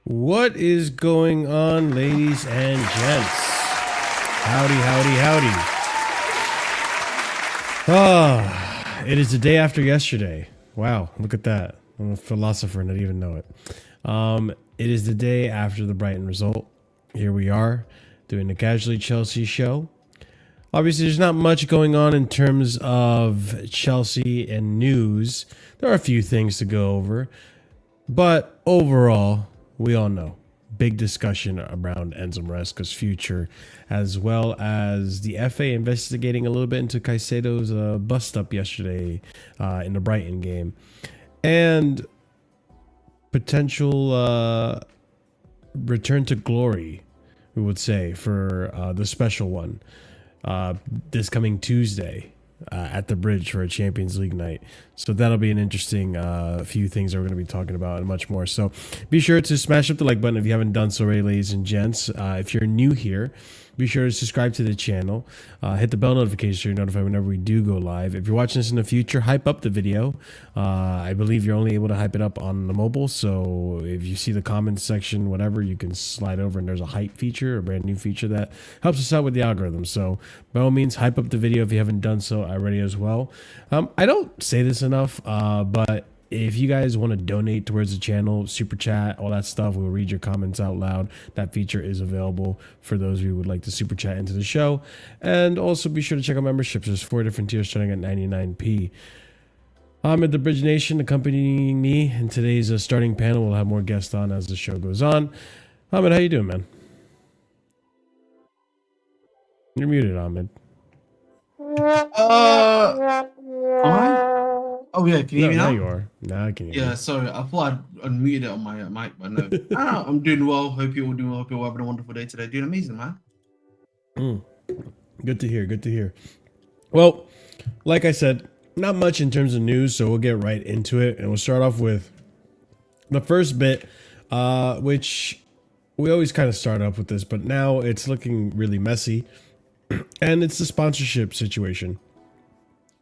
What is going on, ladies and gents? Howdy, howdy, howdy. It is the day after yesterday. Wow, look at that. I'm a philosopher and I didn't even know it. It is the day after the Brighton result. Here we are doing the Casually Chelsea show. Obviously, there's not much going on in terms of Chelsea and news. There are a few things to go over, but overall, we all know big discussion around Enzo Maresca's future, as well as the FA investigating a little bit into Caicedo's bust up yesterday in the Brighton game, and potential return to glory, we would say, for the special one this coming Tuesday at the Bridge for a Champions League night. So that'll be an interesting few things that we're going to be talking about and much more. So be sure to smash up the like button if you haven't done so already, ladies and gents. If you're new here, be sure to subscribe to the channel. Hit the bell notification so you're notified whenever we do go live. If you're watching this in the future, hype up the video. I believe you're only able to hype it up on the mobile. So if you see the comments section, whatever, you can slide over and there's a hype feature, a brand new feature that helps us out with the algorithm. So by all means, hype up the video if you haven't done so already as well. I don't say this enough, but if you guys want to donate towards the channel, super chat, all that stuff, we'll read your comments out loud. That feature is available for those of you who would like to super chat into the show. And also be sure to check out memberships. There's 4 different tiers starting at 99p. I'm at the Bridge Nation accompanying me in today's starting panel. We'll have more guests on as the show goes on. Ahmed, how you doing, man? You're muted, Ahmed. Oh yeah, can you hear me now? Now you are. Now I can hear you. Yeah, sorry. I thought I'd unmuted it on my mic, but no. I'm doing well. Hope you're all doing well. Hope you're all having a wonderful day today. Doing amazing, man. Good to hear. Good to hear. Well, like I said, not much in terms of news, so we'll get right into it. And we'll start off with the first bit, which we always kind of start off with this, but now it's looking really messy. And it's the sponsorship situation.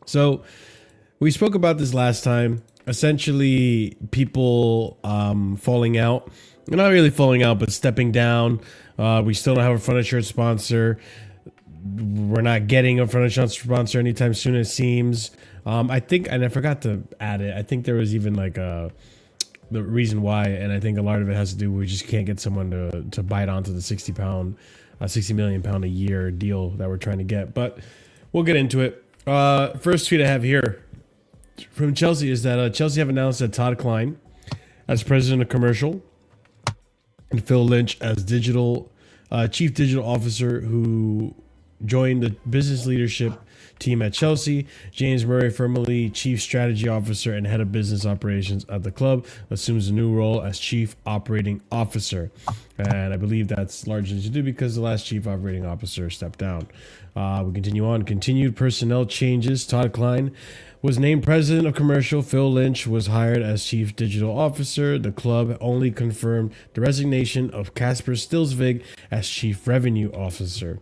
So we spoke about this last time. Essentially, people falling out. Not really falling out, but stepping down. We still don't have a front of shirt sponsor. We're not getting a front of shirt sponsor anytime soon, it seems. I think, and I forgot to add it, I think there was even like the reason why, and I think a lot of it has to do with we just can't get someone to bite onto the 60 million pound a year deal that we're trying to get. But we'll get into it. First tweet I have here from Chelsea is that Chelsea have announced that Todd Klein as president of commercial and Phil Lynch as chief digital officer, who joined the business leadership team at Chelsea. James Murray, formerly chief strategy officer and head of business operations at the club, assumes a new role as chief operating officer. And I believe that's largely to do because the last chief operating officer stepped down. We continue on. Continued personnel changes. Todd Klein was named president of commercial. Phil Lynch was hired as chief digital officer. The club only confirmed the resignation of Kasper Stilsvig as chief revenue officer.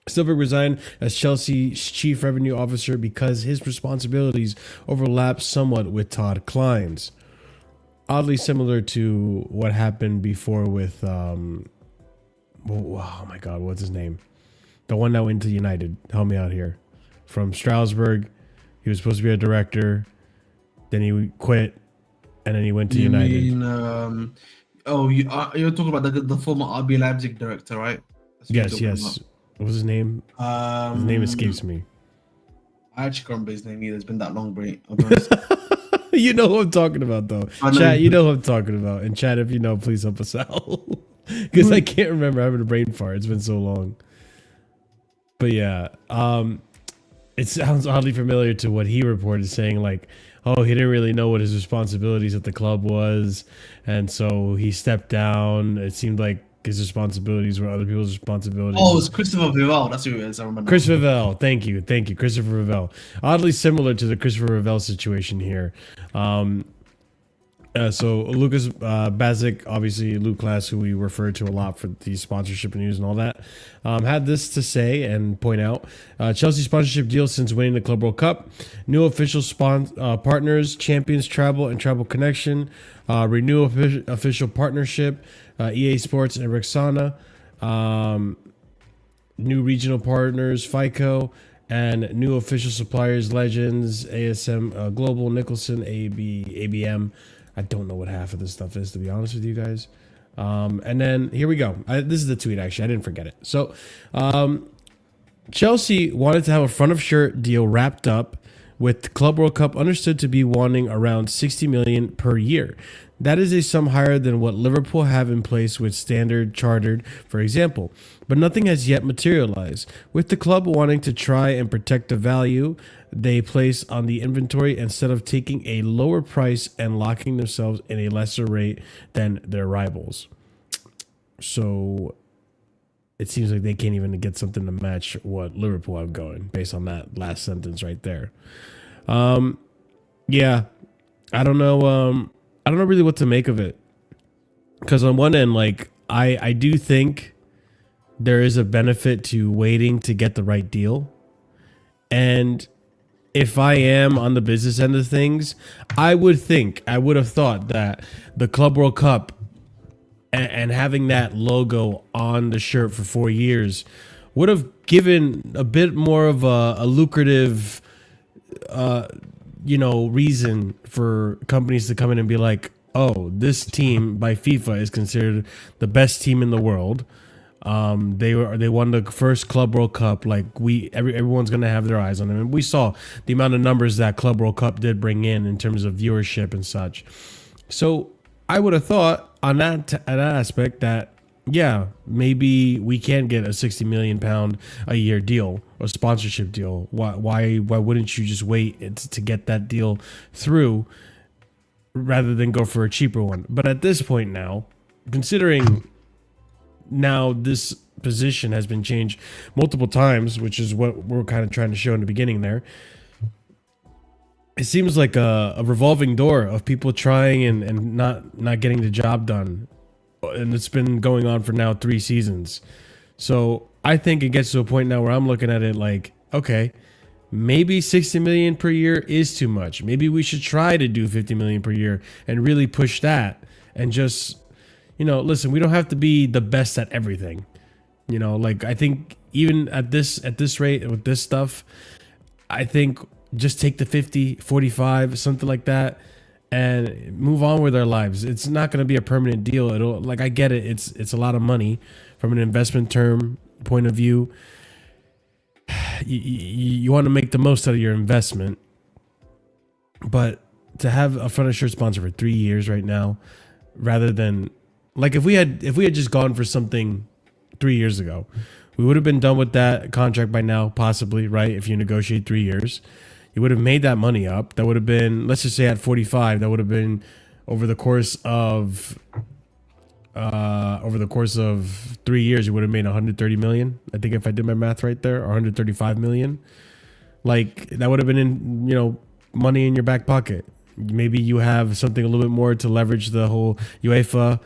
Stilsvig resigned as Chelsea's chief revenue officer because his responsibilities overlap somewhat with Todd Klein's. Oddly similar to what happened before with, oh my God, what's his name? The one that went to United. Help me out here. From Strasbourg. He was supposed to be a director. Then he quit. And then he went to United. Mean, you're talking about the former RB Leipzig director, right? Yes. What was his name? His name escapes me. I actually can't remember his name either. It's been that long, Bray. You know who I'm talking about, though. Chat, you know who I'm talking about. And chat, if you know, please help us out. because I can't remember having a brain fart. It's been so long. But yeah, it sounds oddly familiar to what he reported, saying like, oh, he didn't really know what his responsibilities at the club was, and so he stepped down. It seemed like his responsibilities were other people's responsibilities. Oh, it's Christopher Vivell. That's who it is. I remember. Chris Vivell. Thank you. Christopher Vivell. Oddly similar to the Christopher Vivell situation here. So Lucas Bazic, obviously Luke Class, who we refer to a lot for the sponsorship news and all that, had this to say and point out: Chelsea sponsorship deal since winning the Club World Cup, new official partners, Champions Travel and Travel Connection, renew official partnership, EA Sports and Rexona, new regional partners, FICO, and new official suppliers, Legends, ASM Global, Nicholson, ABM. I don't know what half of this stuff is, to be honest with you guys. And then here we go. This is the tweet, actually. I didn't forget it. So Chelsea wanted to have a front of shirt deal wrapped up with Club World Cup understood to be wanting around 60 million per year. That is a sum higher than what Liverpool have in place with Standard Chartered, for example. But nothing has yet materialized. With the club wanting to try and protect the value they place on the inventory instead of taking a lower price and locking themselves in a lesser rate than their rivals. So it seems like they can't even get something to match what Liverpool have going based on that last sentence right there. Yeah, I don't know. I don't know really what to make of it, because on one end, like I do think there is a benefit to waiting to get the right deal. And if I am on the business end of things, I would have thought that the Club World Cup and having that logo on the shirt for 4 years would have given a bit more of a lucrative reason for companies to come in and be like, oh, this team by FIFA is considered the best team in the world. They won the first Club World Cup. Like everyone's gonna have their eyes on them, and we saw the amount of numbers that Club World Cup did bring in terms of viewership and such. So I would have thought on that aspect that, yeah, maybe we can get a £60 million a year deal, a sponsorship deal. Why wouldn't you just wait to get that deal through rather than go for a cheaper one? But at this point now, considering now this position has been changed multiple times, which is what we're kind of trying to show in the beginning there, it seems like a revolving door of people trying and not getting the job done. And it's been going on for now 3 seasons. So I think it gets to a point now where I'm looking at it like, okay, maybe 60 million per year is too much. Maybe we should try to do 50 million per year and really push that. And just, listen, we don't have to be the best at everything. Like I think even at this rate with this stuff, I think just take the 50, 45, something like that, and move on with our lives. It's not going to be a permanent deal. I get it. It's a lot of money from an investment term point of view. You want to make the most out of your investment, but to have a front of shirt sponsor for 3 years right now, rather than like if we had just gone for something 3 years ago, we would have been done with that contract by now, possibly, right? If you negotiate 3 years. You would have made that money up. That would have been, let's just say at 45, that would have been over the course of 3 years, you would have made 130 million. I think if I did my math right there, or 135 million. Like that would have been in, money in your back pocket. Maybe you have something a little bit more to leverage the whole UEFA,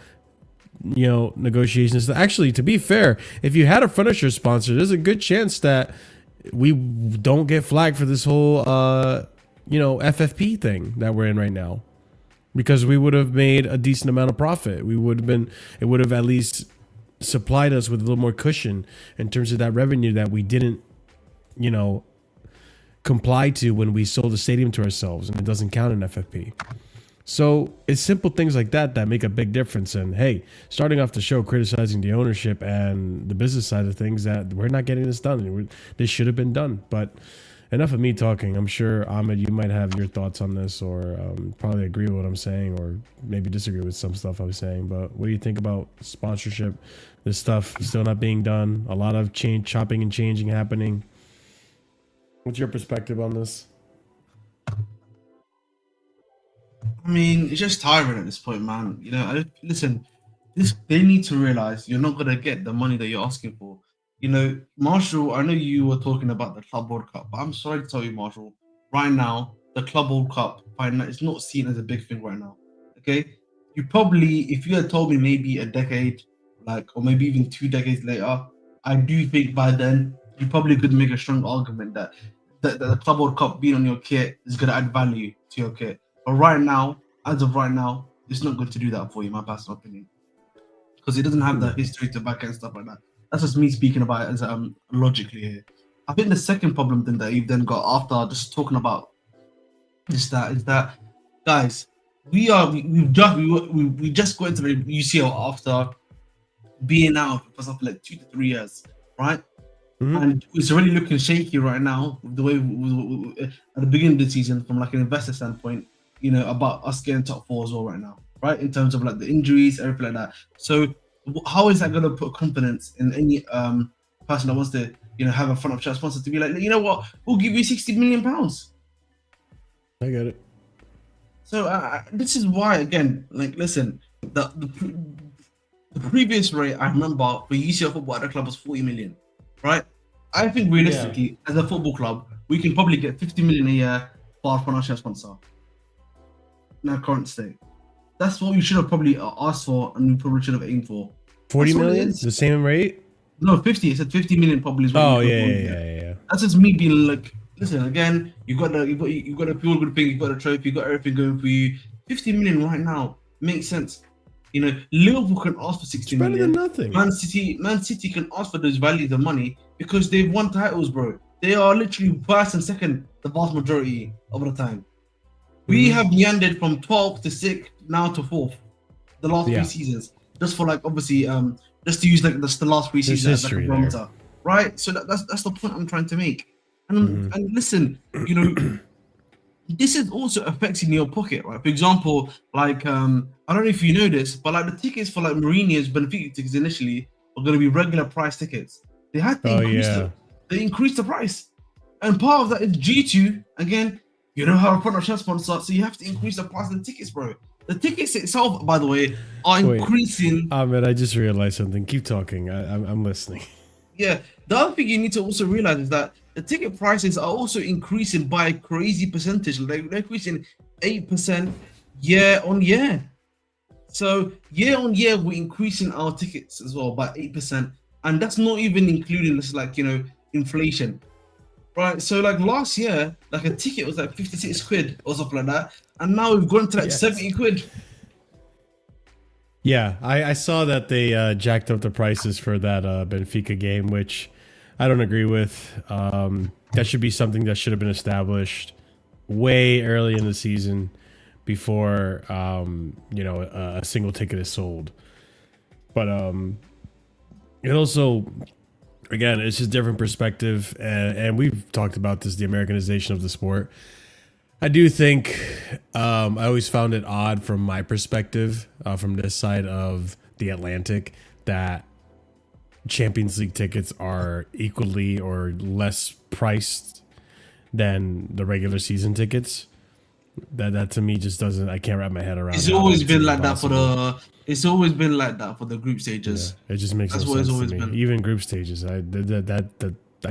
negotiations. Actually, to be fair, if you had a front of shirt sponsor, there's a good chance that we don't get flagged for this whole, FFP thing that we're in right now, because we would have made a decent amount of profit. It would have at least supplied us with a little more cushion in terms of that revenue that we didn't, comply to when we sold the stadium to ourselves, and it doesn't count in FFP. So it's simple things like that make a big difference. And hey, starting off the show criticizing the ownership and the business side of things, that we're not getting this done. This should have been done. But enough of me talking. I'm sure Ahmed, you might have your thoughts on this, or probably agree with what I'm saying, or maybe disagree with some stuff I was saying. But what do you think about sponsorship? This stuff still not being done. A lot of chopping and changing happening. What's your perspective on this? I mean, it's just tiring at this point, man. You know, listen, they need to realize you're not gonna get the money that you're asking for. You know, Marshall, I know you were talking about the Club World Cup, but I'm sorry to tell you, Marshall, right now, the Club World Cup it's not seen as a big thing right now. Okay? You probably, if you had told me maybe a decade, or maybe even 2 decades later, I do think by then you probably could make a strong argument that the Club World Cup being on your kit is gonna add value to your kit. But right now, as of right now, it's not good to do that for you, my personal opinion, because it doesn't have the history to back and stuff like that. That's just me speaking about it as logically here. I think the second problem then that you've then got after just talking about is that guys, we just got into the UCL after being out for something like 2 to 3 years, right? And it's already looking shaky right now. The way at the beginning of the season, from like an investor standpoint, you know, about us getting top 4 as well right now, right? In terms of like the injuries, everything like that. So how is that going to put confidence in any person that wants to, you know, have a front of church sponsor to be like, you know what, we'll give you £60 million. I get it. So this is why, again, like, listen, the previous rate I remember for UCL football at the club was 40 million, right? I think realistically, as a football club, we can probably get 50 million a year for our financial sponsor in our current state. That's what we should have probably asked for, and we probably should have aimed for. 40 million? The same rate? No, 50. It said 50 million probably is what. Oh, yeah. That's just me being like, listen, again, you got the feel good thing, you got the trophy, you got everything going for you. 50 million right now makes sense. You know, Liverpool can ask for 60 million. Better than nothing. Man City can ask for those values of money because they've won titles, bro. They are literally first and second the vast majority of the time. We have meandered from 12th to 6th, now to 4th, the last 3 seasons. Just for like, obviously, just to use like the last 3 seasons as like a barometer, right? So that's the point I'm trying to make. And listen, you know, this is also affecting your pocket, right? For example, like I don't know if you know this, but like the tickets for like Mourinho's Benfica tickets initially are going to be regular price tickets. They had to increase them. They increased the price, and part of that is due to, again, you know how a front of chef sponsor, so you have to increase the price of the tickets, bro. The tickets itself, by the way, are increasing. Ahmed, I just realized something. Keep talking. I'm listening. Yeah. The other thing you need to also realize is that the ticket prices are also increasing by a crazy percentage. Like they're increasing 8% year on year. So year on year, we're increasing our tickets as well by 8%. And that's not even including this, like, you know, inflation. Right, so like last year, like a ticket was like 56 quid or something like that, and now we've gone to like 70 quid. Yeah, I saw that they jacked up the prices for that Benfica game, which I don't agree with. That should be something that should have been established way early in the season before you know, a single ticket is sold. But it also, again, it's just different perspective, and we've talked about this, the Americanization of the sport. I do think I always found it odd from my perspective, from this side of the Atlantic, that Champions League tickets are equally or less priced than the regular season tickets. That to me just doesn't, I can't wrap my head around. It's always been like that for the. It's always been like that for the group stages. Yeah, it just makes no sense to me. Been. Even group stages, I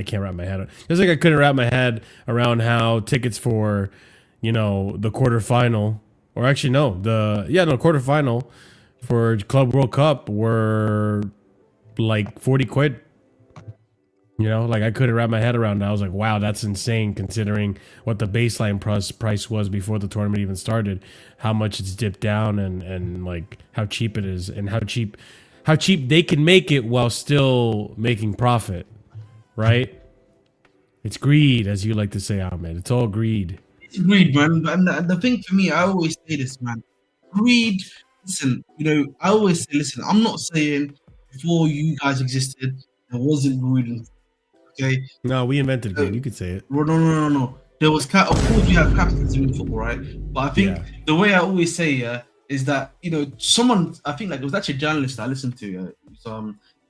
can't wrap my head. Just like I couldn't wrap my head around how tickets for, you know, the quarterfinal, or actually no, quarterfinal for Club World Cup were like 40 quid. You know, like I couldn't wrap my head around that. I was like, wow, that's insane considering what the baseline price was before the tournament even started, how much it's dipped down, and like how cheap it is, and how cheap they can make it while still making profit, right? It's greed, as you like to say, Ahmed. It's all greed. It's greed, man. And the thing for me, I always say this, man. Greed, listen, you know, I always say, listen, I'm not saying before you guys existed, there wasn't greed Okay, No, we invented greed. You could say it. no. There was of course we have capitalism in football, right? But I think Yeah. the way I always say, is that someone, I think, like, it was actually a journalist I listened to,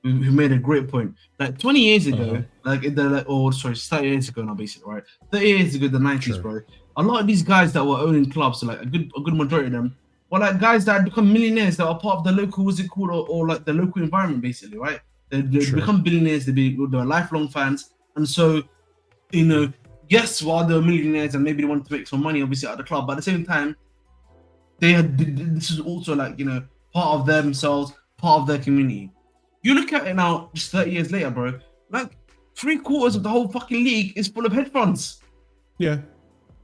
who made a great point. Like 20 years ago, like in the 30 years ago now, basically, right? 30 years ago, the 90s, bro. A lot of these guys that were owning clubs, so like a good majority of them, were like guys that had become millionaires that are part of the local, what's it called, or like the local environment, basically, right? They become billionaires. They're lifelong fans, and so, yes, while they were millionaires and maybe they wanted to make some money, obviously, at the club, but at the same time, this is also like, part of themselves, part of their community. You look at it now, just 30 years later, bro. Like 3/4 of the whole fucking league is full of hedge funds. Yeah.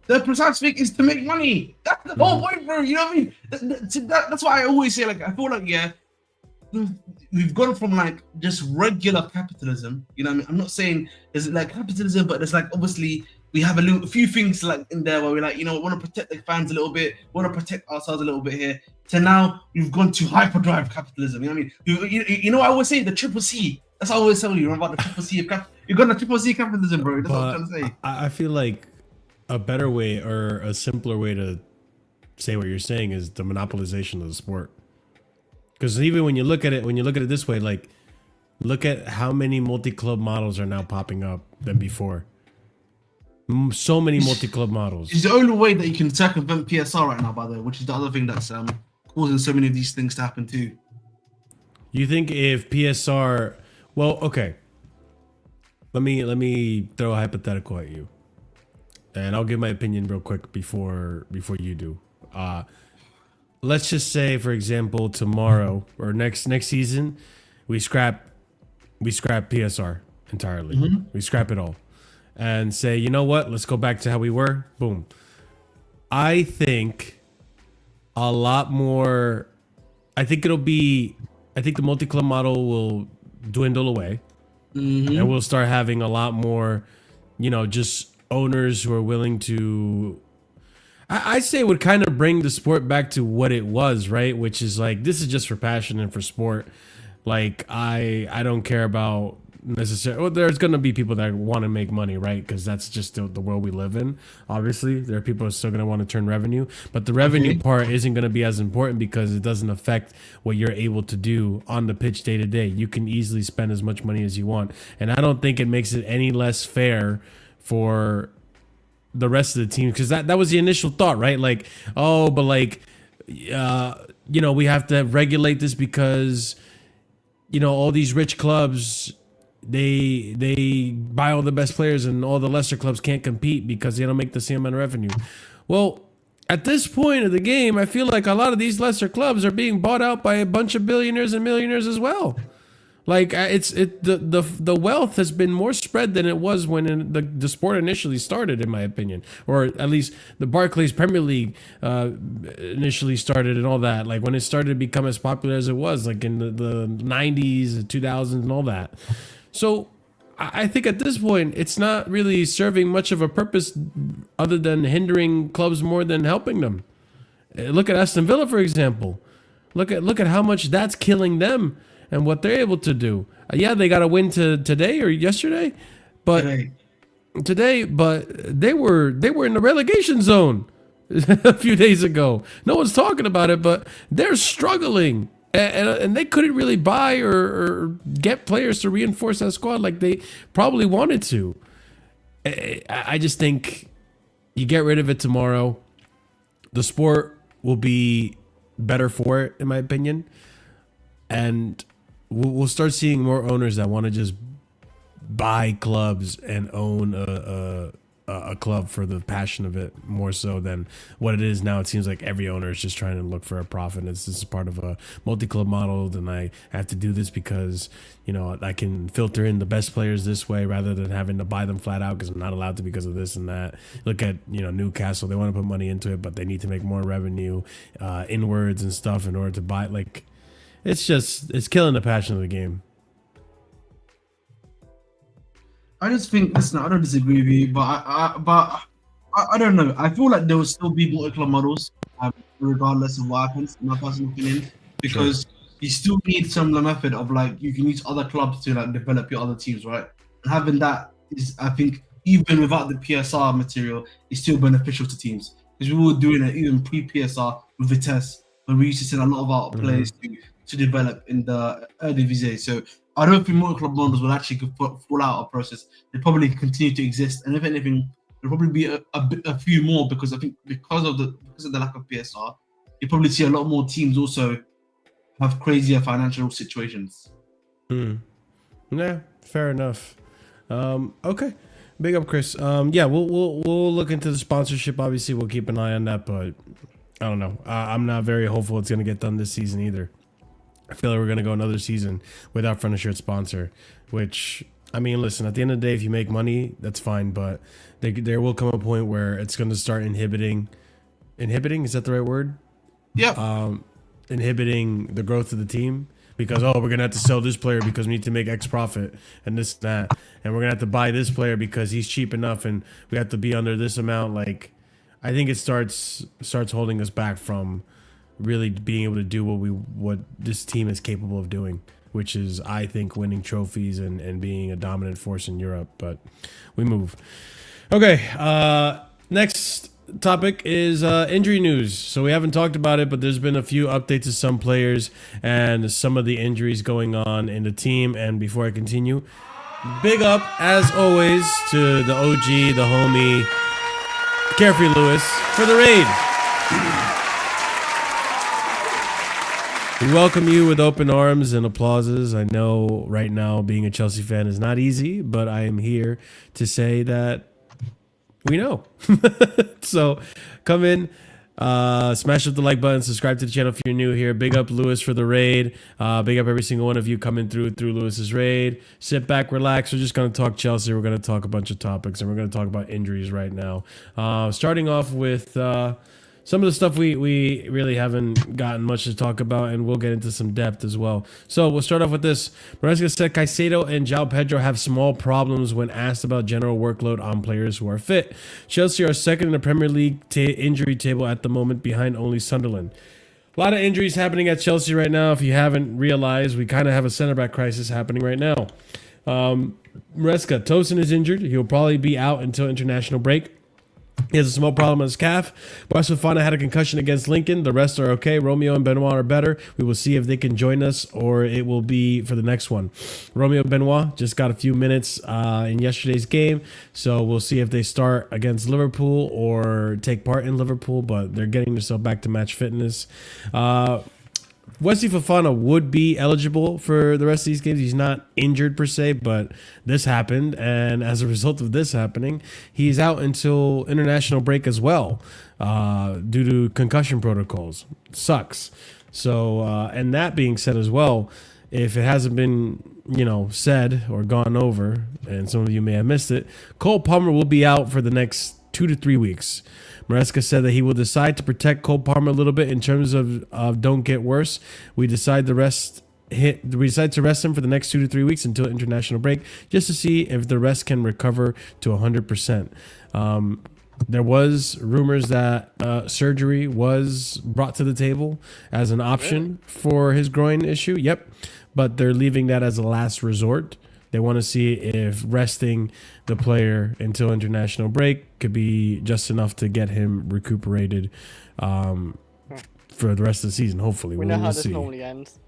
The precise thing is to make money. That's the whole point, bro. You know what I mean? That's why I always say, like, I feel like, we've gone from like just regular capitalism. You know what I mean? I'm not saying there's like capitalism, but there's like, obviously, we have a few things like in there where we're like, want to protect the fans a little bit, want to protect ourselves a little bit here. To now we've gone to hyperdrive capitalism. You know what I mean? I always say the triple C. That's what I always tell you about the triple C of you've got the triple C capitalism, bro. That's what I'm trying to say. I feel like a better way or a simpler way to say what you're saying is the monopolization of the sport. Because even when you look at it this way, like, look at how many multi-club models are now popping up than before. So many multi-club models. It's the only way that you can circumvent PSR right now, by the way, which is the other thing that's causing so many of these things to happen too. You think if PSR, well, okay. Let me throw a hypothetical at you, and I'll give my opinion real quick before you do. Let's just say, for example, tomorrow or next season, we scrap PSR entirely. We scrap it all. And say, you know what? Let's go back to how we were. Boom. I think a lot more. I think the multi-club model will dwindle away, and we'll start having a lot more, just owners who are willing to. I say it would kind of bring the sport back to what it was, right? Which is like, this is just for passion and for sport. Like, I don't care about necessarily. Well, there's going to be people that want to make money, right? Because that's just the world we live in. Obviously, there are people who are still going to want to turn revenue, but the revenue part isn't going to be as important because it doesn't affect what you're able to do on the pitch day to day. You can easily spend as much money as you want, and I don't think it makes it any less fair for the rest of the team, because that was the initial thought, right? Like, oh, but like, we have to regulate this because all these rich clubs, they buy all the best players and all the lesser clubs can't compete because they don't make the same amount of revenue. Well, at this point of the game, I feel like a lot of these lesser clubs are being bought out by a bunch of billionaires and millionaires as well. Like, the wealth has been more spread than it was when the sport initially started, in my opinion, or at least the Barclays Premier League initially started and all that. Like, when it started to become as popular as it was, like in the 90s, the 2000s, and all that. So I think at this point, it's not really serving much of a purpose other than hindering clubs more than helping them. Look at Aston Villa, for example. Look at how much that's killing them and what they're able to do. Yeah, they got a win today or yesterday, but today, but they were in the relegation zone a few days ago. No one's talking about it, but they're struggling, and they couldn't really buy or get players to reinforce that squad like they probably wanted to. I just think you get rid of it tomorrow, the sport will be better for it, in my opinion, and we'll start seeing more owners that want to just buy clubs and own a club for the passion of it more so than what it is now. It seems like every owner is just trying to look for a profit. This is part of a multi-club model, and I have to do this because I can filter in the best players this way rather than having to buy them flat out because I'm not allowed to because of this and that. Look at Newcastle, they want to put money into it, but they need to make more revenue inwards and stuff in order to buy. Like, it's killing the passion of the game. I just think, listen, I don't disagree with you, but I don't know. I feel like there will still be multi-club models, regardless of what happens, in my personal opinion, because you still need some method of, like, you can use other clubs to, like, develop your other teams, right? And having that is, I think, even without the PSR material, is still beneficial to teams. Because we were doing it even pre-PSR with Vitesse, when we used to send a lot of our players to develop in the Eredivisie. So I don't think multi-club models will actually fall out of process. They probably continue to exist, and if anything, there'll probably be a few more, because I think because of the lack of PSR, you probably see a lot more teams also have crazier financial situations. Yeah, fair enough. Okay. Big up, Chris. Yeah, we'll look into the sponsorship. Obviously, we'll keep an eye on that, but I don't know. I'm not very hopeful it's gonna get done this season either. I feel like we're gonna go another season without front of shirt sponsor. Which, I mean, listen. At the end of the day, if you make money, that's fine. But there will come a point where it's gonna start inhibiting. Inhibiting, is that the right word? Yeah. Inhibiting the growth of the team. Because, we're going to have to sell this player because we need to make X profit and this, that. And we're going to have to buy this player because he's cheap enough and we have to be under this amount. Like, I think it starts holding us back from really being able to do what this team is capable of doing, which is, I think, winning trophies and being a dominant force in Europe. But we move. Okay, next topic is injury news. So we haven't talked about it, but there's been a few updates to some players and some of the injuries going on in the team. And before I continue, big up as always to the OG, the homie, Carefree Lewis for the raid. We welcome you with open arms and applauses. I know right now being a Chelsea fan is not easy, but I am here to say that we know. So come in, smash up the like button, subscribe to the channel if you're new here. Big up Lewis for the raid. Big up every single one of you coming through Lewis's raid. Sit back, relax. We're just going to talk Chelsea. We're going to talk a bunch of topics, and we're going to talk about injuries right now. Starting off with some of the stuff we really haven't gotten much to talk about, and we'll get into some depth as well. So we'll start off with this. Maresca said Caicedo and João Pedro have small problems when asked about general workload on players who are fit. Chelsea are second in the Premier League injury table at the moment, behind only Sunderland. A lot of injuries happening at Chelsea right now. If you haven't realized, we kind of have a center back crisis happening right now. Maresca, Tosin is injured. He'll probably be out until international break. He has a small problem on his calf. Wes Fofana had a concussion against Lincoln. The rest are okay. Romeo and Benoit are better. We will see if they can join us or it will be for the next one. Romeo and Benoit just got a few minutes in yesterday's game, so we'll see if they start against Liverpool or take part in Liverpool, but they're getting themselves back to match fitness. Wesley Fofana would be eligible for the rest of these games. He's not injured per se, but this happened, and as a result of this happening, he's out until international break as well due to concussion protocols. Sucks. So, and that being said as well, if it hasn't been, said or gone over, and some of you may have missed it, Cole Palmer will be out for the next 2 to 3 weeks. Maresca said that he will decide to protect Cole Palmer a little bit in terms of don't get worse. We decide to rest him for the next 2 to 3 weeks until international break, just to see if the rest can recover to 100%. There was rumors that surgery was brought to the table as an option for his groin issue. Yep, but they're leaving that as a last resort. They want to see if resting the player until international break could be just enough to get him recuperated for the rest of the season, hopefully. We know how this normally ends.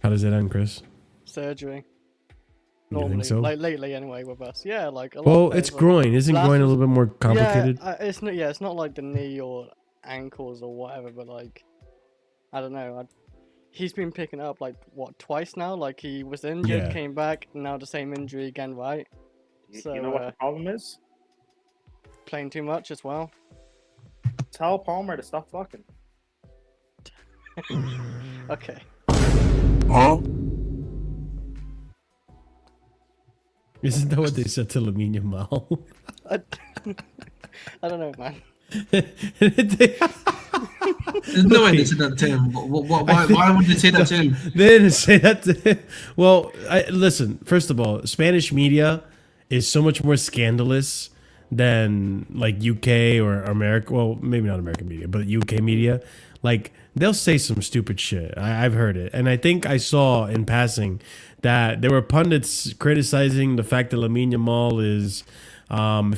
How does it end, Chris? Surgery. You Normally, think so? like lately anyway with us. Yeah, like a lot Well, of it's players, groin. Isn't groin a little bit more complicated? Yeah, it's not. Yeah, it's not like the knee or ankles or whatever, but like, I don't know. He's been picking it up like twice now. Like he was injured, came back, now the same injury again, right? So you know what the problem is? Playing too much as well. Tell Palmer to stop fucking. Okay. Huh? Isn't that what they said to Lamine Yamal? I don't know, man. There's no way they said that to him. Why would they say that to him? They didn't say that to him. Well, listen, first of all, Spanish media is so much more scandalous than like UK or America. Well, maybe not American media, but UK media. Like, they'll say some stupid shit. I've heard it. And I think I saw in passing that there were pundits criticizing the fact that Lamine Yamal is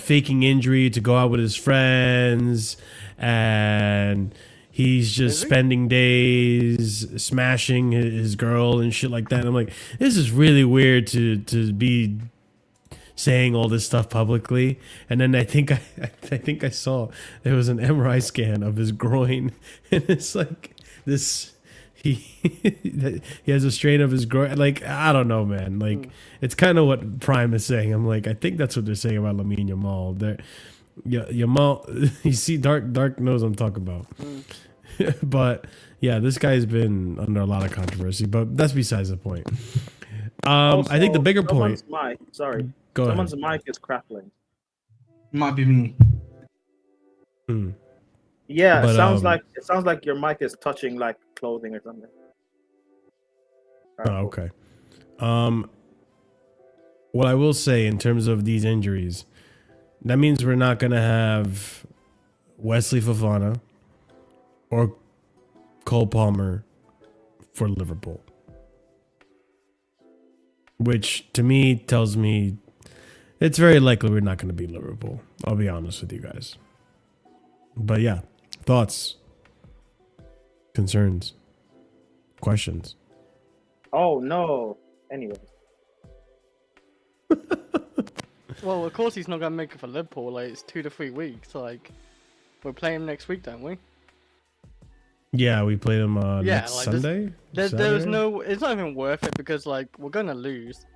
faking injury to go out with his friends, and he's just spending days smashing his girl and shit like that. And I'm like, this is really weird to be saying all this stuff publicly. And then I think I saw there was an MRI scan of his groin, and it's like this. He has a strain of his groin. Like, I don't know, man. Like, it's kind of what Prime is saying. I'm like, I think that's what they're saying about Lamine Yamal. Yamal, you see, Dark knows what I'm talking about. But yeah, this guy's been under a lot of controversy, but that's besides the point. Also, I think the bigger point. Someone's mic is crackling. Might be me. Yeah, But, it sounds like your mic is touching like clothing or something. Oh, okay. What I will say in terms of these injuries, that means we're not gonna have Wesley Fofana or Cole Palmer for Liverpool, which to me tells me it's very likely we're not going to beat Liverpool. I'll be honest with you guys. But yeah, thoughts, concerns, questions. Oh no. Anyways. Well, of course he's not gonna make it for Liverpool. Like, it's 2 to 3 weeks. Like, we're playing him next week, don't we? Yeah, we played them next like Sunday. There's no. It's not even worth it because like we're gonna lose.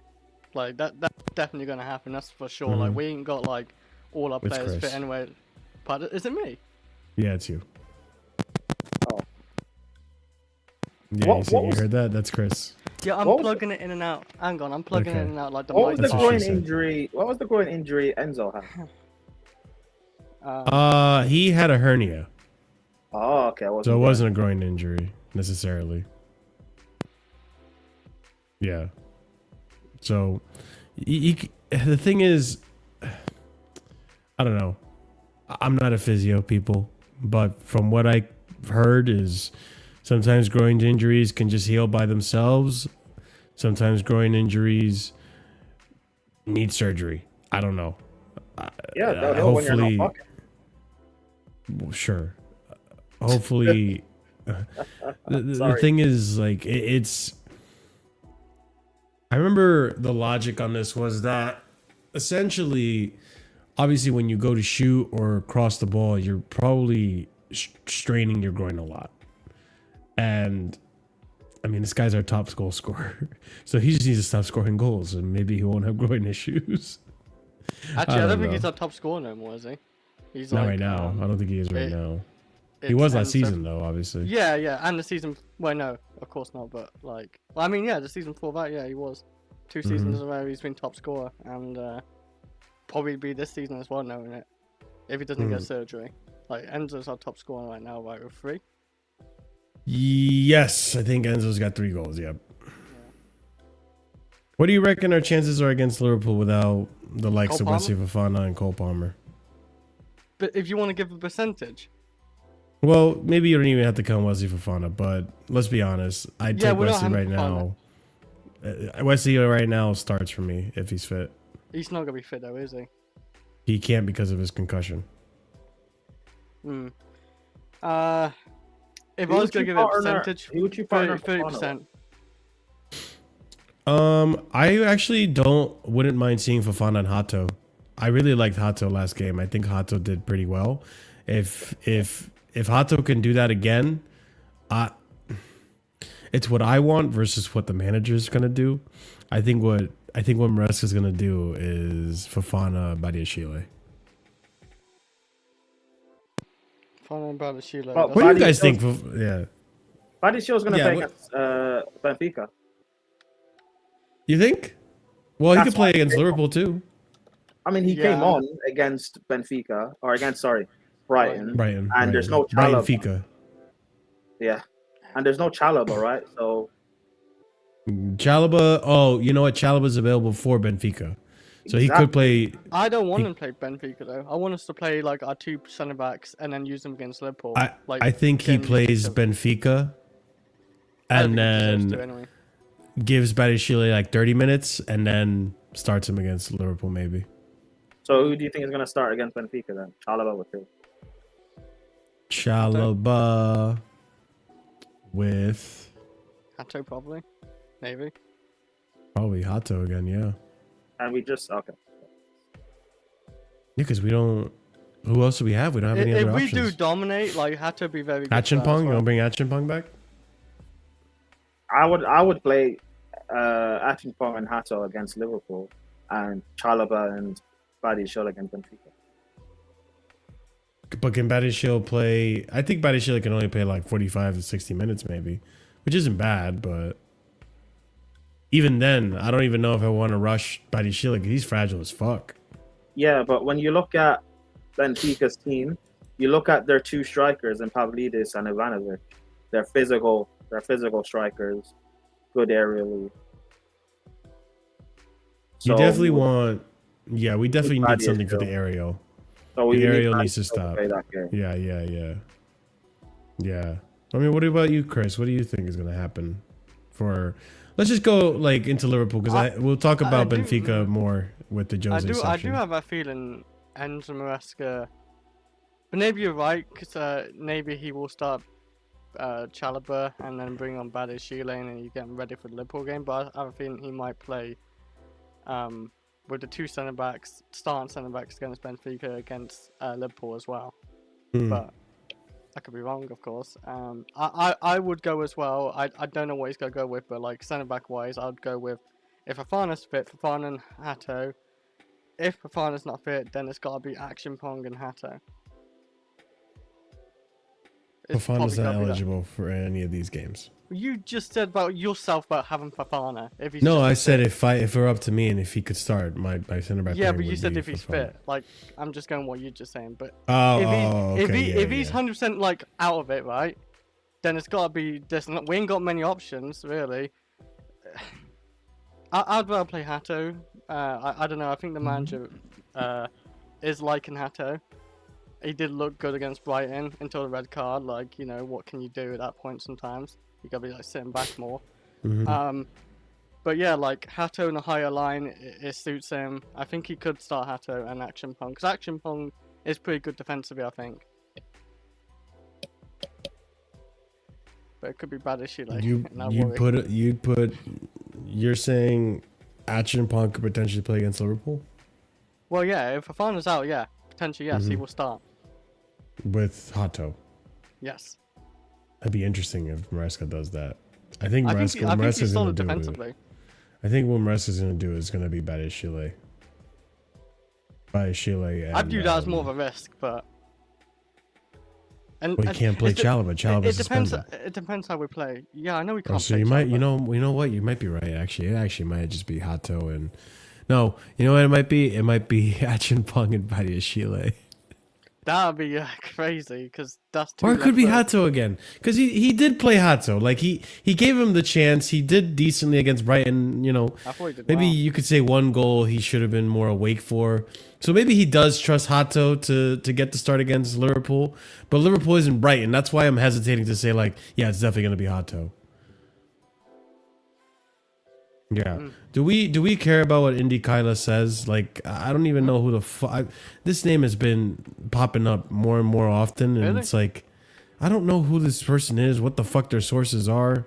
Like that's definitely gonna happen. That's for sure. Like we ain't got like all our It's players Chris. fit anyway. But is it me? Yeah, it's you. Oh. Yeah, you heard that? That's Chris. Yeah, I'm plugging it in and out. Hang on, I'm plugging it in and out like the What was the That's what groin she said. injury? What was the groin injury Enzo had? He had a hernia, Oh, okay. so it wasn't a groin injury necessarily. Yeah. So, the thing is, I don't know. I'm not a physio, people, but from what I heard is sometimes groin injuries can just heal by themselves. Sometimes groin injuries need surgery. I don't know. Yeah, they'll heal when you're not hopefully, fucking. sure. Hopefully, the thing is, like, it's. I remember the logic on this was that essentially, obviously, when you go to shoot or cross the ball, you're probably straining your groin a lot. And I mean, this guy's our top goal scorer, so he just needs to stop scoring goals, and maybe he won't have groin issues. Actually, I don't think he's our top scorer no more, is he? He's not like, right now. I don't think he is right now. He it's was last Enzo. season, though, obviously. Yeah, and the season. Well, no, of course not. But like, I mean, yeah, the season before that, yeah, he was 2 seasons in a row. He's been top scorer, and probably be this season as well, knowing it, if he doesn't get surgery. Like, Enzo's our top scorer right now, right, with 3. Yes, I think Enzo's got 3 goals. Yep. Yeah. What do you reckon our chances are against Liverpool without the likes Cole of Wesley Fofana and Cole Palmer? But if you want to give a percentage. Well, maybe you don't even have to count Wesley Fofana, but let's be honest. I'd take Wesley right now. Wesley right now starts for me if he's fit. He's not going to be fit though, is he? He can't because of his concussion. If I was going to give it a percentage, who would you partner 30%. I actually wouldn't mind seeing Fofana and Hato. I really liked Hato last game. I think Hato did pretty well. If Hato can do that again, it's what I want versus what the manager is gonna do. I think what Maresca is gonna do is Fofana Badiashile. Fofana Badiashile. Well, What do you guys think? Yeah. Badiashile's gonna play against Benfica. You think? Well, he That's could play why against Liverpool too. I mean, he came on against Benfica or against Brighton. And there's no Chalobah. Benfica. Yeah, and there's no Chalobah, right? So Chalobah. Oh, you know what? Chalobah's available for Benfica, so he could play. I don't want him to play Benfica though. I want us to play like our 2 centre backs and then use them against Liverpool. I think he plays Benfica, and then gives Badiashile like 30 minutes and then starts him against Liverpool maybe. So who do you think is going to start against Benfica then? Chalobah with who? Chalobah with Hato probably, maybe. Probably Hato again, yeah. And we just okay. Yeah, because we don't. Who else do we have? We don't have any other If we options. do dominate, like Hato be very good. Acheampong, you want to bring Acheampong back? I would play Acheampong and Hato against Liverpool, and Chalobah and Badiashile against Benfica. But can Badiashile play? I think Badiashile can only play like 45 to 60 minutes maybe, which isn't bad, but even then, I don't even know if I want to rush Badiashile because he's fragile as fuck. Yeah, but when you look at Benfica's team, you look at their two strikers in Pavlidis and Ivanovic. They're physical strikers, good aerially. So you definitely want, yeah, we definitely need something for the aerial. So the aerial needs to stop. Yeah. I mean, what about you, Chris? What do you think is going to happen for? Let's just go like into Liverpool because we'll talk about Benfica more with the Jose section. I do have a feeling Enzo Maresca, but maybe you're right because maybe he will start Chalobah and then bring on Badiashile and you get him ready for the Liverpool game. But I have a feeling he might play with the two starting centre backs against Benfica against Liverpool as well. But I could be wrong, of course. I would go as well. I don't know what he's going to go with, but like centre back wise, I'd go with if Fofana's fit, Fofana and Hato. If Fofana's not fit, then it's got to be Acheampong and Hato. Fofana's not eligible for any of these games. You just said about yourself about having Fofana. If he's I said if it were up to me and if he could start, my centre back. Yeah, but you said if he's fit. Like I'm just going what you're just saying. But if he's 100% like out of it, right? Then it's got to be this. We ain't got many options really. I'd rather play Hato. I don't know. I think the manager is liking Hato. He did look good against Brighton until the red card. Like, you know, what can you do at that point sometimes? You gotta be like sitting back more. But yeah, like Hato in a higher line, it suits him. I think he could start Hato and Acheampong because Acheampong is pretty good defensively, I think. But it could be Badiashile. You're saying Acheampong could potentially play against Liverpool? Well, yeah. If Fofana's out, yeah, potentially yes, he will start with Hato. Yes. That'd be interesting if Maresca does that. I think Maresca's going to do it. I think what Maresca's going to do is going to be Badiashile. I view that as more of a risk, but. We can't play Chalobah. Chalobah's suspended. It depends how we play. Yeah, I know we can't. So you might, you know what? You might be right. Actually, it actually might just be Hato and. No, you know what it might be? It might be Acheampong and Badiashile. That would be crazy because that's too. Or it could be Hato again because he did play Hato. Like he gave him the chance. He did decently against Brighton. You know, maybe you could say one goal he should have been more awake for. So maybe he does trust Hato to get the start against Liverpool. But Liverpool isn't Brighton. That's why I'm hesitating to say like, yeah, it's definitely going to be Hato. Yeah. Do we care about what Indy Kyla says? Like, I don't even know who the fuck. This name has been popping up more and more often, and it's like, I don't know who this person is, what the fuck their sources are.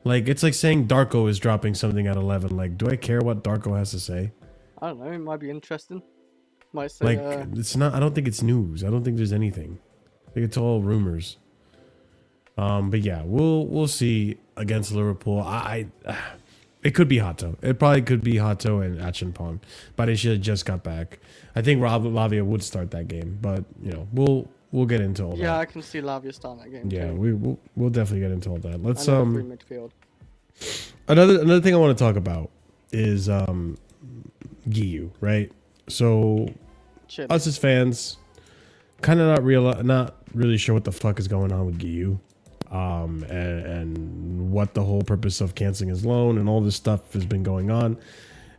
Like, it's like saying Darko is dropping something at 11. Like, do I care what Darko has to say? I don't know. It might be interesting. Might say, like, it's not. I don't think it's news. I don't think there's anything. I think it's all rumors. But yeah, we'll see against Liverpool. It could be Hato. It probably could be Hato and Acheampong. But it should have just got back. I think Lavia would start that game. But, you know, we'll get into all that. Yeah, I can see Lavia starting that game. Yeah, too. we'll definitely get into all that. Let's free midfield. Another thing I want to talk about is Guiu, right? So us as fans, kind of not really sure what the fuck is going on with Guiu. And what the whole purpose of canceling his loan and all this stuff has been going on.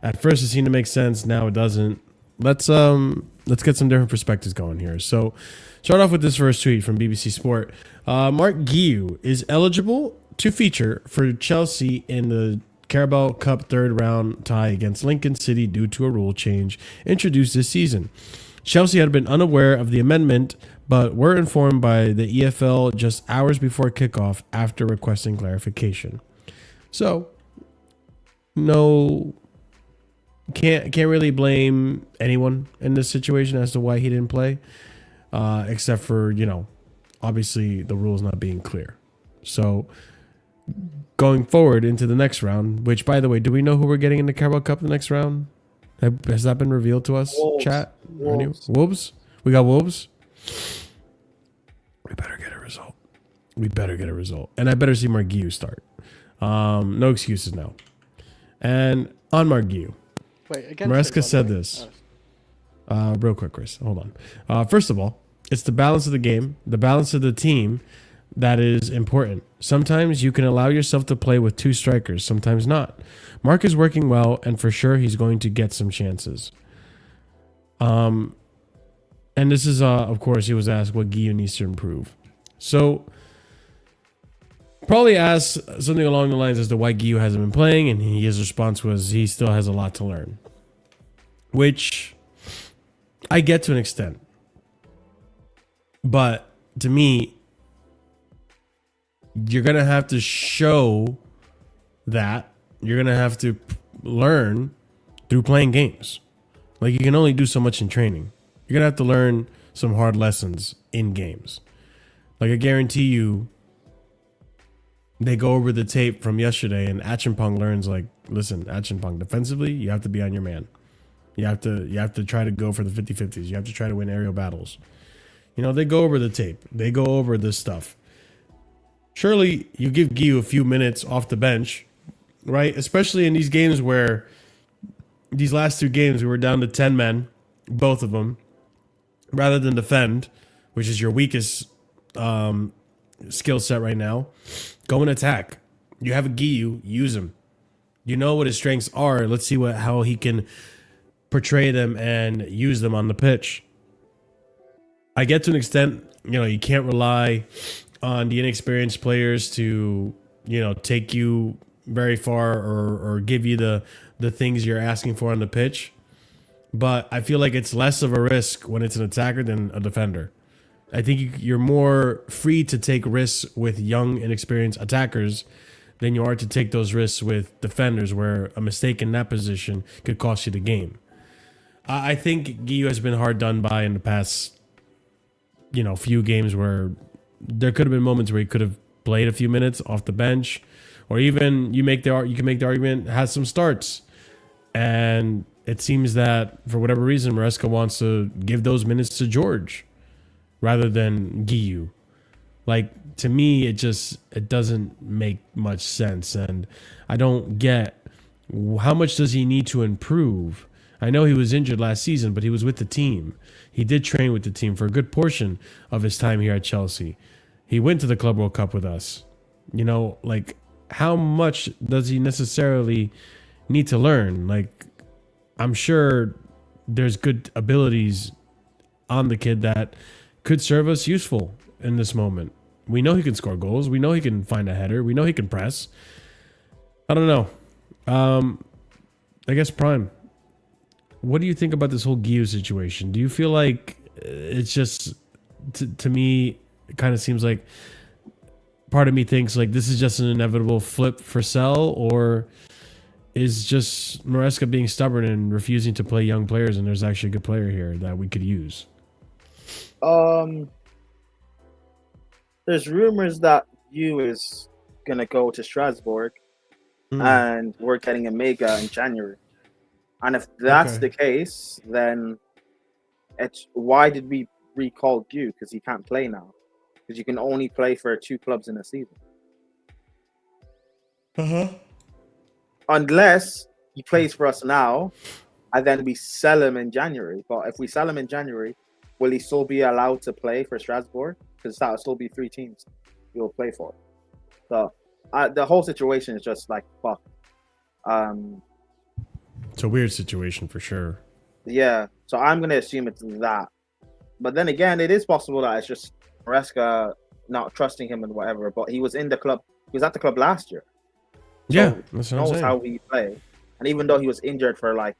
At first it seemed to make sense, now it doesn't. Let's get some different perspectives going here. So start off with this first tweet from BBC Sport. Mark Guiu is eligible to feature for Chelsea in the Carabao Cup third round tie against Lincoln City due to a rule change introduced this season. Chelsea had been unaware of the amendment, but were informed by the EFL just hours before kickoff after requesting clarification. So, no, can't really blame anyone in this situation as to why he didn't play, except for, obviously the rules not being clear. So, going forward into the next round, which, by the way, do we know who we're getting in the Carabao Cup the next round? Has that been revealed to us, Wolves. chat? Wolves. We got Wolves? We better get a result. And I better see Guiu start. No excuses now. And on Guiu, Wait, again. Maresca said this. Real quick, Chris. Hold on. First of all, it's the balance of the game, the balance of the team that is important. Sometimes you can allow yourself to play with two strikers, sometimes not. Mark is working well, and for sure he's going to get some chances. And this is, of course, he was asked what Guiu needs to improve. So, probably asked something along the lines as to why Guiu hasn't been playing, and his response was he still has a lot to learn. Which I get to an extent. But to me, you're going to have to show that. You're going to have to learn through playing games. Like, you can only do so much in training. You're going to have to learn some hard lessons in games. Like, I guarantee you, they go over the tape from yesterday, and Acheampong learns, like, listen, Acheampong, defensively, you have to be on your man. You have to try to go for the 50-50s. You have to try to win aerial battles. They go over the tape. They go over this stuff. Surely you give Guiu a few minutes off the bench, right? Especially in these games where these last two games we were down to 10 men, both of them, rather than defend, which is your weakest skill set right now. Go and attack. You have a Guiu, use him. You know what his strengths are. Let's see how he can portray them and use them on the pitch. I get to an extent, you can't rely on the inexperienced players to, take you very far or give you the things you're asking for on the pitch. But I feel like it's less of a risk when it's an attacker than a defender. I think you're more free to take risks with young, inexperienced attackers than you are to take those risks with defenders, where a mistake in that position could cost you the game. I think Guiu has been hard done by in the past, few games where there could have been moments where he could have played a few minutes off the bench, or even you can make the argument has some starts. And it seems that for whatever reason, Maresca wants to give those minutes to George rather than Guiu. Like, to me, it doesn't make much sense, and I don't get how much does he need to improve. I know he was injured last season, but he was with the team. He did train with the team for a good portion of his time here at Chelsea. He went to the Club World Cup with us. Like, how much does he necessarily need to learn? Like, I'm sure there's good abilities on the kid that could serve us useful in this moment. We know he can score goals. We know he can find a header. We know he can press. I don't know. I guess Prime, what do you think about this whole Guiu situation? Do you feel like it's just, to me, it kind of seems like part of me thinks like this is just an inevitable flip for Sell, or is just Maresca being stubborn and refusing to play young players, and there's actually a good player here that we could use? There's rumors that Guiu is gonna go to Strasbourg, and we're getting a mega in January. And if that's the case, then why did we recall Guiu? Because he can't play now. Because you can only play for 2 clubs in a season. Unless he plays for us now, and then we sell him in January. But if we sell him in January, will he still be allowed to play for Strasbourg? Because that'll still be 3 teams he will play for. So the whole situation is just like, fuck. It's a weird situation for sure. Yeah, so I'm going to assume it's that. But then again, it is possible that it's just Maresca not trusting him and whatever. But he was in the club. He was at the club last year. Yeah, So that's he what I'm knows saying. how we play. And even though he was injured for like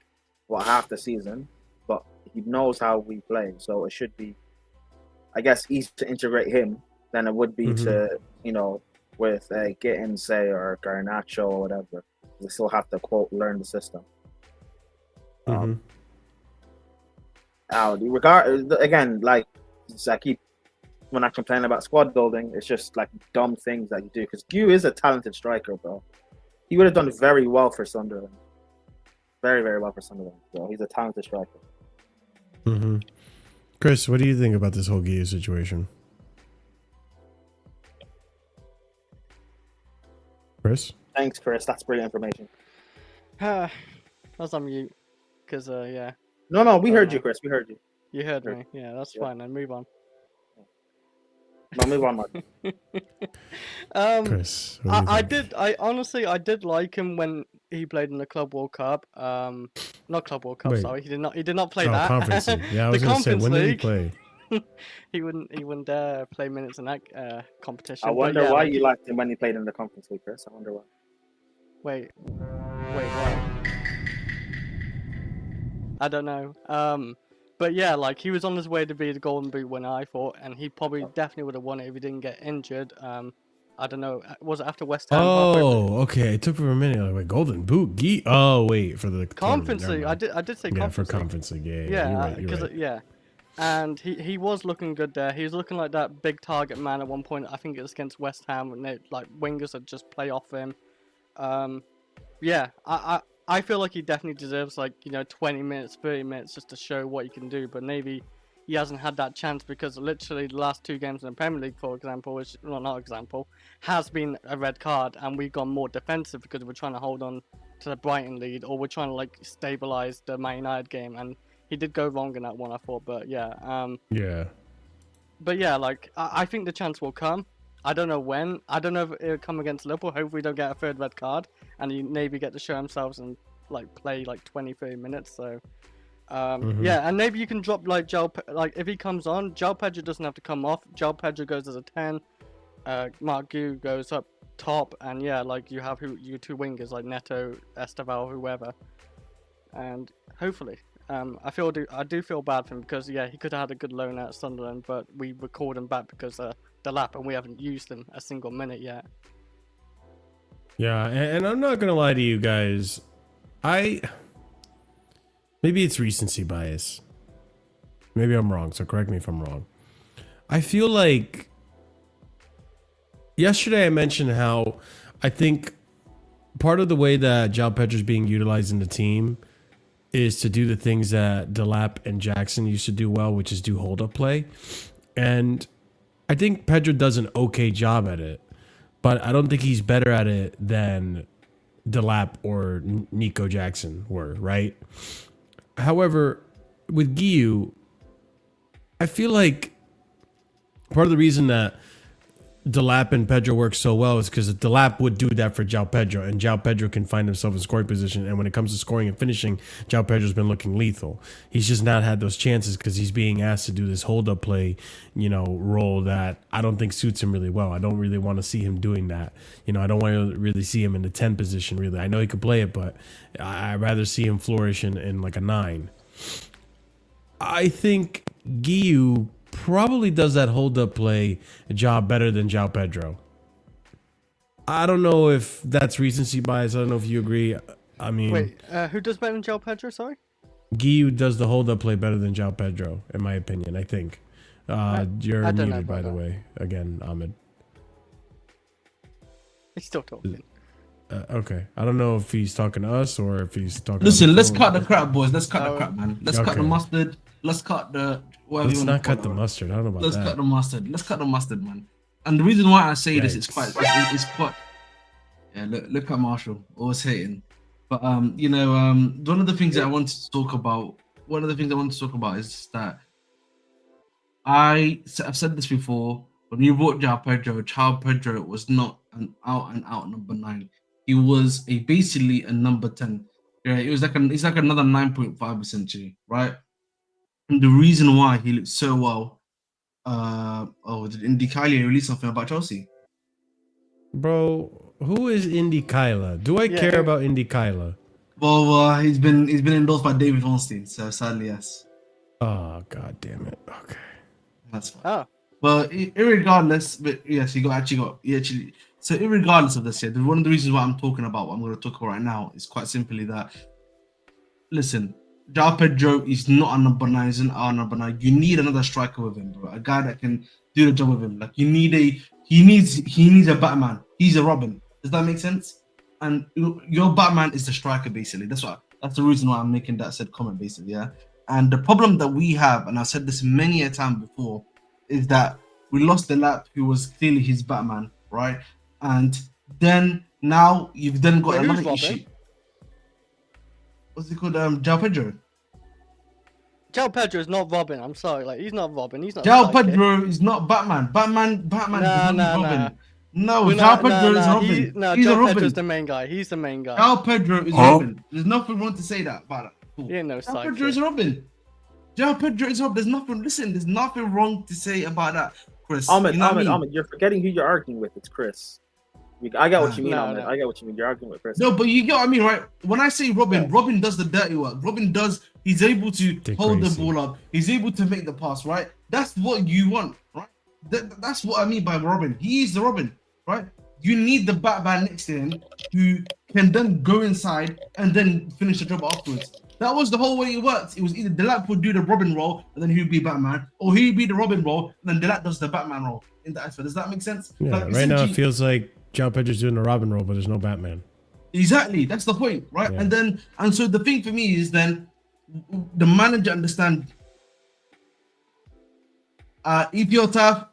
half the season, but he knows how we play. So it should be, I guess, easier to integrate him than it would be to, with Gittins, say, or Garnacho or whatever. They still have to quote learn the system. Again, like I keep, when I complain about squad building, it's just like dumb things that you do. Because Guiu is a talented striker, bro. He would have done very well for Sunderland. Very, very well for Sunderland. So he's a talented striker. Chris, what do you think about this whole Guiu situation? Chris? Thanks, Chris. That's brilliant information. I was on mute. Because, yeah. No, we heard you, Chris. We heard you. You heard me. Yeah, that's fine. Then move on. No, move on, Mark. Chris, I did like him when he played in the Club World Cup. Not Club World Cup. Wait. Sorry, he did not play that. Conference League. Yeah, I was The going to say, when did he Conference play? he wouldn't dare play minutes in that competition. I wonder But yeah, why like, you liked him when he played in the Conference League, Chris. I wonder why. Wait, why? I don't know. But yeah, like he was on his way to be the Golden Boot winner, I thought, and he probably definitely would have won it if he didn't get injured. I don't know. Was it after West Ham? Oh, okay. It took for a minute. Like, wait, Golden Boot? Oh, wait, for the Conference tournament. League. I did say Yeah, Conference for League. Conference League. Yeah, you're right. Yeah. And he was looking good there. He was looking like that big target man at one point. I think it was against West Ham when they, like, wingers would just play off him. Yeah, I feel like he definitely deserves, like, 20 minutes, 30 minutes just to show what he can do. But maybe he hasn't had that chance because literally the last 2 games in the Premier League, for example, which, well, not example, has been a red card. And we've gone more defensive because we're trying to hold on to the Brighton lead, or we're trying to, like, stabilize the Man United game. And he did go wrong in that one, I thought. But yeah. Yeah. But yeah, like, I think the chance will come. I don't know when. I don't know if it'll come against Liverpool. Hopefully we don't get a third red card and he maybe get to show himself and like play like 20-30 minutes. So yeah, and maybe you can drop like like if he comes on, João Pedro doesn't have to come off. João Pedro goes as a 10. Mark Guiu goes up top, and yeah, like you have your 2 wingers like Neto, Esteval, whoever, and hopefully. I do feel bad for him because yeah, he could have had a good loan at Sunderland, but we recalled him back because the lap, and we haven't used him a single minute yet. Yeah, and I'm not gonna lie to you guys. Maybe it's recency bias. Maybe I'm wrong, so correct me if I'm wrong. I feel like yesterday I mentioned how I think part of the way that João Pedro is being utilized in the team is to do the things that Delap and Jackson used to do well, which is do hold-up play. And I think Pedro does an okay job at it, but I don't think he's better at it than Delap or Nico Jackson were, right? However, with Guiu, I feel like part of the reason that Delap and Pedro work so well is because Delap would do that for João Pedro, and João Pedro can find himself in scoring position. And when it comes to scoring and finishing, João Pedro's been looking lethal. He's just not had those chances because he's being asked to do this hold-up play, role that I don't think suits him really well. I don't really want to see him doing that. I don't want to really see him in the 10 position, really. I know he could play it, but I'd rather see him flourish in like a 9. I think Guiu probably does that hold-up play job better than João Pedro. I don't know if that's recency bias. I don't know if you agree. I mean, wait, who does better than João Pedro? Sorry, Guiu does the hold-up play better than João Pedro, in my opinion. I think. You're muted, by the way. Again, Ahmed. He's still talking. Okay, I don't know if he's talking to us or if he's talking. Listen, let's cut the crap, boys. Let's cut the crap, man. Let's cut the Okay. mustard. Let's cut the whatever Let's you not want to cut the call it. mustard. I don't know about Let's that. cut the mustard. Let's cut the mustard, man. And the reason why I say this, it's quite. Yeah, look at Marshall, always hating. But one of the things that I wanted to talk about. One of the things I want to talk about is that I've said this before. When you brought João Pedro was not an out and out number 9. He was basically a number 10. Yeah, he's like another 9.5% G, right? And the reason why he looked so well, did Indicali release something about Chelsea? Bro, who is Indy Kyla? Do I care about Indy Kyla? Well, he's been endorsed by David Ornstein, so sadly, yes. Oh, god damn it. Okay. That's fine. Oh. But irregardless, but yes, you actually. So irregardless of this, one of the reasons why I'm talking about what I'm going to talk about right now is quite simply that. Listen, João Pedro is not a number 9. Isn't a number 9. You need another striker with him, bro. A guy that can do the job with him. Like he needs a Batman. He's a Robin. Does that make sense? And your Batman is the striker, basically. That's the reason why I'm making that said comment, basically. Yeah. And the problem that we have, and I've said this many a time before, is that we lost the lap who was clearly his Batman, right? And then now you've then got another issue. What's it called? João Pedro. João Pedro is not Robin. I'm sorry, like he's not Robin. He's not. João Pedro is not Batman. Batman is not Robin. No, João Pedro is Robin. He's a João Robin. Pedro's the main guy. He's the main guy. João Pedro is Robin. There's nothing wrong to say that about that. Cool. He ain't no João Pedro is Robin. João Pedro is Robin. There's nothing wrong to say about that, Chris. Ahmed, you know Ahmed, you're forgetting who you're arguing with. It's Chris. I get what you mean, Ahmed. I get what you mean. You're arguing with Chris. No, but you get what I mean, right? When I say Robin, Robin does the dirty work. He's able to hold the ball up. He's able to make the pass, right? That's what you want, right? That's what I mean by Robin. He's the Robin, right? You need the Batman next to him who can then go inside and then finish the job afterwards. That was the whole way it worked. It was either Delap would do the Robin role and then he'd be Batman, or he'd be the Robin role and then Delap does the Batman role in that aspect. Does that make sense? Yeah, like, right now it feels like João Pedro's doing the Robin role, but there's no Batman. Exactly, that's the point, right? Yeah. And so the thing for me is then the manager understand. Ethiotaf,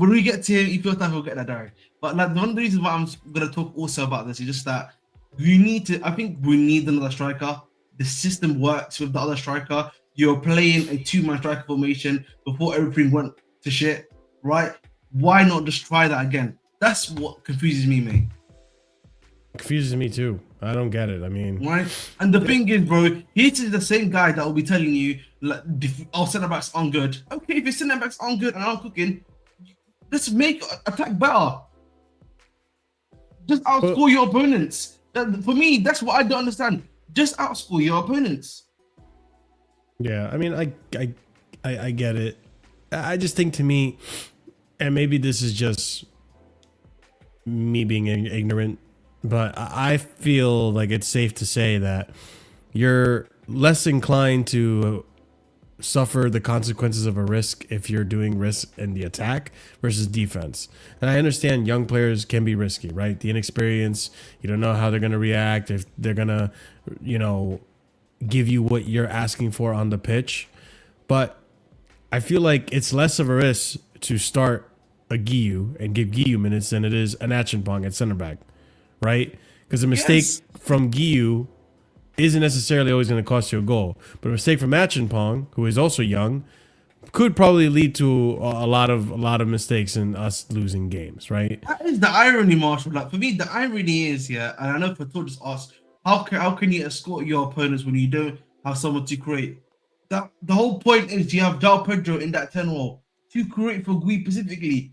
when we get to him, Ethiotaf will get that direct. But like one of the reasons why I'm gonna talk also about this is just that I think we need another striker. The system works with the other striker. You're playing a 2-man striker formation before everything went to shit, right? Why not just try that again? That's what confuses me, mate. Confuses me too. I don't get it. I mean, right? And the thing is, bro, he's the same guy that will be telling you, like, our centre backs aren't good. Okay, if your centre backs aren't good and aren't cooking, let's make attack better. Just outscore your opponents. For me, that's what I don't understand. Just outscore your opponents. Yeah, I mean, I get it. I just think, to me, and maybe this is just me being ignorant, but I feel like it's safe to say that you're less inclined to suffer the consequences of a risk if you're doing risk in the attack versus defense. And I understand young players can be risky, right? The inexperience, you don't know how they're going to react, if they're going to, give you what you're asking for on the pitch. But I feel like it's less of a risk to start a Guiu and give Guiu minutes than it is an Acheampong at center back, right? Because a mistake from Guiu isn't necessarily always going to cost you a goal. But a mistake from Acheampong, who is also young, could probably lead to a lot of mistakes and us losing games, right? That is the irony, Marshall. Like, for me, the irony is, and I know Fatou just asked, how can you escort your opponents when you don't have someone to create? The whole point is you have João Pedro in that 10 role to create for Guiu specifically.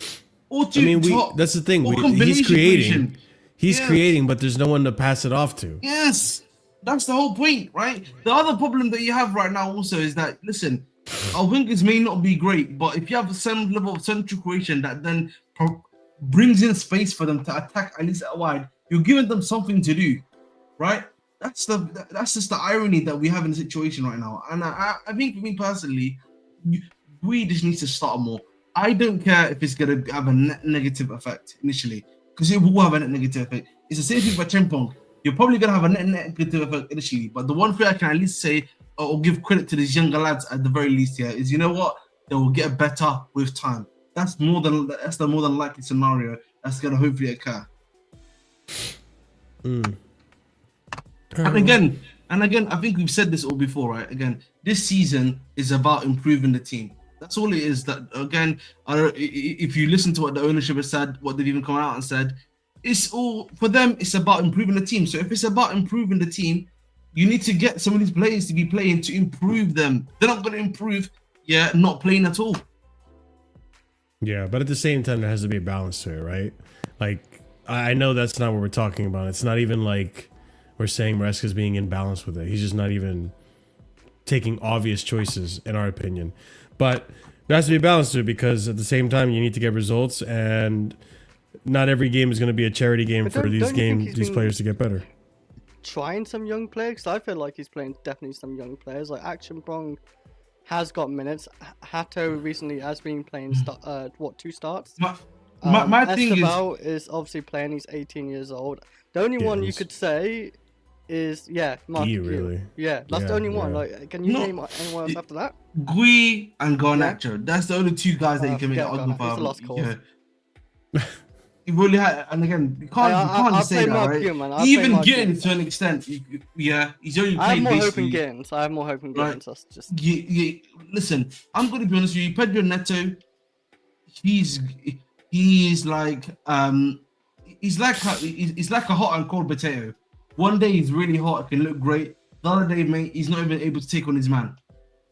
Or to that's the thing. He's creating. He's creating, but there's no one to pass it off to. Yes. That's the whole point, right? The other problem that you have right now also is that, listen, our wingers may not be great, but if you have some level of central creation that then brings in space for them to attack at least at wide, you're giving them something to do, right? That's just the irony that we have in the situation right now. And I think for me personally, we just need to start more. I don't care if it's going to have a negative effect initially, because it will have a negative effect. It's the same thing for Chempong. You're probably going to have a negative effect initially, but the one thing I can at least say, or give credit to these younger lads at the very least here, is, you know what? They will get better with time. That's the more than likely scenario that's going to hopefully occur. And again, I think we've said this all before, right? Again, this season is about improving the team. That's all it is. That again, if you listen to what the ownership has said, what they've even come out and said, it's all for them. It's about improving the team. So if it's about improving the team, you need to get some of these players to be playing to improve them. They're not going to improve, not playing at all. Yeah, but at the same time, there has to be a balance to it, right? Like, I know that's not what we're talking about. It's not even like we're saying Maresca's being in balance with it. He's just not even taking obvious choices, in our opinion. But there has to be a balance to it, because at the same time, you need to get results, and not every game is going to be a charity game for these players to get better. Trying some young players, 'cause I feel like he's playing definitely some young players. Like Action Bong has got minutes. Hato recently has been playing 2 starts. My thing is obviously playing. He's 18 years old. The only one you could say is Mark Guiu, really. Yeah, that's the only one. Like, can you name anyone else after that? Guiu and Garnacho. That's the only 2 guys that you can make an argument about. Lost cause. You really had, and again, you can't say that, right? Guiu, even getting to an extent, he's only played. I have more hope in Gittins. I have more hope in Gittins. That's just. Listen, I'm going to be honest with you. Pedro Neto, he's like he's like a hot and cold potato. One day he's really hot, can look great. The other day, mate, he's not even able to take on his man.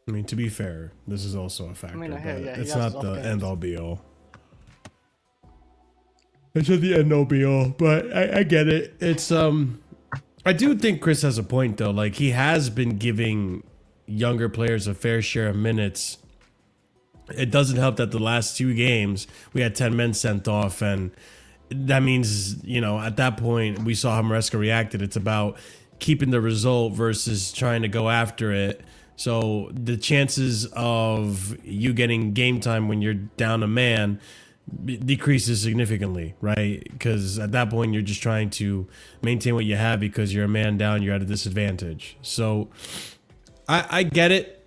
I mean, to be fair, this is also a factor. It's not the end all be all. It's not the end all be all, but I get it. It's I do think Chris has a point though. Like, he has been giving younger players a fair share of minutes. It doesn't help that the last 2 games we had 10 men sent off, and that means, you know, at that point we saw how Maresca reacted. It's about keeping the result versus trying to go after it. So the chances of you getting game time when you're down a man decreases significantly, right? Because at that point you're just trying to maintain what you have, because you're a man down, you're at a disadvantage. So I get it.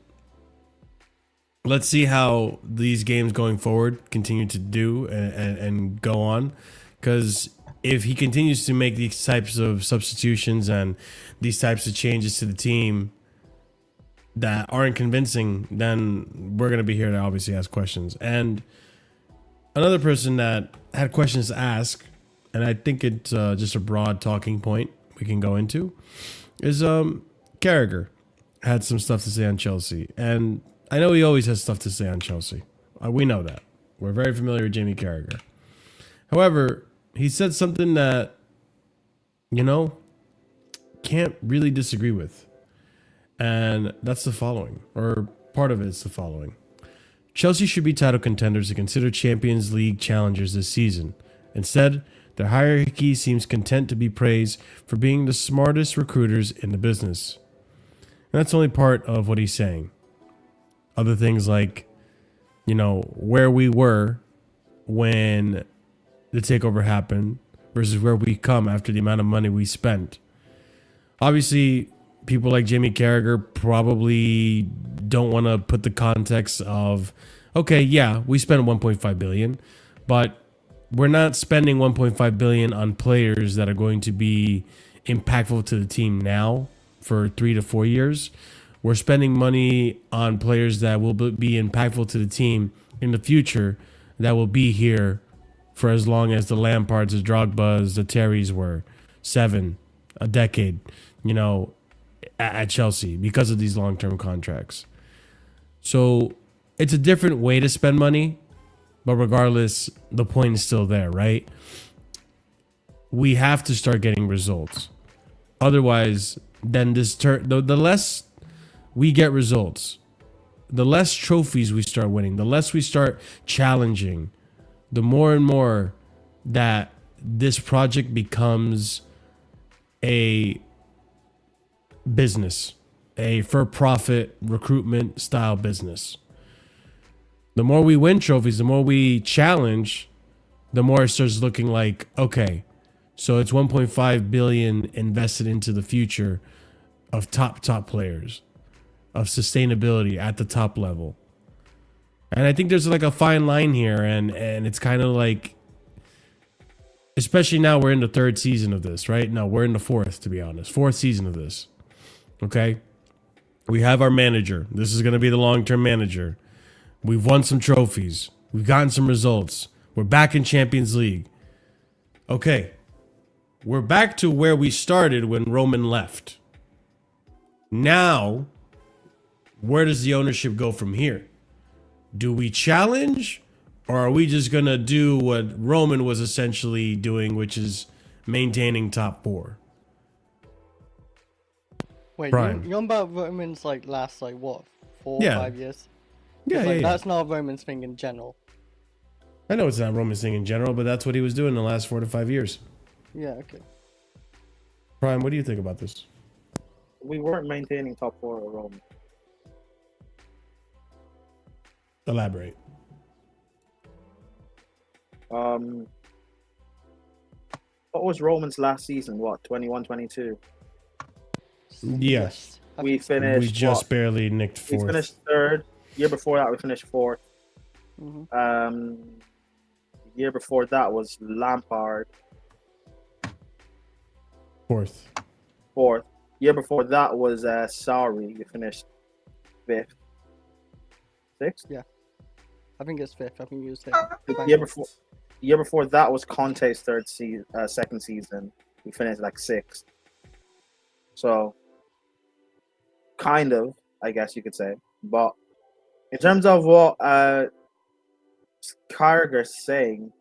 Let's see how these games going forward continue to do and go on, because if he continues to make these types of substitutions and these types of changes to the team that aren't convincing, then we're going to be here to obviously ask questions. And another person that had questions to ask, and I think it's just a broad talking point we can go into, is Carragher had some stuff to say on Chelsea. And I know he always has stuff to say on Chelsea. We know that. We're very familiar with Jamie Carragher. However, he said something that, you know, can't really disagree with. And that's the following, or part of it is the following. Chelsea should be title contenders and consider Champions League challengers this season. Instead, their hierarchy seems content to be praised for being the smartest recruiters in the business. And that's only part of what he's saying. Other things like, you know, where we were when the takeover happened versus where we come after the amount of money we spent. Obviously, people like Jamie Carragher probably don't want to put the context of, okay, yeah, we spent 1.5 billion, but we're not spending 1.5 billion on players that are going to be impactful to the team now for 3 to 4 years. We're spending money on players that will be impactful to the team in the future, that will be here for as long as the Lampards, the Drogbas, the Terrys were, 7, a decade, you know, at Chelsea, because of these long-term contracts. So it's a different way to spend money, but regardless, the point is still there, right? We have to start getting results. Otherwise, then the less we get results, the less trophies we start winning, the less we start challenging, the more and more that this project becomes a business, a for-profit recruitment style business. The more we win trophies, the more we challenge, the more it starts looking like, okay, so it's 1.5 billion invested into the future of top players, of sustainability at the top level. And I think there's like a fine line here, and it's kind of like, especially now we're in the 3rd season of this, right? No, we're in the 4th, to be honest. 4th season of this. Okay? We have our manager. This is going to be the long-term manager. We've won some trophies. We've gotten some results. We're back in Champions League. Okay. We're back to where we started when Roman left. Now, where does the ownership go from here? Do we challenge, Or are we just going to do what Roman was essentially doing, which is maintaining top 4? Wait, Prime. you're on about Roman's like last like what 4 or Yeah. 5 years? Yeah, Like, yeah. that's not Roman's thing in general. I know it's not Roman's thing in general, but that's what he was doing the last 4 to 5 years. Yeah, okay. Prime, what do you think about this? We weren't maintaining top 4 or Roman. Elaborate. What was Roman's last season? What, 21-22? Yes. We finished. We just barely nicked 4th. We finished 3rd. Year before that, we finished 4th. Mm-hmm. The year before that was Lampard. 4th. Year before that was Sarri. We finished 5th. 6th? Yeah. I think it's 5th. I think you said The year before that was Conte's second season. We finished like 6th. So, kind of, I guess you could say. But in terms of what Carragher's saying,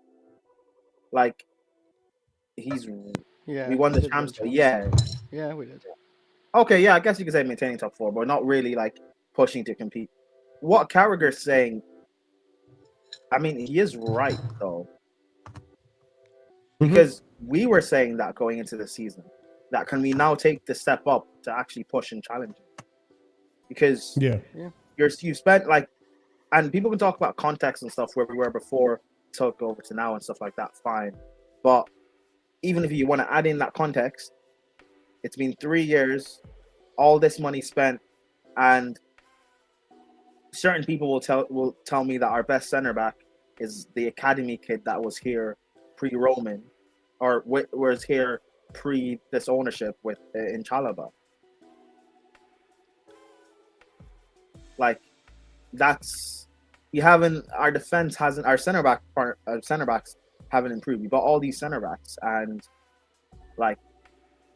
like, we won the Champions League. Yeah, we did. Okay, yeah, I guess you could say maintaining top 4, but not really like pushing to compete. What Carragher's saying, I mean, he is right though, because we were saying that going into the season, that can we now take the step up to actually push and challenge? Because you spent like, and people can talk about context and stuff where we were before took over to now and stuff like that. Fine, but even if you want to add in that context, it's been 3 years, all this money spent, and certain people will tell me that our best centre back is the academy kid that was here pre-Roman, or was here pre this ownership with in Chalaba. Like, that's our defense hasn't, our centre backs haven't improved. We got all these centre backs, and like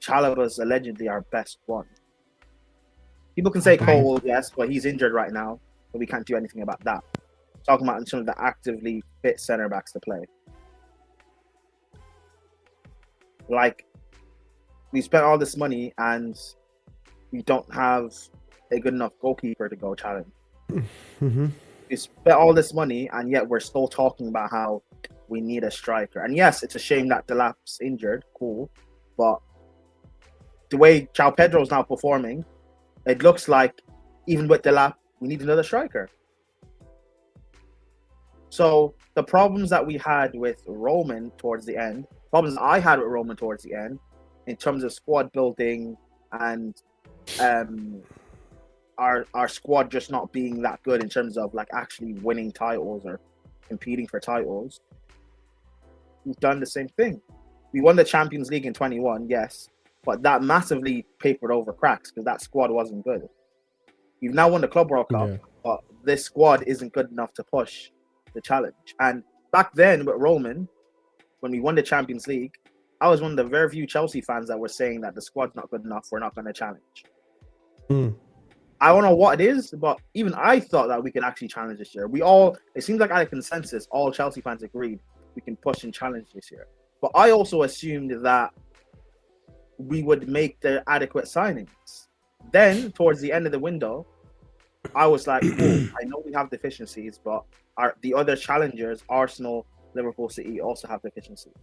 Chalaba's allegedly our best one. People can say Cole, yes, but he's injured right now, so we can't do anything about that. Talking about some of the actively fit centre backs to play. Like, we spent all this money and we don't have a good enough goalkeeper to go challenge. We spent all this money and yet we're still talking about how we need a striker. And yes, it's a shame that Delap's injured, cool, but the way João Pedro is now performing, it looks like even with Delap, we need another striker. So the problems that we had with Roman towards the end, problems I had with Roman towards the end, in terms of squad building and our squad just not being that good in terms of like actually winning titles or competing for titles, we've done the same thing. We won the Champions League in 21, yes, but that massively papered over cracks because that squad wasn't good. You've now won the Club World Cup, but this squad isn't good enough to push the challenge. And back then with Roman, when we won the Champions League, I was one of the very few Chelsea fans that were saying that the squad's not good enough, we're not going to challenge. I don't know what it is, but even I thought that we could actually challenge this year. It seems like at a consensus, all Chelsea fans agreed we can push and challenge this year. But I also assumed that we would make the adequate signings. Then, towards the end of the window, I was like, oh, I know we have deficiencies, but the other challengers, Arsenal, Liverpool, City, also have deficiencies.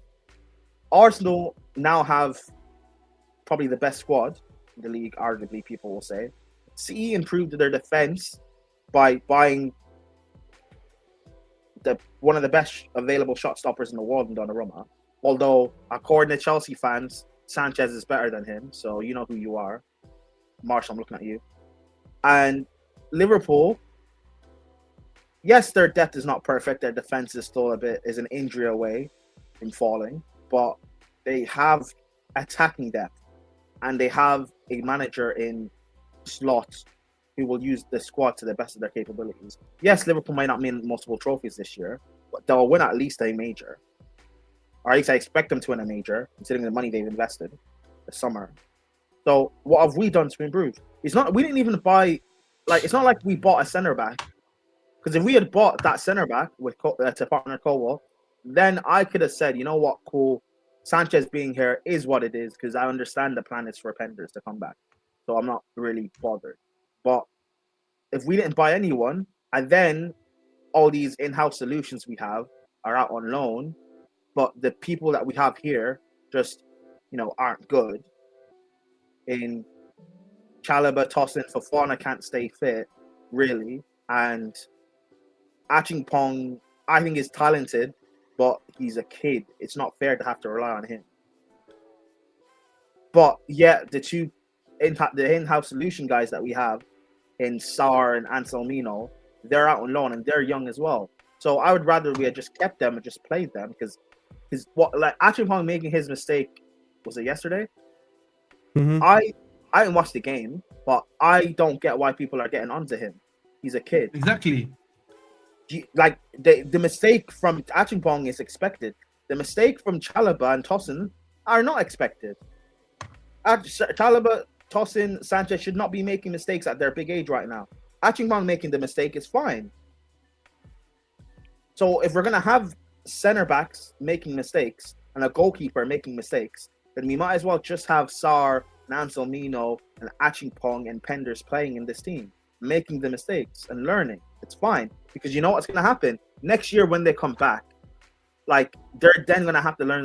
Arsenal now have probably the best squad in the league, arguably, people will say. City improved their defense by buying one of the best available shot stoppers in the world in Donnarumma. Although, according to Chelsea fans, Sanchez is better than him, so you know who you are. Marshall, I'm looking at you. And Liverpool, yes, their depth is not perfect. Their defense is still is an injury away from falling, but they have attacking depth, and they have a manager in Slot who will use the squad to the best of their capabilities. Yes, Liverpool might not win multiple trophies this year, but they'll win at least a major. Or at least I expect them to win a major, considering the money they've invested this summer. So what have we done to improve? We didn't even buy, like, it's not like we bought a centre back. Because if we had bought that centre back with to partner Cole, then I could have said, you know what, cool. Sanchez being here is what it is, because I understand the plan is for Penders to come back. So I'm not really bothered. But if we didn't buy anyone, and then all these in-house solutions we have are out on loan, but the people that we have here just, aren't good. In Chalobah, Tosin, Fofana can't stay fit, really. And Achimpong, I think, is talented, but he's a kid. It's not fair to have to rely on him. But yeah, the in-house solution guys that we have in Sar and Anselmino, they're out on loan and they're young as well. So I would rather we had just kept them and just played them, because Achimpong making his mistake, was it yesterday? Mm-hmm. I didn't watch the game, but I don't get why people are getting onto him. He's a kid. Exactly. Like the mistake from Achimpong is expected. The mistake from Chalobah and Tosin are not expected. Chalobah, Tosin, Sanchez should not be making mistakes at their big age right now. Achimpong making the mistake is fine. So if we're gonna have center backs making mistakes and a goalkeeper making mistakes, then we might as well just have Sar, Anselmino, and Achimpong and Penders playing in this team, making the mistakes and learning. It's fine, because you know what's gonna happen next year when they come back. Like, they're then gonna have to earn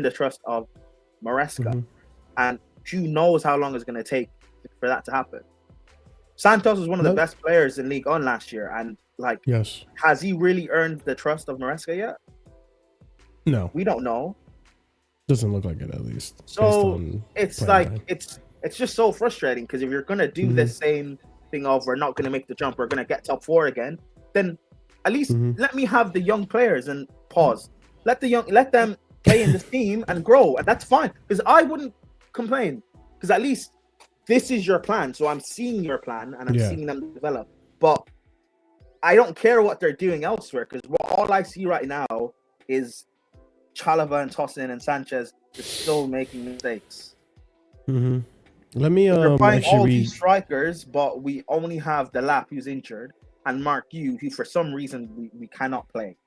the trust of Maresca, and who knows how long it's gonna take for that to happen. Santos was one of the best players in League One last year, and yes, has he really earned the trust of Maresca yet? No, we don't know. Doesn't look like it, at least. So it's it's just so frustrating, because if you're gonna do the same thing of we're not gonna make the jump, we're gonna get top 4 again, then at least let me have the young players and pause. Let them play in this team and grow, and that's fine. Because I wouldn't complain, because at least this is your plan. So I'm seeing your plan and I'm seeing them develop. But I don't care what they're doing elsewhere, because all I see right now is Chalobah and Tosin and Sanchez just still making mistakes. Let me we're buying all these strikers, but we only have Delap, who's injured, and Mark Guiu, who for some reason we cannot play.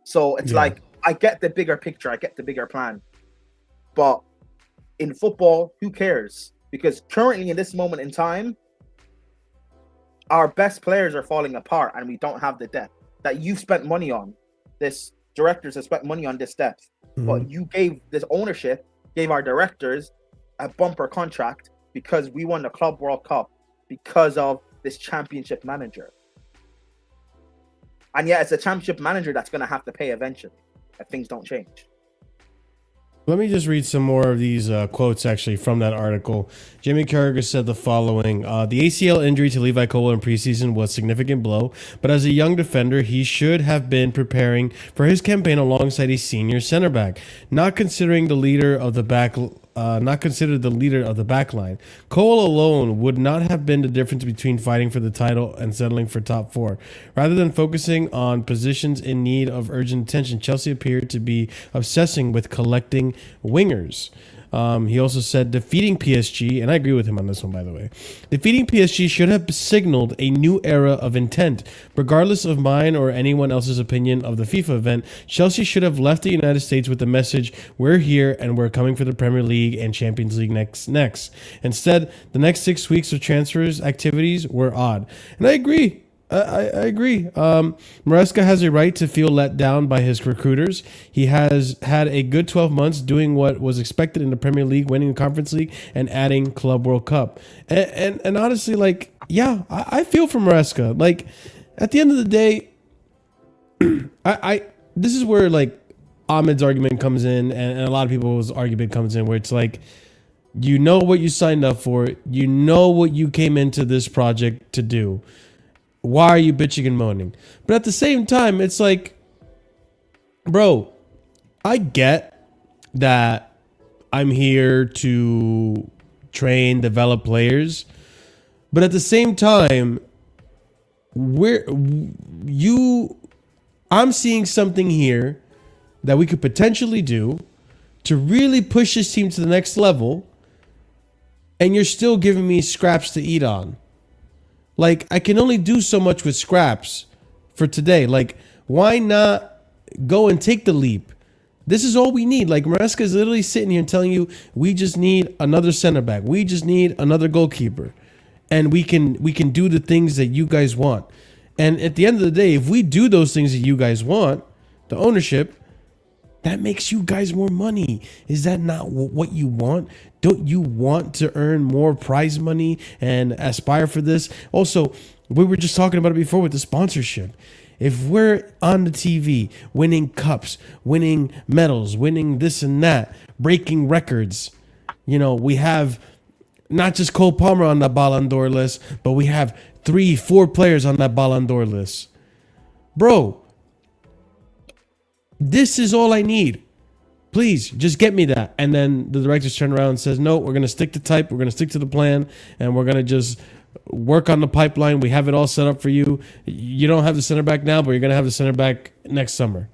So it's like, I get the bigger picture, I get the bigger plan, but in football, who cares? Because currently in this moment in time, our best players are falling apart and we don't have the depth that you've spent money on. This directors have spent money on this depth, but you gave this ownership, gave our directors a bumper contract because we won the Club World Cup because of this championship manager. And yet it's a championship manager that's going to have to pay eventually if things don't change. Let me just read some more of these quotes, actually, from that article. Jamie Carragher said the following. The ACL injury to Levi Cole in preseason was a significant blow, but as a young defender, he should have been preparing for his campaign alongside a senior center back, not considered the leader of the back line. Cole alone would not have been the difference between fighting for the title and settling for top 4. Rather than focusing on positions in need of urgent attention, Chelsea appeared to be obsessing with collecting wingers. He also said defeating PSG, and I agree with him on this one, by the way. Defeating PSG should have signaled a new era of intent. Regardless of mine or anyone else's opinion of the FIFA event, Chelsea should have left the United States with the message, we're here and we're coming for the Premier League and Champions League next. Instead, the next 6 weeks of transfers activities were odd. And I agree. I agree. Maresca has a right to feel let down by his recruiters. He has had a good 12 months doing what was expected in the Premier League, winning the Conference League and adding Club World Cup. And honestly, like, yeah, I feel for Maresca. Like, at the end of the day, this is where, like, Ahmed's argument comes in and a lot of people's argument comes in, where it's like, you know what you signed up for. You know what you came into this project to do. Why are you bitching and moaning? But at the same time, it's like, bro, I get that I'm here to train, develop players. But at the same time, I'm seeing something here that we could potentially do to really push this team to the next level. And you're still giving me scraps to eat on. Like, I can only do so much with scraps for today. Like, why not go and take the leap? This is all we need. Like, Maresca is literally sitting here telling you, we just need another center back. We just need another goalkeeper. And we can do the things that you guys want. And at the end of the day, if we do those things that you guys want, the ownership, that makes you guys more money. Is that not what you want? Don't you want to earn more prize money and aspire for this? Also, we were just talking about it before with the sponsorship. If we're on the TV, winning cups, winning medals, winning this and that, breaking records, you know, we have not just Cole Palmer on that Ballon d'Or list, but we have 3-4 players on that Ballon d'Or list. Bro, this is all I need. Please, just get me that. And then the directors turn around and says, no, we're going to stick to type. We're going to stick to the plan. And we're going to just work on the pipeline. We have it all set up for you. You don't have the center back now, but you're going to have the center back next summer.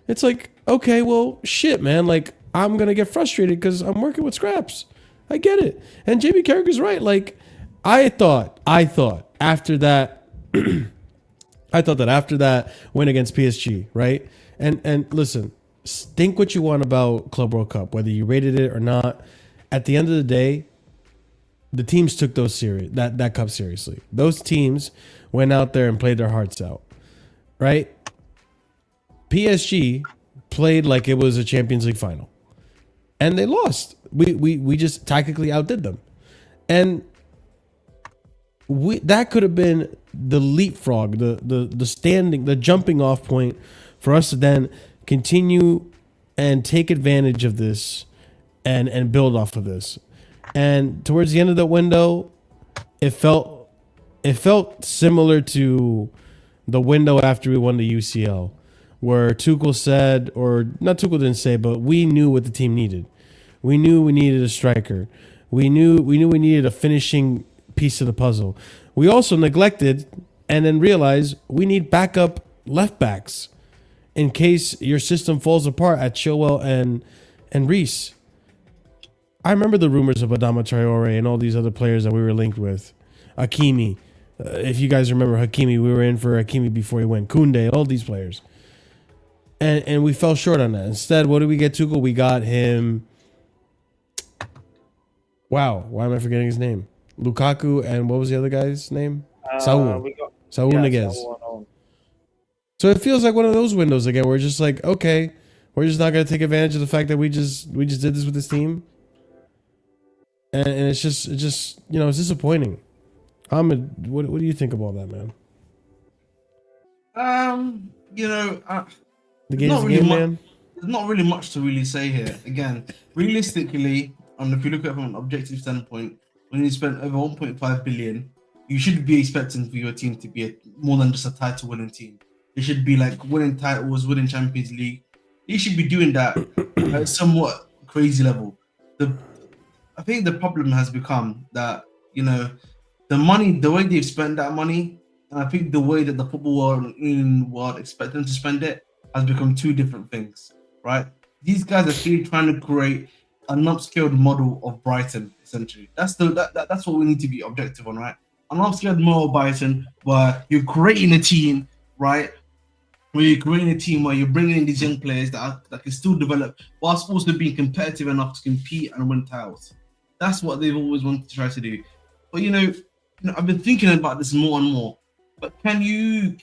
It's like, okay, well, shit, man. Like, I'm going to get frustrated because I'm working with scraps. I get it. And JB Carragher's right. Like, I thought after that, after that win against PSG, right? And listen, think what you want about Club World Cup, whether you rated it or not. At the end of the day, the teams took that cup seriously. Those teams went out there and played their hearts out, right? PSG played like it was a Champions League final, and they lost. We just tactically outdid them, and that could have been the leapfrog, the jumping off point for us to then continue and take advantage of this and build off of this. And towards the end of the window, it felt similar to the window after we won the UCL, where Tuchel said, or not Tuchel didn't say, but we knew what the team needed. We knew we needed a striker. We knew we needed a finishing piece of the puzzle. We also neglected and then realized we need backup left backs in case your system falls apart at Chilwell and Reece. I remember the rumors of Adama Traore and all these other players that we were linked with. Hakimi. If you guys remember Hakimi, we were in for Hakimi before he went. Koundé, all these players. And we fell short on that. Instead, what did we get, Tuchel? We got him... Wow, why am I forgetting his name? Lukaku, and what was the other guy's name? Saul Niguez. So it feels like one of those windows again. We're just like, okay, we're just not going to take advantage of the fact that we just did this with this team. And it's just you know, it's disappointing. Ahmed, what do you think about that, man? You know, the game's really man. There's not really much to really say here. Again, realistically, if you look at it from an objective standpoint, when you spend over 1.5 billion, you should be expecting for your team to be more than just a title-winning team. It should be like winning titles, winning Champions League. You should be doing that at a somewhat crazy level. I think the problem has become that, you know, the way they've spent that money, and I think the way that the football world expect them to spend it has become two different things, right? These guys are really trying to create an upscaled model of Brighton, essentially. That's what we need to be objective on, right? An upscaled model of Brighton where you're creating a team, right? Where you're creating a team where you're bringing in these young players that can still develop whilst also being competitive enough to compete and win titles. That's what they've always wanted to try to do. But you know, I've been thinking about this more and more. But can you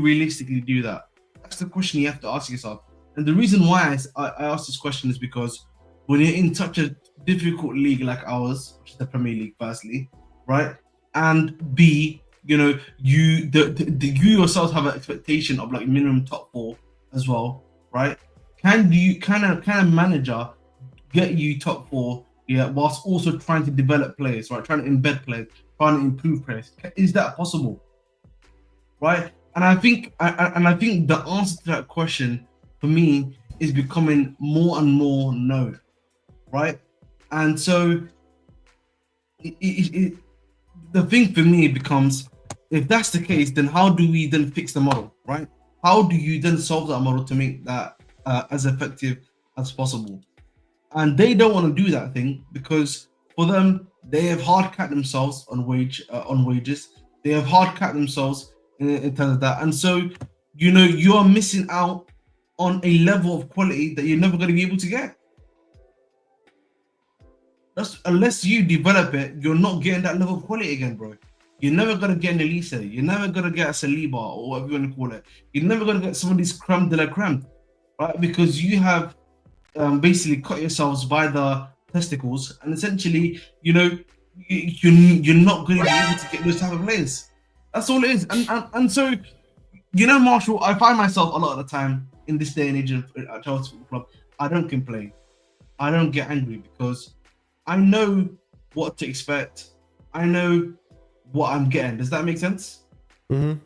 realistically do that? That's the question you have to ask yourself. And the reason why I ask this question is because when you're in such a difficult league like ours, which is the Premier League, firstly, right? And B, you know, you yourselves have an expectation of like minimum top 4 as well, right? Can a manager get you top 4? Yeah, whilst also trying to develop players, right? Trying to embed players, trying to improve players. Is that possible? Right? And I think the answer to that question for me is becoming more and more no. Right? And so the thing for me becomes, if that's the case, then how do we then fix the model, right? How do you then solve that model to make that as effective as possible? And they don't want to do that thing because for them, they have hard capped themselves on wages. They have hard capped themselves in terms of that. And so, you know, you are missing out on a level of quality that you're never going to be able to get. Unless you develop it, you're not getting that level of quality again, bro. You're never going to get an Elisa. You're never going to get a Saliba or whatever you want to call it. You're never going to get some of these creme de la creme, right? Because you have basically cut yourselves by the testicles, and essentially, you know, you're not going to be able to get those type of players. That's all it is. And so, you know, Marshall, I find myself a lot of the time in this day and age at Chelsea Football Club, I don't complain. I don't get angry because I know what to expect. I know what I'm getting. Does that make sense? Mm-hmm.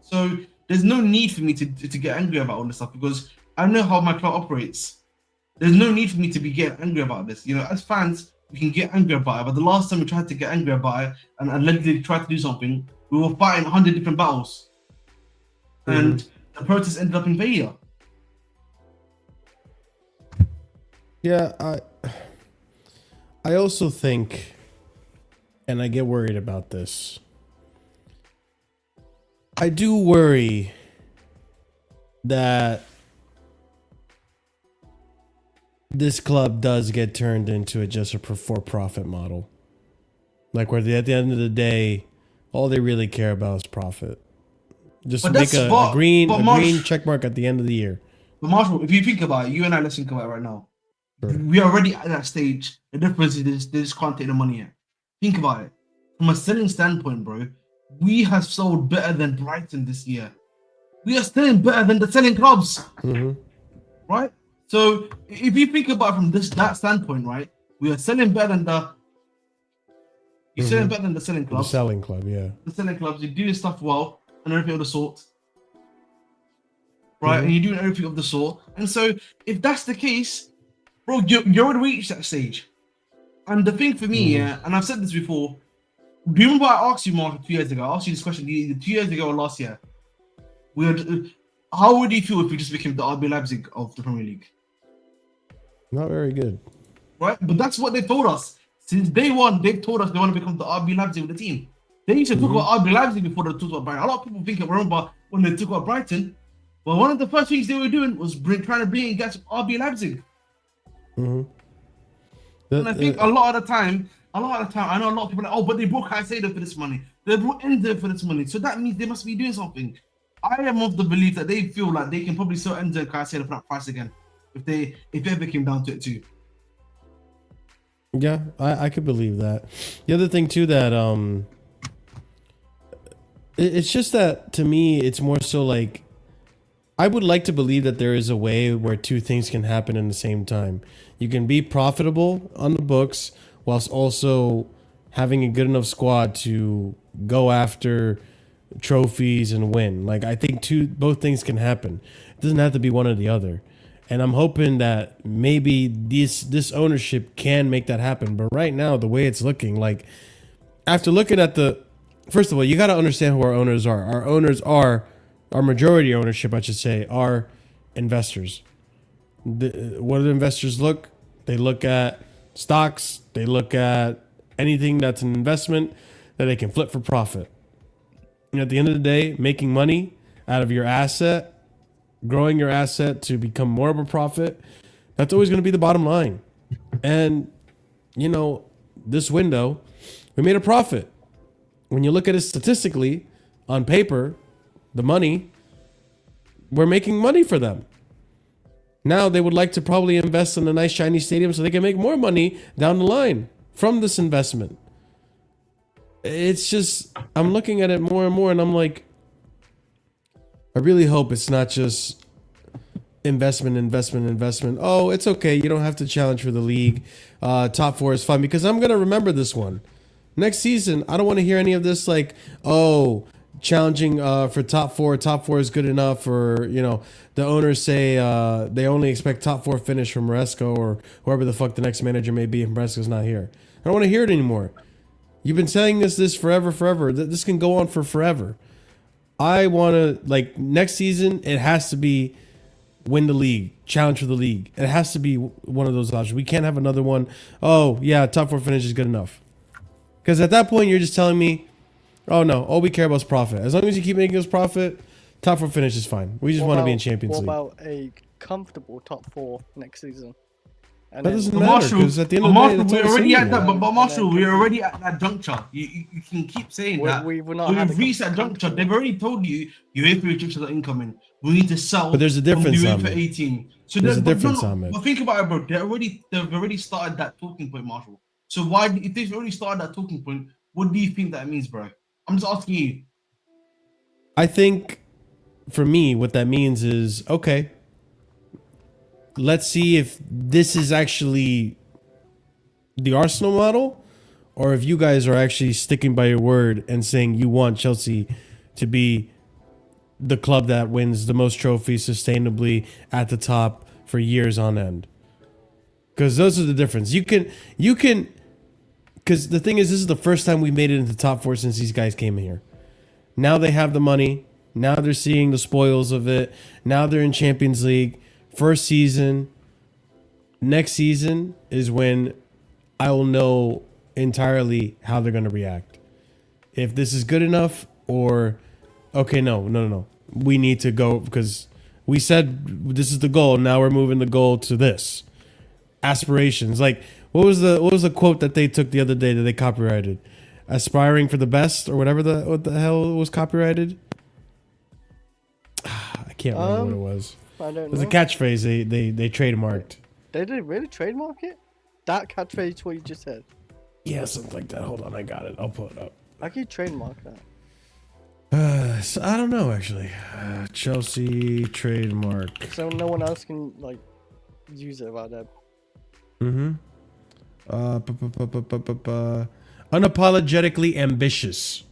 So there's no need for me to get angry about all this stuff because I know how my club operates. There's no need for me to be getting angry about this. You know, as fans, we can get angry about it. But the last time we tried to get angry about it and allegedly tried to do something, we were fighting 100 different battles. Mm-hmm. And the protest ended up in failure. Yeah, I also think, and I get worried about this. I do worry that this club does get turned into just a for-profit model. Like where at the end of the day, all they really care about is profit. Just make a green check mark at the end of the year. But Marshall, if you think about it, you and I, let's think about it right now. Sure. We are already at that stage. The difference is they just can't take the money yet. Think about it. From a selling standpoint, bro, we have sold better than Brighton this year. We are selling better than the selling clubs. Mm-hmm. Right? So if you think about it from that standpoint, right, we are selling better than selling better than the selling clubs. The selling club, yeah. The selling clubs, you're doing stuff well and everything of the sort. Right? And you're doing everything of the sort. And so if that's the case, bro, you're already reached that stage. And the thing for me, yeah, and I've said this before, do you remember I asked you, Mark, 2 years ago? I asked you this question either 2 years ago or last year. How would you feel if we just became the RB Leipzig of the Premier League? Not very good. Right? But that's what they told us. Since day one, they've told us they want to become the RB Leipzig of the team. They used to talk about RB Leipzig before they talked about Brighton. A lot of people think I remember when they talk about Brighton. But one of the first things they were doing was trying to bring in guys from RB Leipzig. Mm-hmm. And I think a lot of the time, I know a lot of people are like, oh, but they brought Caicedo for this money. They brought Ender for this money. So that means they must be doing something. I am of the belief that they feel like they can probably sell Ender and Caicedo for that price again. If it ever came down to it too. Yeah, I could believe that. The other thing too that it's just that to me it's more so like I would like to believe that there is a way where two things can happen in the same time. You can be profitable on the books whilst also having a good enough squad to go after trophies and win. Like I think both things can happen. It doesn't have to be one or the other. And I'm hoping that maybe this ownership can make that happen. But right now, the way it's looking, like after looking at first of all, you got to understand who our owners are. Our owners are, our majority ownership, I should say, are investors. What do the investors look? They look at stocks. They look at anything that's an investment that they can flip for profit. And at the end of the day, making money out of your asset, growing your asset to become more of a profit, that's always going to be the bottom line. And, you know, this window, we made a profit. When you look at it statistically, on paper, the money, we're making money for them. Now they would like to probably invest in a nice shiny stadium so they can make more money down the line from this investment. It's just, I'm looking at it more and more and I'm like, I really hope it's not just investment. Oh, it's okay. You don't have to challenge for the league. Top four is fine because I'm going to remember this one. Next season, I don't want to hear any of this like, oh, challenging for top four. Top four is good enough. Or, you know, the owners say they only expect top four finish from Maresca or whoever the fuck the next manager may be if Maresca's not here. I don't want to hear it anymore. You've been saying this forever. This can go on for forever. I want to, like, next season, it has to be win the league, challenge for the league. It has to be one of those options. We can't have another one. Oh, yeah, top four finish is good enough. Because at that point, you're just telling me Oh no, all we care about is profit. As long as you keep making us profit, top 4 finish is fine. We just want to be in Champions League. What about a comfortable top 4 next season? And that then, doesn't matter because at the end of the day, that's all we're already at that. that. But Marshall, we're already at that juncture. You can keep saying that. We've reached that juncture. They've already told you UEFA restrictions are incoming. We need to sell. But there's a difference, from UEFA 18. So there's a difference, Ahmed. But think about it, bro. They've already started that talking point, Marshall. So why, if they've already started that talking point, what do you think that means, bro? I'm just asking you. I think, for me, what that means is, okay, let's see if this is actually the Arsenal model, or if you guys are actually sticking by your word and saying you want Chelsea to be the club that wins the most trophies sustainably at the top for years on end. Because those are the difference. You can, because the thing is, this is the first time we made it into top 4 since these guys came here. Now they have the money. Now they're seeing the spoils of it. Now they're in Champions League. First season. Next season is when I will know entirely how they're going to react. If this is good enough or, okay, no. We need to go because we said this is the goal. Now we're moving the goal to this. Aspirations. Like, what was the quote that they took the other day that they copyrighted? Aspiring for the best or whatever what the hell was copyrighted? I can't remember what it was. I don't know. It was a catchphrase they trademarked. They did really trademark it? That catchphrase, what you just said? Yeah, something like that. Hold on, I got it. I'll pull it up. How can you trademark that? So I don't know, actually. Chelsea trademark. So no one else can, like, use it about that. Unapologetically ambitious.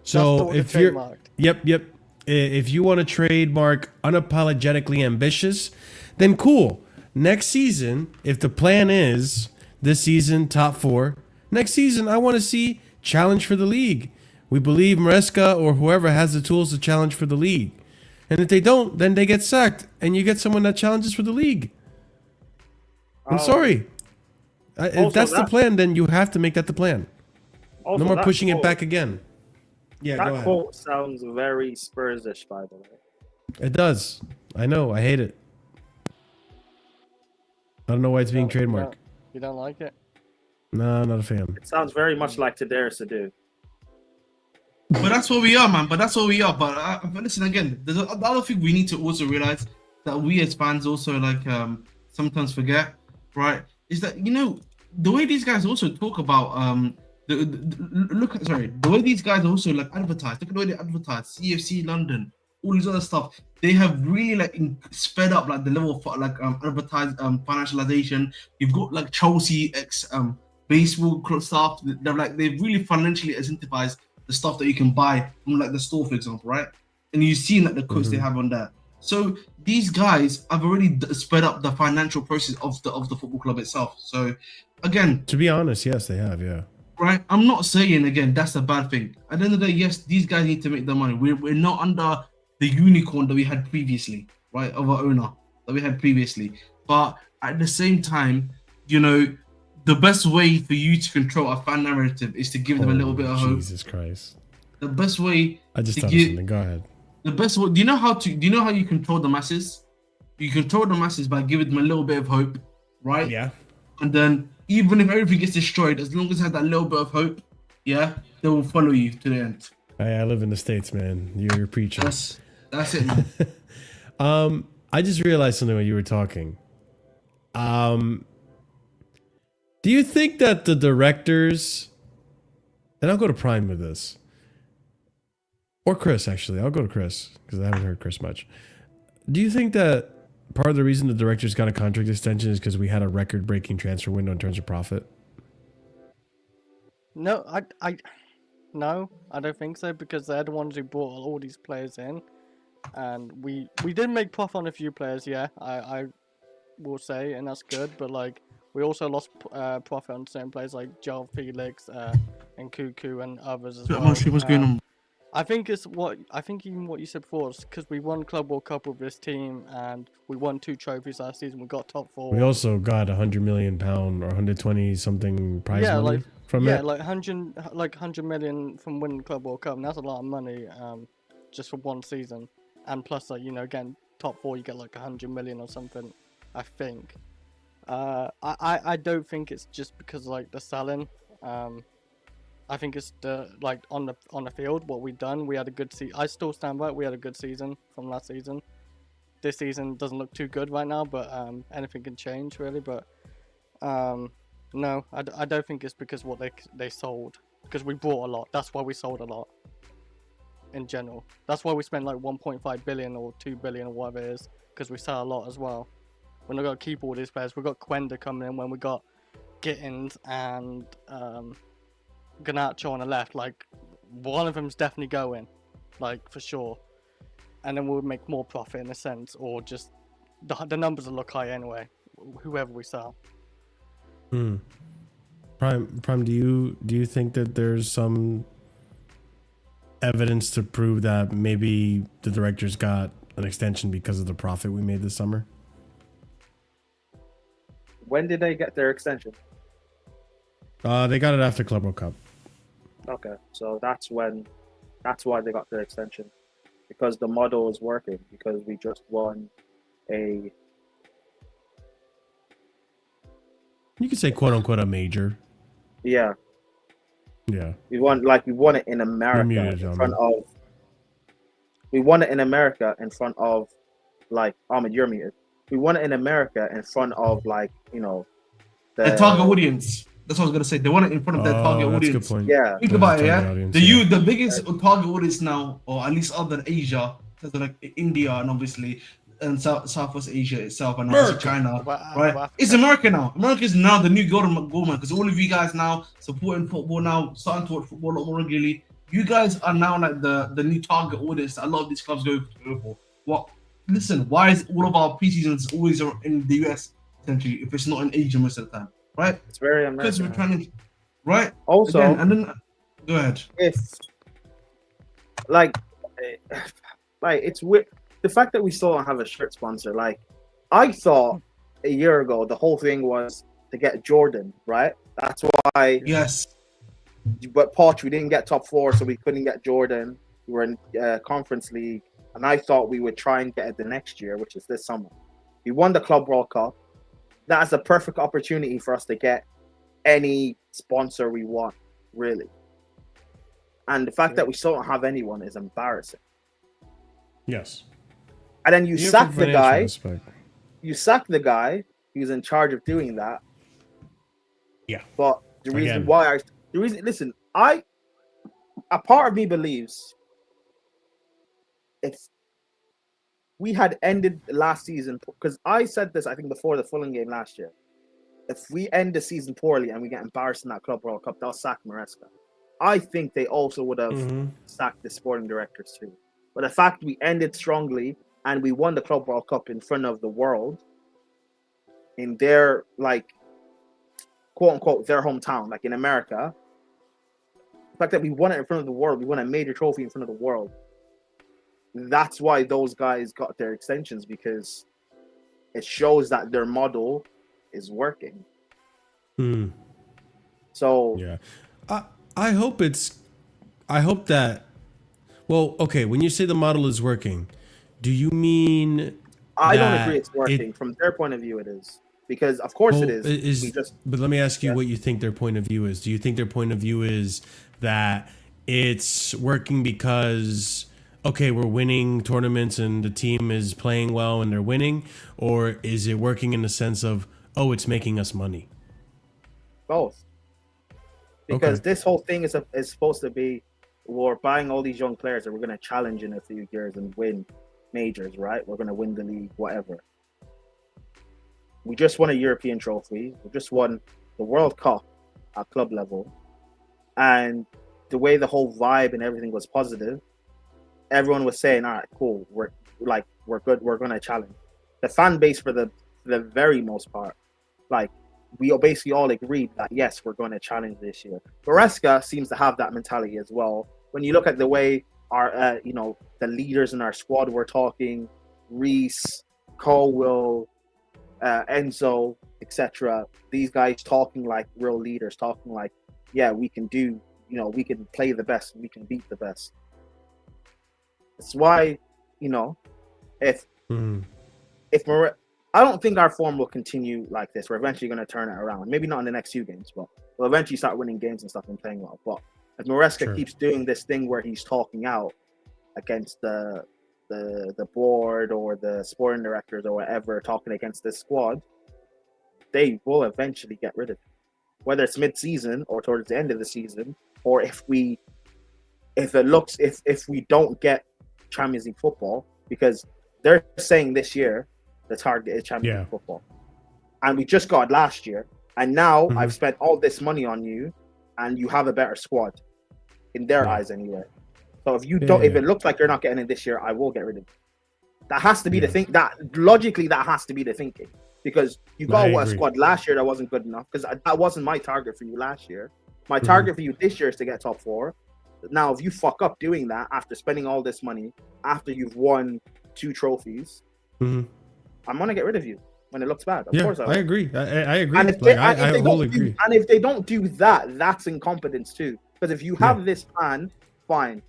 So if you're... Yep. If you want to trademark unapologetically ambitious, then cool. Next season, if the plan is this season, top 4, next season, I want to see challenge for the league. We believe Maresca or whoever has the tools to challenge for the league. And if they don't, then they get sacked and you get someone that challenges for the league. I'm sorry. If that's the plan, then you have to make that the plan. No more pushing it back again. Yeah, go ahead. That quote sounds very Spurs-ish, by the way. It does. I know. I hate it. I don't know why it's being trademarked. You don't like it? No, not a fan. It sounds very much like to do. But that's what we are, man. But listen, again, there's the other thing we need to also realize that we as fans also sometimes forget, right? Is that, the way these guys also talk about the way these guys also advertise. Look at the way they advertise. CFC London, all these other stuff. They have really sped up the level of financialization. You've got Chelsea baseball stuff. They've really financially incentivized the stuff that you can buy from the store, for example, right? And you've seen the quotes they have on there. So these guys have already sped up the financial process of the football club itself. So again, to be honest, yes, they have, yeah. Right, I'm not saying again that's a bad thing. At the end of the day, yes, these guys need to make their money. We're not under the unicorn that we had previously, right, of our owner that we had previously. But at the same time, the best way for you to control a fan narrative is to give them a little bit of hope. Jesus Christ! The best way. I just thought of something. Go ahead. The best way. Do you know how you control the masses? You control the masses by giving them a little bit of hope, right? Yeah. And then, even if everything gets destroyed, as long as you have that little bit of hope, yeah, they will follow you to the end. I live in the States, man. You're preaching. That's it, man. I just realized something when you were talking. Do you think that the directors, and I'll go to Prime with this, or Chris, actually. I'll go to Chris, because I haven't heard Chris much. Do you think that part of the reason the directors got a contract extension is because we had a record-breaking transfer window in terms of profit? No, I don't think so, because they're the ones who brought all these players in, and we did make profit on a few players, yeah, I will say, and that's good, but we also lost profit on certain players like Joel Felix and Cuckoo and others as well. What's going on? I think even what you said before is because we won Club World Cup with this team and we won 2 trophies last season. We got top 4. We also got £100 million or 120 something prize money. from Yeah, it? like 100 million from winning the Club World Cup, and that's a lot of money, just for one season. And plus, like, you know, again, top four, you get like 100 million or something, I think. I don't think it's just because like the selling. I think it's the like on the field what we've done. We had a good season. I still stand by it. We had a good season from last season. This season doesn't look too good right now, but anything can change really. But no, I don't think it's because what they sold, because we bought a lot. That's why we sold a lot. In general, that's why we spent like 1.5 billion or 2 billion or whatever it is, because we sell a lot as well. We're not gonna keep all these players. We got Quenda coming in when we got Gittins and Garnacho on the left. Like one of them's definitely going, like for sure. And then we'll make more profit in a sense, or just the numbers will look high anyway. Whoever we sell. Prime, do you think that there's some evidence to prove that maybe the directors got an extension because of the profit we made this summer? When did they get their extension? They got it after Club World Cup. Okay, so that's why they got their extension, because the model is working, because we just won a, You could say quote unquote a major. yeah, Yeah. we won it in America muted, in front of, we won it in America in front of, like, Ahmed, you're muted. We won it in America in front of, like, you know, The target audience. That's what I was gonna say. They want it in front of their target that's a audience. good point. Yeah. Think about it, yeah. Audience, The biggest target audience now, or at least other than Asia, so like India and obviously and Southwest Asia itself, and obviously China, right? It's America now. America is now the new golden goal, because all of you guys now supporting football now, starting to watch football a lot more regularly. You guys are now like the new target audience that a lot of these clubs go for. What? Listen, why is all of our preseasons always in the US essentially if it's not in Asia most of the time, right? It's very Because American. we're trying to, right? Also, again, and then go ahead. If like it's weird, the fact that we still don't have a shirt sponsor. Like, I thought a year ago the whole thing was to get Jordan, right? That's why. Yes. But Poch, we didn't get top four, so we couldn't get Jordan. We were in Conference League, and I thought we would try and get it the next year, which is this summer. We won the Club World Cup. That's a perfect opportunity for us to get any sponsor we want, really. And the fact that we still don't have anyone is embarrassing. Yes. And then you sack the guy. Aspect. You sack the guy who's in charge of doing that. Yeah. But the reason why listen, a part of me believes if we had ended last season, because I said this, I think, before the Fulham game last year. If we end the season poorly and we get embarrassed in that Club World Cup, they'll sack Maresca. I think they also would have sacked the sporting directors too. But the fact we ended strongly and we won the Club World Cup in front of the world, in their, like, quote unquote, their hometown, like in America, the fact that we won it in front of the world, we won a major trophy in front of the world, that's why those guys got their extensions, because it shows that their model is working. So yeah, I hope that. Well, okay. When you say the model is working, do you mean? I don't agree it's working. From their point of view, it is, because of course it is. But let me ask you what you think their point of view is. Do you think their point of view is that it's working because, okay, we're winning tournaments and the team is playing well and they're winning, or is it working in the sense of, oh, it's making us money? Both. Because this whole thing is supposed to be, we're buying all these young players that we're going to challenge in a few years and win majors, right? We're going to win the league, whatever. We just won a European trophy. We just won the World Cup at club level. And the way the whole vibe and everything was positive, everyone was saying, all right, cool, we're good, we're going to challenge. The fan base, for the very most part, like, we basically all agreed that, yes, we're going to challenge this year. Maresca seems to have that mentality as well. When you look at the way our, the leaders in our squad were talking, Reece, Colwill, Enzo, etc., these guys talking like real leaders, talking like, yeah, we can do, you know, we can play the best, we can beat the best. It's why, you know, if I don't think our form will continue like this. We're eventually going to turn it around. Maybe not in the next few games, but we'll eventually start winning games and stuff and playing well. But if Maresca keeps doing this thing where he's talking out against the board or the sporting directors or whatever, talking against this squad, they will eventually get rid of him. Whether it's mid-season or towards the end of the season, or if we don't get Champions League football, because they're saying this year the target is Champions League football, and we just got it last year, and now I've spent all this money on you, and you have a better squad in their eyes anyway. So if you don't, if it looks like you're not getting it this year, I will get rid of you. That has to be the thing. That logically, that has to be the thinking, because you got a squad last year that wasn't good enough. Because that wasn't my target for you last year. My target for you this year is to get top 4. Now, if you fuck up doing that after spending all this money, after you've won 2 trophies, I'm gonna get rid of you when it looks bad. Of course, I agree. I agree. And if they don't do that, that's incompetence too. Because if you have this plan, fine,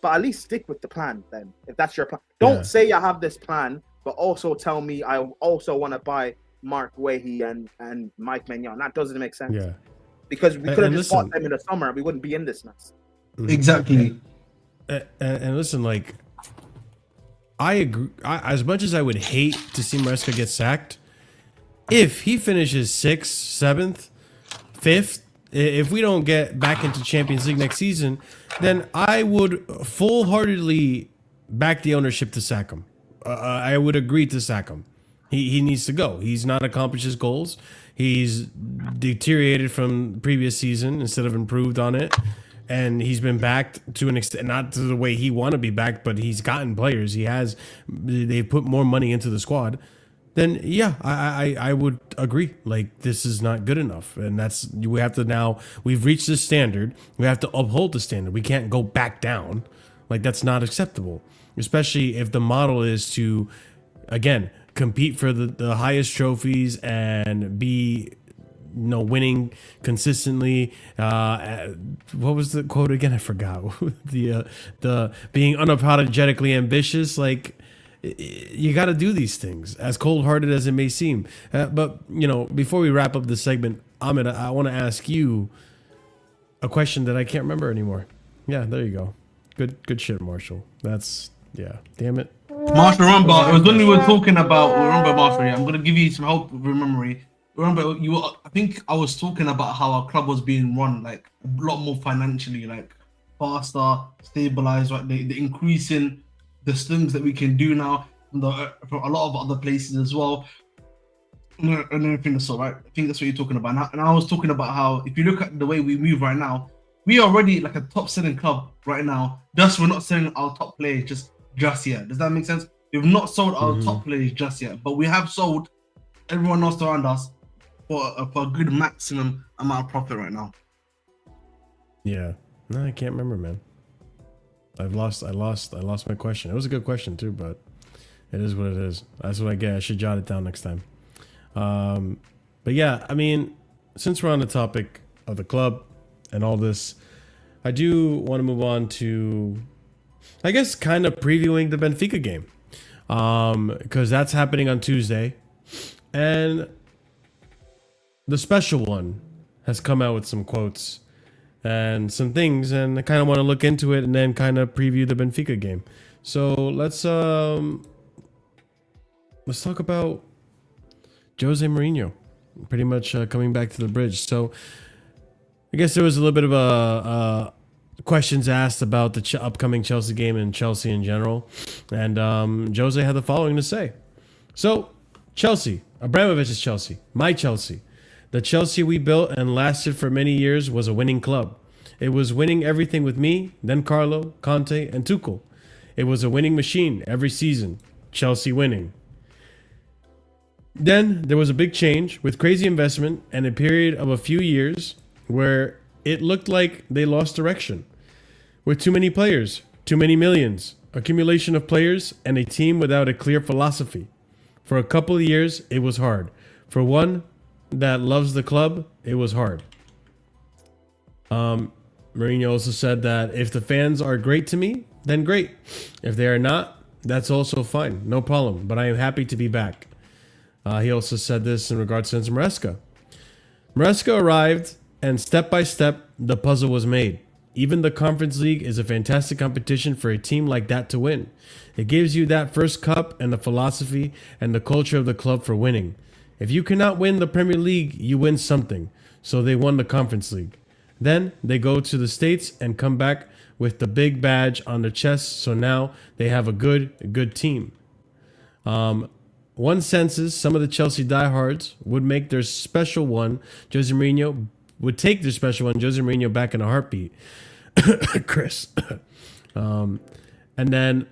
but at least stick with the plan. Then, if that's your plan, don't say I have this plan, but also tell me I also want to buy Mark Guehi and Mike Maignan. That doesn't make sense. Yeah, because we could have just bought them in the summer, and we wouldn't be in this mess. Exactly. And listen, like, I agree. As much as I would hate to see Maresca get sacked, if he finishes 6th, 7th, 5th, if we don't get back into Champions League next season, then I would full-heartedly back the ownership to sack him. I would agree to sack him. He needs to go. He's not accomplished his goals. He's deteriorated from previous season instead of improved on it. And he's been backed to an extent, not to the way he want to be backed, but he's gotten players. They've put more money into the squad. Then yeah, I would agree. Like, this is not good enough, and we've reached this standard. We have to uphold the standard. We can't go back down. Like, that's not acceptable, especially if the model is to, again, compete for the highest trophies and be, winning consistently. What was the quote again? I forgot. the being unapologetically ambitious. Like, you got to do these things, as cold-hearted as it may seem. But before we wrap up this segment, Ahmed, I want to ask you a question that I can't remember anymore. Yeah, there you go. Good shit, Marshall. Damn it. Marshall, remember, it was when we were talking about. Remember, Marshall. Yeah, I'm gonna give you some help with memory. Remember, I think I was talking about how our club was being run like a lot more financially, like faster, stabilized. Right, the increasing the things that we can do now from a lot of other places as well. And everything is all right. I think that's what you're talking about now. And I was talking about how if you look at the way we move right now, we are already like a top selling club right now. Just we're not selling our top players just yet. Does that make sense? We've not sold our top players just yet, but we have sold everyone else around us for a good maximum amount of profit right now. Yeah. No, I can't remember, man. I lost my question. It was a good question too, but it is what it is. That's what I get. I should jot it down next time. But yeah, I mean, since we're on the topic of the club and all this, I do want to move on to, I guess, kind of previewing the Benfica game, because that's happening on Tuesday, and the special one has come out with some quotes and some things, and I kind of want to look into it and then kind of preview the Benfica game. So let's talk about Jose Mourinho pretty much coming back to the bridge. So I guess there was a little bit of questions asked about the upcoming Chelsea game and Chelsea in general, and Jose had the following to say. So, Chelsea, Abramovich's Chelsea, my Chelsea. The Chelsea we built and lasted for many years was a winning club. It was winning everything with me, then Carlo, Conte, and Tuchel. It was a winning machine every season. Chelsea winning. Then there was a big change with crazy investment and a period of a few years where it looked like they lost direction. With too many players, too many millions, accumulation of players, and a team without a clear philosophy. For a couple of years, it was hard. For one that loves the club, it was hard. Mourinho also said that if the fans are great to me, then great. If they are not, that's also fine. No problem. But I am happy to be back. He also said this in regards to Maresca. Maresca arrived, and step by step, the puzzle was made. Even the Conference League is a fantastic competition for a team like that to win. It gives you that first cup and the philosophy and the culture of the club for winning. If you cannot win the Premier League, you win something. So they won the Conference League. Then they go to the States and come back with the big badge on their chest. So now they have a good team. One senses some of the Chelsea diehards would make their special one, Jose Mourinho, would take their special one, Jose Mourinho, back in a heartbeat. Chris. And then,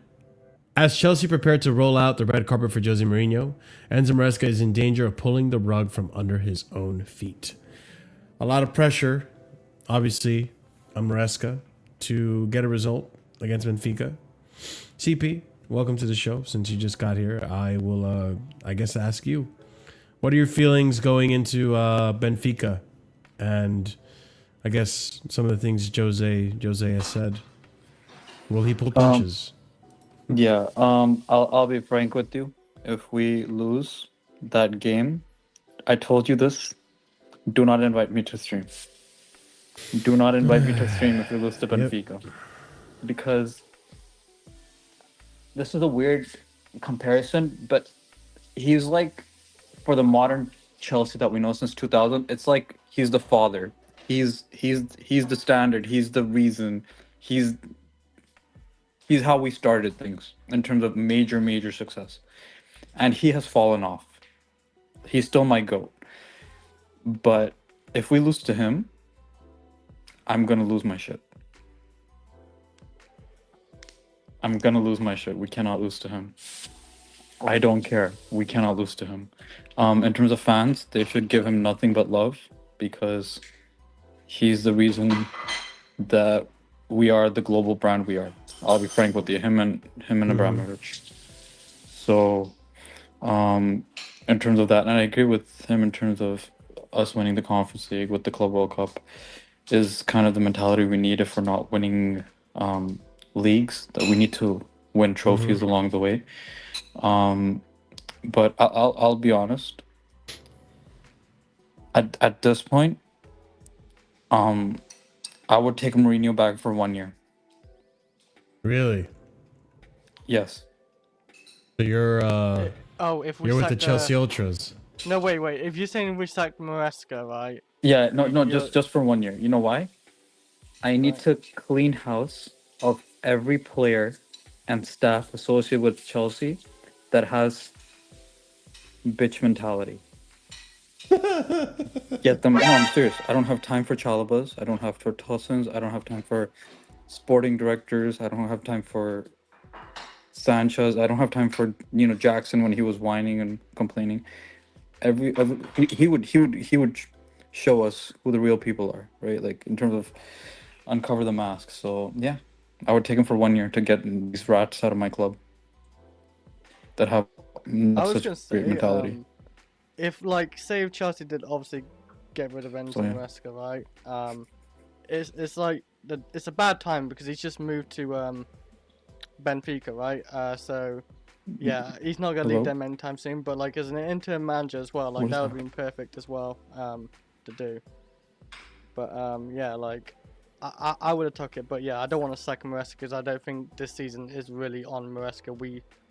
as Chelsea prepared to roll out the red carpet for Jose Mourinho, Enzo Maresca is in danger of pulling the rug from under his own feet. A lot of pressure, obviously, on Maresca to get a result against Benfica. CP, welcome to the show. Since you just got here, I will, I guess, ask you, what are your feelings going into Benfica? And I guess some of the things Jose has said. Will he pull punches? I'll be frank with you. If we lose that game, I told you this. Do not invite me to stream. Do not invite me to stream if we lose to Benfica, because this is a weird comparison. But he's like, for the modern Chelsea that we know since 2000, it's like he's the father. He's the standard. He's the reason. He's how we started things in terms of major success. And he has fallen off. He's still my GOAT. But if we lose to him, I'm going to lose my shit. I'm going to lose my shit. We cannot lose to him. I don't care. We cannot lose to him. In terms of fans, they should give him nothing but love, because he's the reason that we are the global brand we are. I'll be frank with you, him and Abramovich. So, in terms of that, and I agree with him in terms of us winning the Conference League with the Club World Cup, is kind of the mentality we need if we're not winning leagues, that we need to win trophies along the way. But I'll be honest. At this point, I would take Mourinho back for 1 year. Really? Yes. So you're if we you're with the Chelsea Ultras. No, wait. If you're saying we sacked Maresca, right? Yeah, no, just for 1 year. You know why? I need to clean house of every player and staff associated with Chelsea that has bitch mentality. Get them. No, I'm serious. I don't have time for Chalobahs. I don't have for Tossins. I don't have time for sporting directors. I don't have time for Sanchez. I don't have time for Jackson when he was whining and complaining. He would show us who the real people are, right? Like, in terms of uncover the mask. So yeah, I would take him for 1 year to get these rats out of my club that have such a great mentality. If, like, say if Chelsea did obviously get rid of Enzo Maresca, right? It's like it's a bad time because he's just moved to Benfica, right? So yeah, he's not gonna leave them anytime soon. But like, as an interim manager as well, like, that would have been perfect as well to do. But yeah, like, I would have took it. But yeah, I don't want to sack Maresca because I don't think this season is really on Maresca.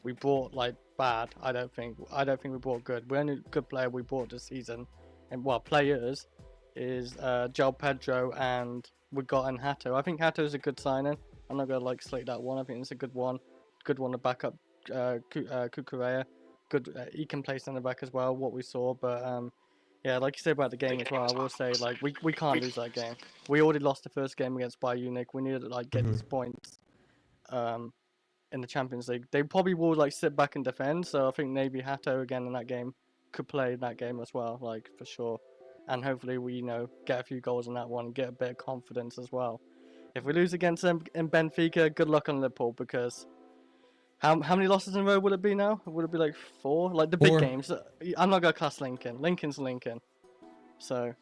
We brought, like, bad. I don't think we brought good. The only good player we brought this season, and players, is João Pedro, and we got in Hato. I think Hato is a good signing. I'm not gonna slate that one. I think it's a good one to back up Cucurella. Good, he can play centre back as well. What we saw, but yeah, like you said about the game as well, I will say, like, we can't lose that game. We already lost the first game against Bayern Munich. We need to get these points in the Champions League. They probably will sit back and defend. So I think maybe Hato again in that game could play that game as well, for sure. And hopefully we get a few goals in that one and get a bit of confidence as well. If we lose against them in Benfica, good luck on Liverpool, because how many losses in a row would it be now? Would it be 4? Like the big games. I'm not gonna class Lincoln. Lincoln's Lincoln. So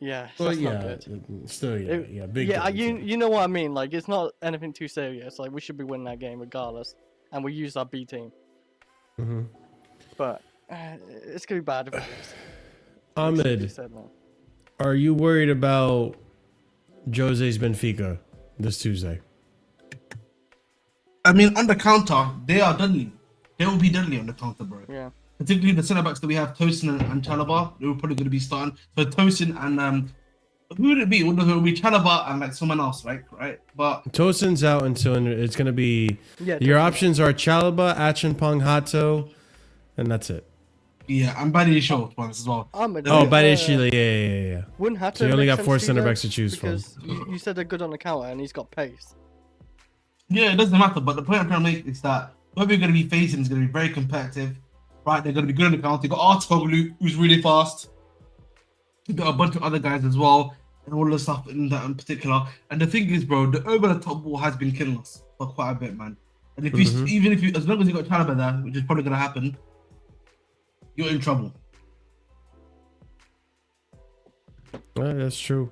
Yeah, Well, that's not yeah, good. still, big. Yeah, games, you know what I mean. Like, it's not anything too serious. Like, we should be winning that game regardless, and we use our B team. Mm-hmm. But it's gonna be bad if we lose. Ahmed, Said, no. are you worried about Jose's Benfica this Tuesday? I mean, on the counter, they are deadly. They will be deadly on the counter, bro. Yeah. Particularly the centre backs that we have, Tosin and Chalobah. They're probably going to be starting. So Tosin and who would it be? It would be Chalobah and like someone else, right? But Tosin's out until it's going to be. Your options are Chalobah, Acheampong, Hato, and that's it. Yeah, and Badi short ones as well. Badi, yeah. Wouldn't Hato So you only make got 4 sense centre backs to choose from. Because you said they're good on the counter, and he's got pace. Yeah, it doesn't matter. But the point I'm trying to make is that whoever you're going to be facing is going to be very competitive. Right, they're going to be good on the counter. You got Artoglu, who's really fast. You got a bunch of other guys as well, and all the stuff in that in particular. And the thing is, bro, the over the top ball has been killing us for quite a bit, man. And if you, as long as you got Chalobah there, which is probably going to happen, you're in trouble. Well, that's true,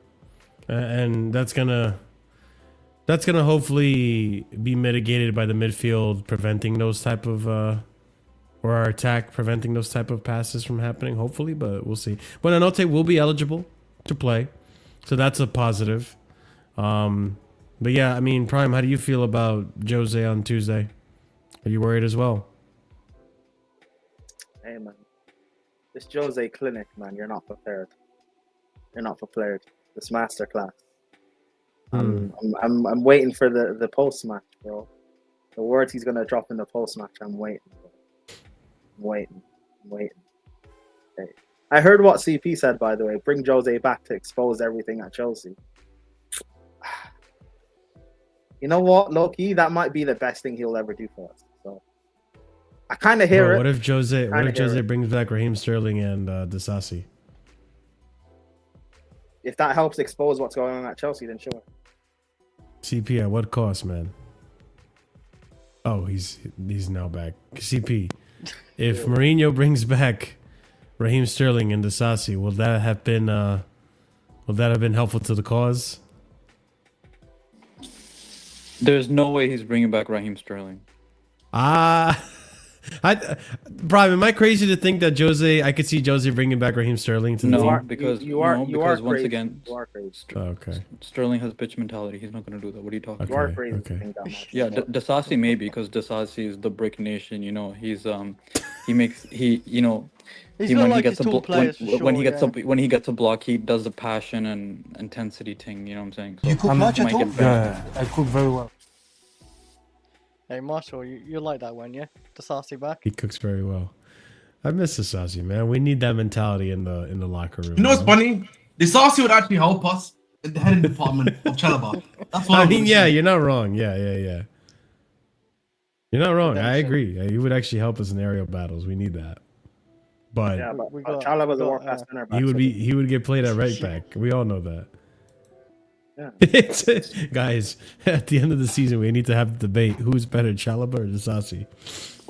and that's gonna hopefully be mitigated by the midfield preventing those type of. Or our attack preventing those type of passes from happening, hopefully, but we'll see. But Buonanotte will be eligible to play, so that's a positive. But yeah, I mean, Prime, how do you feel about Jose on Tuesday? Are you worried as well? Hey man, this Jose clinic, man, you're not prepared. You're not prepared. This masterclass. I'm waiting for the post match, bro. The words he's gonna drop in the post match, I'm waiting. Waiting. Okay. I heard what CP said, by the way. Bring Jose back to expose everything at Chelsea. You know what, Loki? That might be the best thing he'll ever do for us. So I kind of hear it. What if Jose brings back Raheem Sterling and Disasi? If that helps expose what's going on at Chelsea, then sure. CP at what cost, man? Oh, he's now back. CP. If Mourinho brings back Raheem Sterling and Disasi, will that have been helpful to the cause? There's no way he's bringing back Raheem Sterling. Brian, am I crazy to think that I could see Jose bringing back Raheem Sterling to the team? Because once again, okay. Sterling has bitch mentality. He's not going to do that. What are you talking about? Okay. Yeah, Disasi maybe, because Disasi is the brick nation. You know, he's when he gets a block, he does the passion and intensity thing. You know what I'm saying? So you cook much at all? Yeah, I cook very well. Hey Marshall, you like that one, yeah? Disasi back. He cooks very well. I miss Disasi, man. We need that mentality in the locker room. You know what's funny? Disasi would actually help us in the heading department of Chalobah. That's what I mean. Yeah, you're not wrong. Yeah. You're not wrong. I agree. He would actually help us in aerial battles. We need that. But yeah, but Chalobah's a more fast center back. He would get played at right back. We all know that. Yeah. Guys, at the end of the season, we need to have the debate: who's better, Chalobah or Disasi?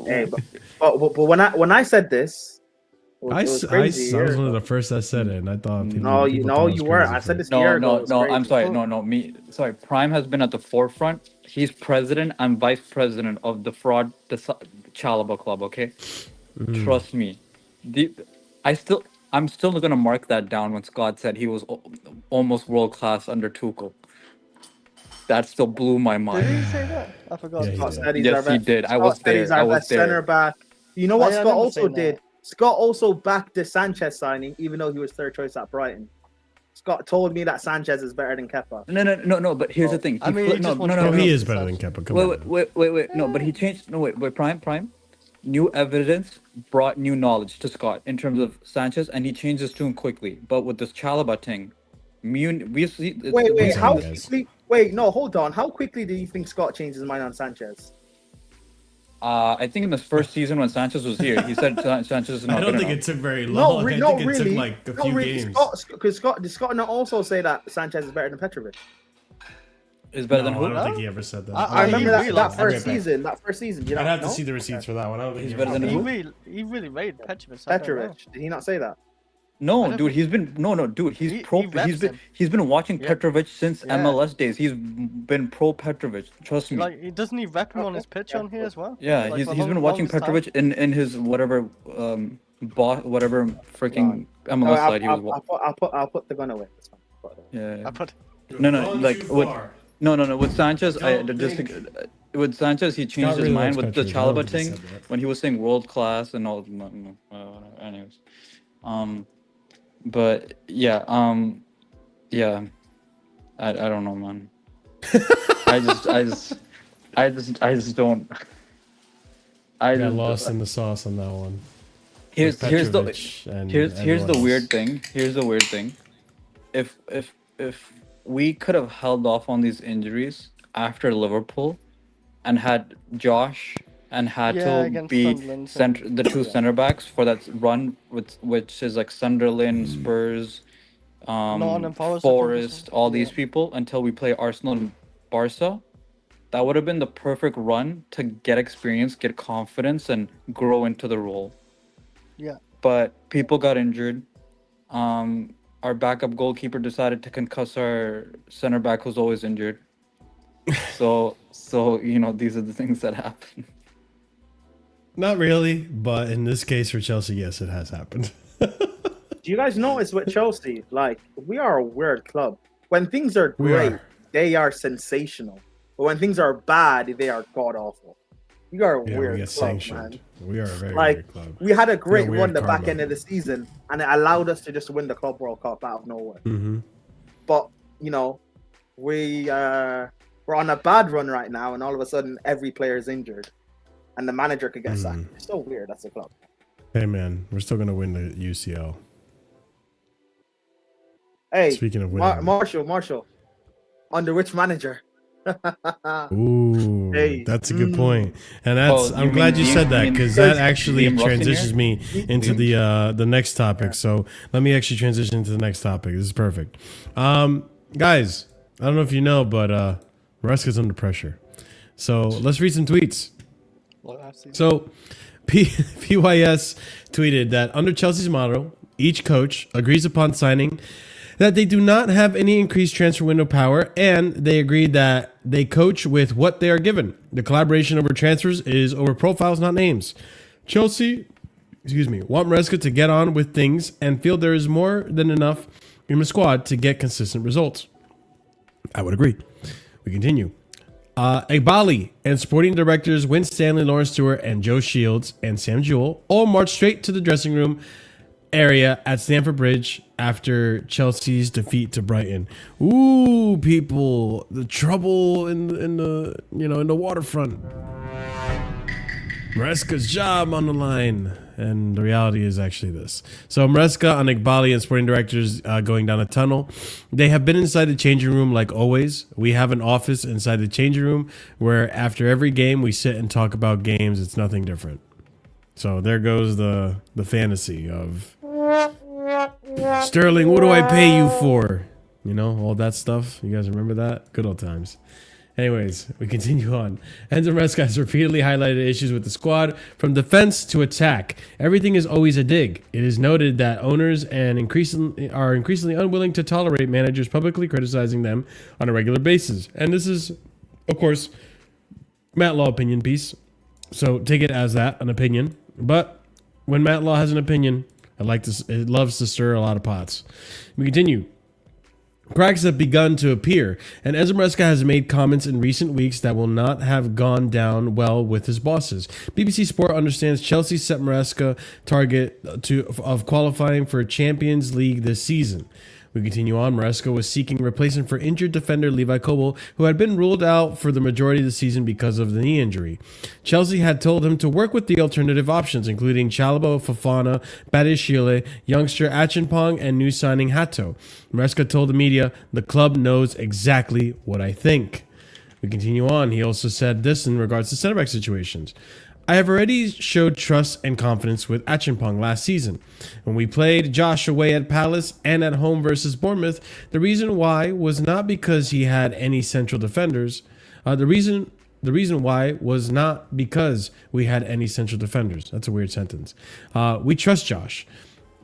Hey, but when I said this, I was one of the first that said it, and I thought people you weren't. I said this year ago. No. I'm sorry. No. Sorry. Prime has been at the forefront. He's president. I'm vice president of the fraud Chalobah club. Okay, trust me. I'm still gonna mark that down when Scott said he was almost world class under Tuchel. That still blew my mind. Did he say that? I forgot. Yes, he did. I was there. I was there. Center back. You know what Scott also did? Scott also backed the Sanchez signing, even though he was third choice at Brighton. Scott told me that Sanchez is better than Kepa. No. But here's the thing. He is better than Kepa. Wait. No, but he changed. No, wait. Prime. New evidence brought new knowledge to Scott in terms of Sanchez, and he changed his tune quickly. But with this Chalobah thing, hold on. How quickly do you think Scott changed his mind on Sanchez? I think in the first season when Sanchez was here, he said Sanchez is not. I don't think it took very long. I think it took like a few games. Did Scott not also say that Sanchez is better than Petrovic? Is better than who? I don't think he ever said that. I remember that first season. That first season. I'd have to see the receipts for that one. I don't think he's better than who? He really rated Petrovic. Petrovic. Did he not say that? No, dude, he's been dude, he's he's been watching Petrovic since MLS days. He's been pro Petrovic. Trust me. Like, he doesn't he rep him on his pitch on here as well? Yeah, like, he's been watching Petrovic in his whatever whatever freaking MLS side he was watching. I'll put the gun away. Yeah. I put. No, like no. With Sanchez, with Sanchez, he changed his mind with the Chalaba thing when he was saying world class and all. Anyways, but yeah, I don't know, man. I just don't. I got lost in the sauce on that one. Here's the weird thing. Here's the weird thing. If we could have held off on these injuries after Liverpool, and had Josh and Hato be the two center backs for that run, which is like Sunderland, Spurs, Forest, all these people until we play Arsenal and Barca, that would have been the perfect run to get experience, get confidence, and grow into the role. Yeah. But people got injured. Our backup goalkeeper decided to concuss our center back who's always injured. So these are the things that happen. Not really, but in this case for Chelsea, yes, it has happened. Do you guys notice with Chelsea, like, we are a weird club. When things are great, they are sensational. But when things are bad, they are god-awful. We are a weird club, sanctioned. Man. We are a very weird club. We had a great run the back end of the season, and it allowed us to just win the Club World Cup out of nowhere. Mm-hmm. But, we're on a bad run right now, and all of a sudden, every player is injured, and the manager could get sacked. It's so weird. That's a club. Hey, man, we're still gonna win the UCL. Hey, speaking of winning, Marshall, under which manager? Ooh, that's a good point, and that's I'm glad you said that because that actually transitions me into the next topic. So let me actually transition into the next topic. This is perfect, guys. I don't know if you know, but Maresca's under pressure. So let's read some tweets. So PYS tweeted that under Chelsea's motto, each coach agrees upon signing that they do not have any increased transfer window power, and they agreed that they coach with what they are given. The collaboration over transfers is over profiles, not names. Chelsea, want Maresca to get on with things and feel there is more than enough in the squad to get consistent results. I would agree. We continue. Egbali and sporting directors Winstanley, Lawrence Stewart, and Joe Shields and Sam Jewell all marched straight to the dressing room area at Stamford Bridge after Chelsea's defeat to Brighton. Ooh, people, the trouble in the waterfront. Maresca's job on the line, and the reality is actually this. So Maresca on Egbali and sporting directors going down a tunnel. They have been inside the changing room like always. We have an office inside the changing room where after every game we sit and talk about games. It's nothing different. So there goes the fantasy of Sterling, what do I pay you for? All that stuff. You guys remember that? Good old times. Anyways, we continue on. Enzo Maresca has repeatedly highlighted issues with the squad from defense to attack. Everything is always a dig. It is noted that owners are increasingly unwilling to tolerate managers publicly criticizing them on a regular basis. And this is, of course, Matt Law opinion piece. So take it as that, an opinion. But when Matt Law has an opinion, it loves to stir a lot of pots. We continue. Cracks have begun to appear, and Enzo Maresca has made comments in recent weeks that will not have gone down well with his bosses. BBC Sport understands Chelsea set Maresca target of qualifying for Champions League this season. We continue on. Maresca was seeking replacement for injured defender Levi Kobel, who had been ruled out for the majority of the season because of the knee injury. Chelsea had told him to work with the alternative options, including Chalaba, Fofana, Badiashile, youngster Achimpong, and new signing Hato. Maresca told the media, "The club knows exactly what I think." We continue on. He also said this in regards to center back situations. I have already showed trust and confidence with Achimpong last season. When we played Josh away at Palace and at home versus Bournemouth, the reason why was not because he had any central defenders. The reason why was not because we had any central defenders. That's a weird sentence. We trust Josh.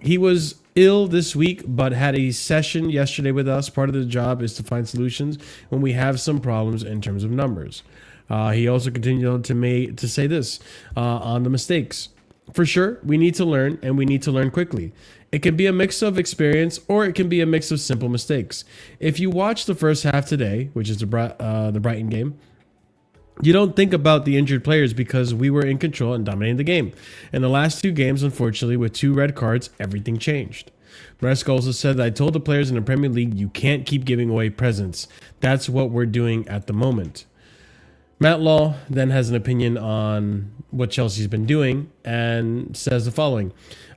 He was ill this week, but had a session yesterday with us. Part of the job is to find solutions when we have some problems in terms of numbers. He also continued to say this on the mistakes. For sure, we need to learn, and we need to learn quickly. It can be a mix of experience, or it can be a mix of simple mistakes. If you watch the first half today, which is the Brighton game, you don't think about the injured players because we were in control and dominating the game. In the last 2 games, unfortunately, with 2 red cards, everything changed. Maresca also said that I told the players in the Premier League, you can't keep giving away presents. That's what we're doing at the moment. Matt Law then has an opinion on what Chelsea's been doing and says the following.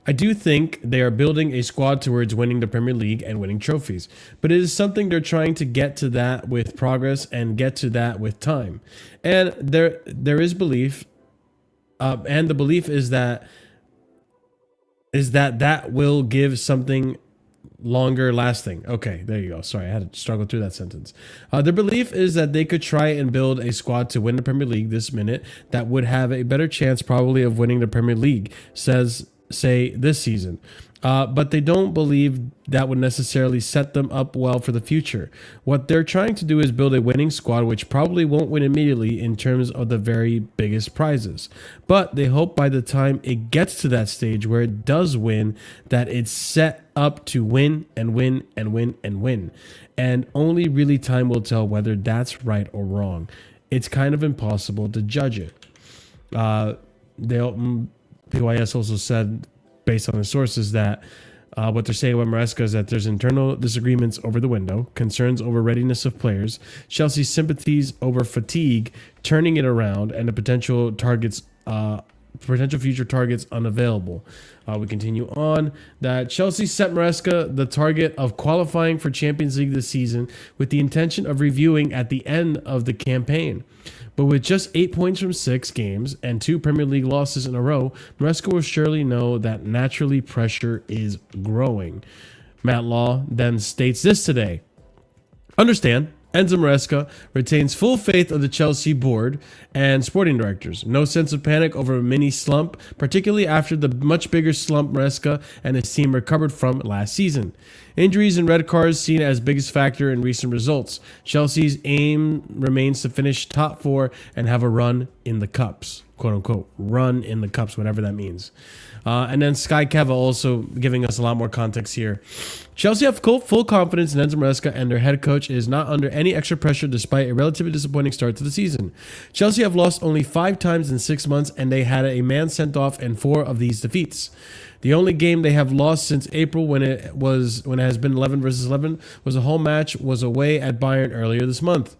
I do think they are building a squad towards winning the Premier League and winning trophies, but it is something they're trying to get to that with progress and get to that with time. And there is belief, and the belief is that will give something longer lasting. Okay, there you go. Sorry, I had to struggle through that sentence. Their belief is that they could try and build a squad to win the Premier League this minute that would have a better chance probably of winning the Premier League, say this season. But they don't believe that would necessarily set them up well for the future. What they're trying to do is build a winning squad, which probably won't win immediately in terms of the very biggest prizes. But they hope by the time it gets to that stage where it does win, that it's set up to win and win and win and win. And only really time will tell whether that's right or wrong. It's kind of impossible to judge it. PYS also said, based on the sources, that what they're saying about Maresca is that there's internal disagreements over the window, concerns over readiness of players, Chelsea's sympathies over fatigue, turning it around, and the potential future targets unavailable. We continue on that Chelsea set Maresca the target of qualifying for Champions League this season with the intention of reviewing at the end of the campaign. But with just 8 points from 6 games and 2 Premier League losses in a row, Maresca will surely know that naturally pressure is growing. Matt Law then states this today. Understand, Enzo Maresca retains full faith of the Chelsea board and sporting directors. No sense of panic over a mini slump, particularly after the much bigger slump Maresca and his team recovered from last season. Injuries and red cards seen as biggest factor in recent results. Chelsea's aim remains to finish top 4 and have a run in the cups. Quote unquote, run in the cups, whatever that means. And then Sky Keva also giving us a lot more context here. Chelsea have full confidence in Enzo Maresca, and their head coach is not under any extra pressure despite a relatively disappointing start to the season. Chelsea have lost only 5 times in 6 months, and they had a man sent off in 4 of these defeats. The only game they have lost since April, when it has been 11 versus 11, was a home match, was away at Bayern earlier this month.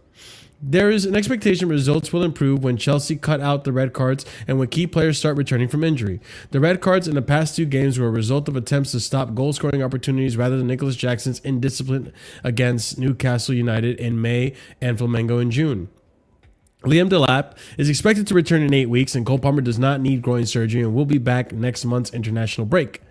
There is an expectation results will improve when Chelsea cut out the red cards and when key players start returning from injury. The red cards in the past 2 games were a result of attempts to stop goal-scoring opportunities rather than Nicholas Jackson's indiscipline against Newcastle United in May and Flamengo in June. Liam Delap is expected to return in 8 weeks, and Cole Palmer does not need groin surgery and will be back next month's international break.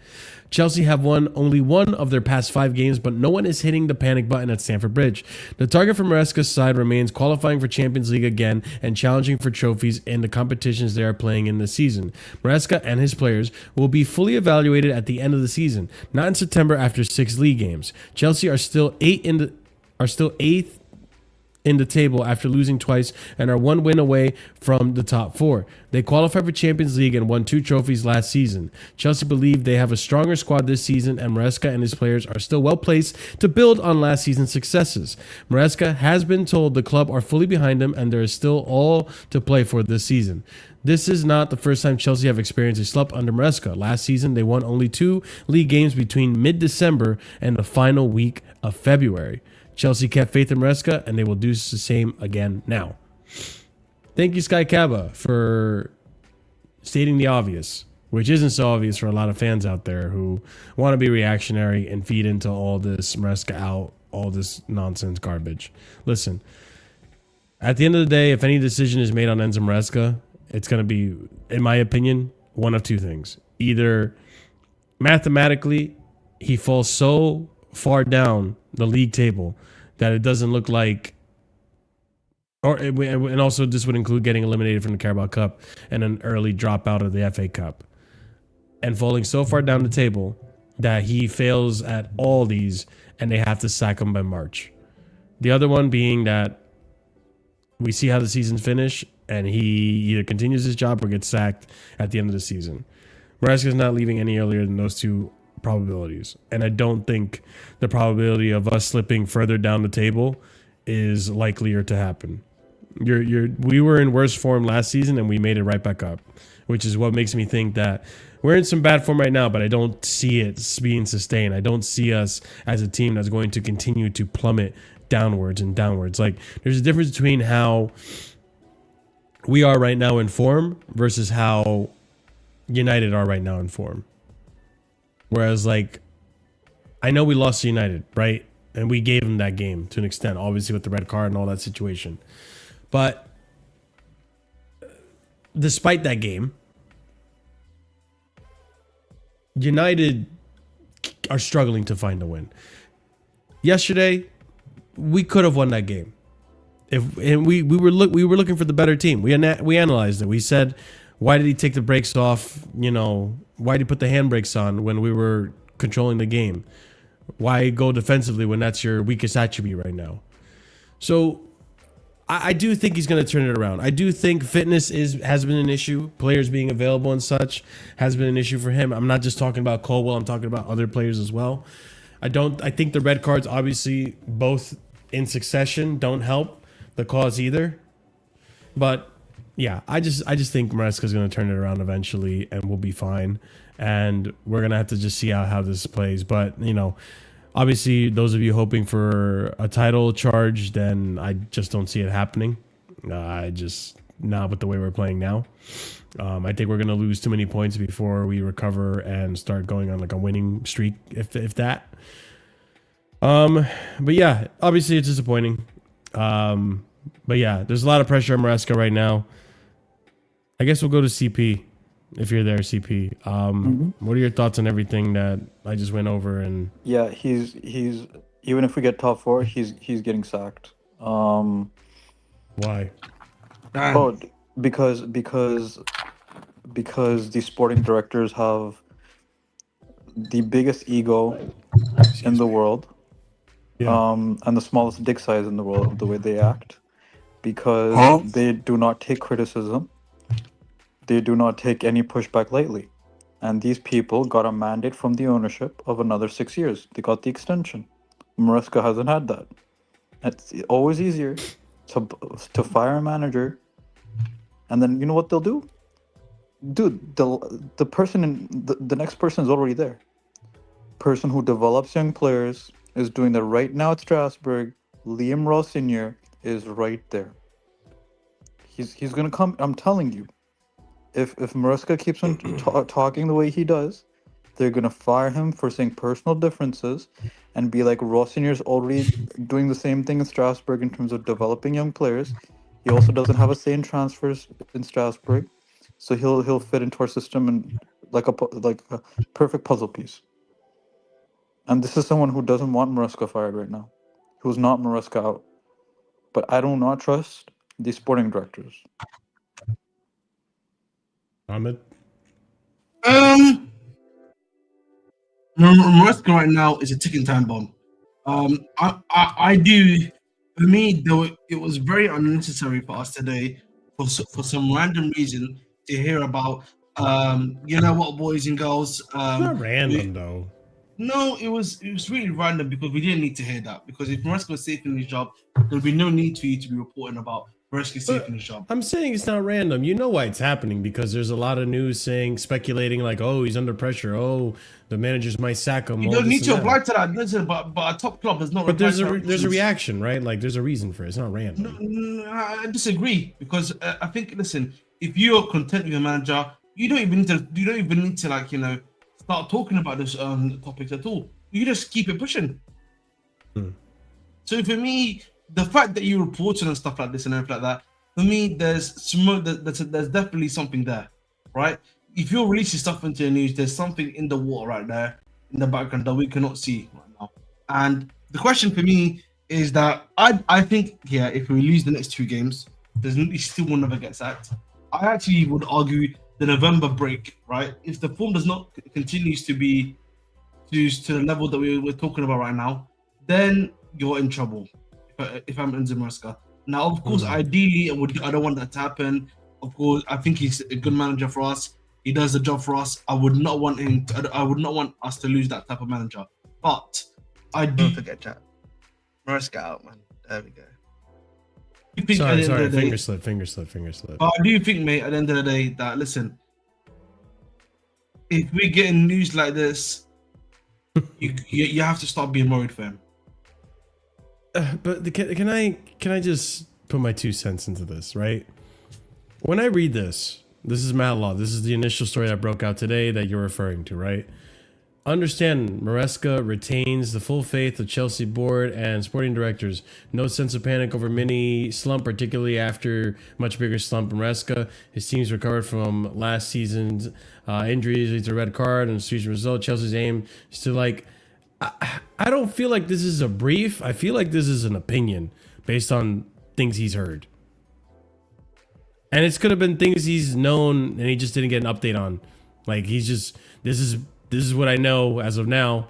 Chelsea have won only 1 of their past 5 games, but no one is hitting the panic button at Stamford Bridge. The target for Maresca's side remains qualifying for Champions League again and challenging for trophies in the competitions they are playing in this season. Maresca and his players will be fully evaluated at the end of the season, not in September after 6 league games. Chelsea are still 8th in the table after losing twice and are 1 win away from the top 4. They qualified for Champions League and won 2 trophies last season. Chelsea believe they have a stronger squad this season, and Maresca and his players are still well placed to build on last season's successes. Maresca has been told the club are fully behind him and there is still all to play for this season. This is not the first time Chelsea have experienced a slump under Maresca. Last season, they won only 2 league games between mid-December and the final week of February. Chelsea kept faith in Maresca, and they will do the same again now. Thank you, Sky Kaba, for stating the obvious, which isn't so obvious for a lot of fans out there who want to be reactionary and feed into all this Maresca out, all this nonsense garbage. Listen, at the end of the day, if any decision is made on Enzo Maresca, it's going to be, in my opinion, one of 2 things. Either mathematically, he falls so far down the league table that it doesn't look like, and also this would include getting eliminated from the Carabao Cup and an early dropout of the FA Cup, and falling so far down the table that he fails at all these and they have to sack him by March. The other one being that we see how the season's finish and he either continues his job or gets sacked at the end of the season. Maresca's not leaving any earlier than those two probabilities. And I don't think the probability of us slipping further down the table is likelier to happen. We were in worse form last season and we made it right back up, which is what makes me think that we're in some bad form right now, but I don't see it being sustained. I don't see us as a team that's going to continue to plummet downwards and downwards. Like, there's a difference between how we are right now in form versus how United are right now in form. Whereas, like, I know we lost to United, right? And we gave them that game to an extent, obviously with the red card and all that situation. But despite that game, United are struggling to find a win. Yesterday, we could have won that game. We were looking for the better team. We analyzed it. We said, why did he take the brakes off? You know, why did he put the handbrakes on when we were controlling the game? Why go defensively when that's your weakest attribute right now? So I do think he's going to turn it around. I do think fitness has been an issue. Players being available and such has been an issue for him. I'm not just talking about Colwell. I'm talking about other players as well. I think the red cards, obviously, both in succession, don't help the cause either. But yeah, I just think Maresca's going to turn it around eventually, and we'll be fine. And we're going to have to just see how this plays. But, you know, obviously, those of you hoping for a title charge, then I just don't see it happening. Not with the way we're playing now. I think we're going to lose too many points before we recover and start going on like a winning streak, if that. But yeah, obviously it's disappointing. But yeah, there's a lot of pressure on Maresca right now. I guess we'll go to CP if you're there, CP. What are your thoughts on everything that I just went over? And yeah, he's even if we get top four, he's getting sacked. Why? Oh, because the sporting directors have the biggest ego in the world, and the smallest dick size in the world of the way they act, because they do not take criticism. They do not take any pushback lightly. And these people got a mandate from the ownership of another 6 years. They got the extension. Maresca hasn't had that. It's always easier to fire a manager, and then you know what they'll do? Dude, the person the next person is already there. Person who develops young players is doing that right now at Strasbourg. Liam Ross Sr. is right there. He's gonna come. I'm telling you. If Maresca keeps on talking the way he does, they're gonna fire him for saying personal differences, and be like, Ross Sr.'s already doing the same thing in Strasbourg in terms of developing young players. He also doesn't have a say in transfers in Strasbourg, so he'll fit into our system and like a perfect puzzle piece. And this is someone who doesn't want Maresca fired right now, who's not Maresca out. But I do not trust the sporting directors. Ahmed? Maresca right now is a ticking time bomb. I do. For me, though, it was very unnecessary for us today, for some random reason, to hear about. You know what, boys and girls? It's not random though. No, it was really random because we didn't need to hear that. Because if Maresca was safe in his job, there'd be no need for you to be reporting about Maresca safe in his job. I'm saying it's not random. You know why it's happening, because there's a lot of news speculating like, oh, he's under pressure. Oh, the managers might sack him. You don't need to apply to that. Listen, but a top club is not. But there's a reaction, right? Like there's a reason for it. It's not random. No, I disagree, because I think, listen, if you're content with your manager, you don't even need to like, you know, start talking about this topics at all. You just keep it pushing. So for me, the fact that you reported and stuff like this and everything like that, for me, there's definitely something there, right? If you're releasing stuff into the news, there's something in the water right there in the background that we cannot see right now. And the question for me is that I think, yeah, if we lose the next 2 games, he still will never get sacked. I actually would argue the November break, right? If the form does not continues to be to the level that we're talking about right now, then you're in trouble. If I'm Enzo Maresca. Now, of course, ideally, I don't want that to happen. Of course, I think he's a good manager for us. He does the job for us. I would not want him. I would not want us to lose that type of manager. But I do. Don't forget, chat. Maresca out, man. There we go. Sorry, finger slip. But I do think, mate, at the end of the day, that listen, if we're getting news like this, you have to start being worried for him. But can I just put my 2 cents into this, right? When I read this is Matt Law. This is the initial story that broke out today that you're referring to, right? Understand, Maresca retains the full faith of Chelsea board and sporting directors. No sense of panic over mini slump, particularly after much bigger slump in Maresca. His team's recovered from last season's injuries. It's a red card and a season result. Chelsea's aim is to I don't feel like this is a brief. I feel like this is an opinion based on things he's heard. And it could have been things he's known and he just didn't get an update on. Like he's just, this is what I know as of now.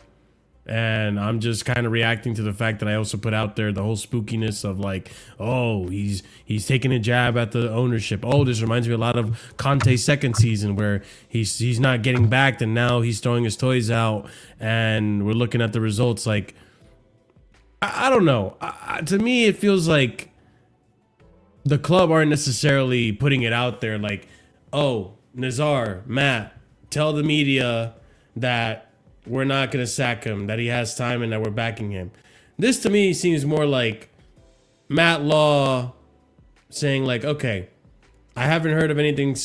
And I'm just kind of reacting to the fact that I also put out there the whole spookiness of like, oh, he's taking a jab at the ownership. Oh, this reminds me a lot of Conte's second season where he's not getting backed and now he's throwing his toys out and we're looking at the results. Like, I don't know. To me, it feels like the club aren't necessarily putting it out there like, oh, Nazar, Matt, tell the media that we're not going to sack him, that he has time and that we're backing him. This to me seems more like Matt Law saying like, okay, I haven't heard of anything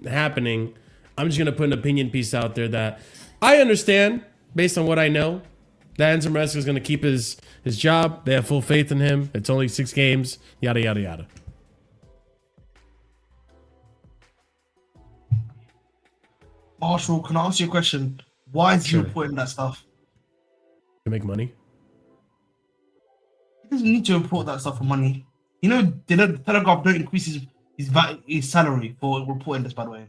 happening. I'm just going to put an opinion piece out there that I understand based on what I know that Enzo Maresca is going to keep his job. They have full faith in him. It's only 6 games, yada, yada, yada. Marshall, can I ask you a question? Why is he reporting that stuff? To make money? He doesn't need to report that stuff for money. You know, the Telegraph don't increase his salary for reporting this, by the way.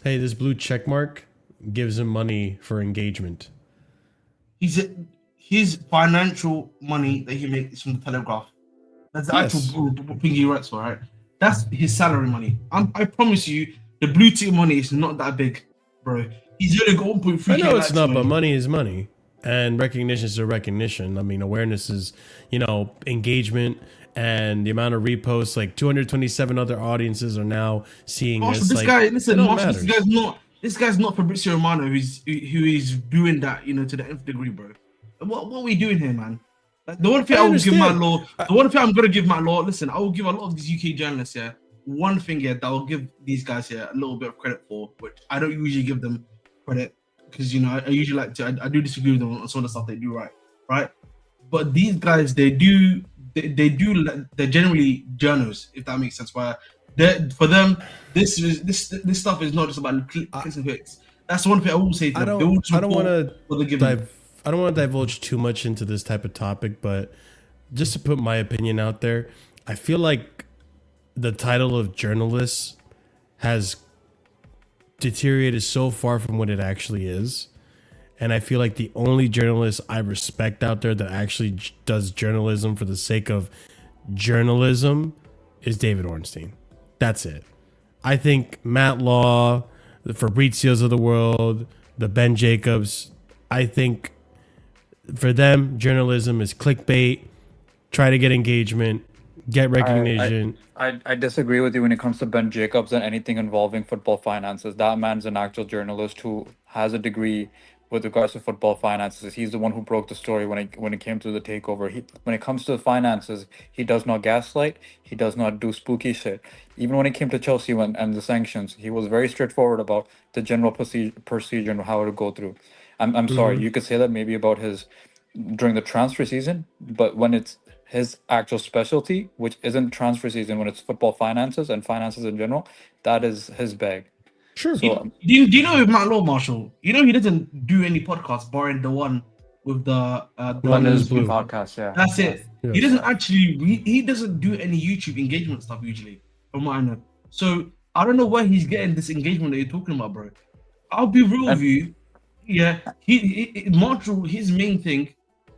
Hey, this blue check mark gives him money for engagement. His financial money that he makes is from the Telegraph. That's the actual thing he writes for, right? That's his salary money. I promise you, the blue tick money is not that big, bro. He's only got 1.3. I know it's not, but money is money. And recognition is a recognition. I mean, awareness is, engagement and the amount of reposts. Like 227 other audiences are now seeing this. This guy, listen, this guy's not Fabrizio Romano who is doing that, to the nth degree, bro. What are we doing here, man? Like, the one thing I will give Matt Law, the one thing I'm gonna give Matt Law, listen, I will give a lot of these UK journalists here one thing here that I'll give these guys here a little bit of credit for, which I don't usually give them credit because I usually like to. I do disagree with them on some of the stuff they do right. But these guys, they're generally journals, if that makes sense. Where for them, this stuff is not just about clicks and clicks. That's one thing I will say. To them. I don't want to divulge too much into this type of topic, but just to put my opinion out there, I feel like the title of journalist has deteriorated so far from what it actually is. And I feel like the only journalist I respect out there that actually does journalism for the sake of journalism is David Ornstein. That's it. I think Matt Law, the Fabrizios of the world, the Ben Jacobs, I think for them, journalism is clickbait, try to get engagement, get recognition. I disagree with you when it comes to Ben Jacobs and anything involving football finances. That man's an actual journalist who has a degree with regards to football finances. He's the one who broke the story when it came to the takeover. When it comes to the finances, he does not gaslight. He does not do spooky shit. Even when it came to Chelsea and the sanctions, he was very straightforward about the general procedure and how it would go through. I'm sorry, you could say that maybe about his during the transfer season, but when it's his actual specialty, which isn't transfer season, when it's football finances and finances in general, that is his bag. Sure. So, do you know with Matt Law, Marshall? You know he doesn't do any podcasts, barring the one with the London's Blue podcast. Yeah, that's it. Yeah. He doesn't he doesn't do any YouTube engagement stuff usually, from what I know. So I don't know where he's getting this engagement that you're talking about, bro. I'll be real with you. Yeah, Marshall, his main thing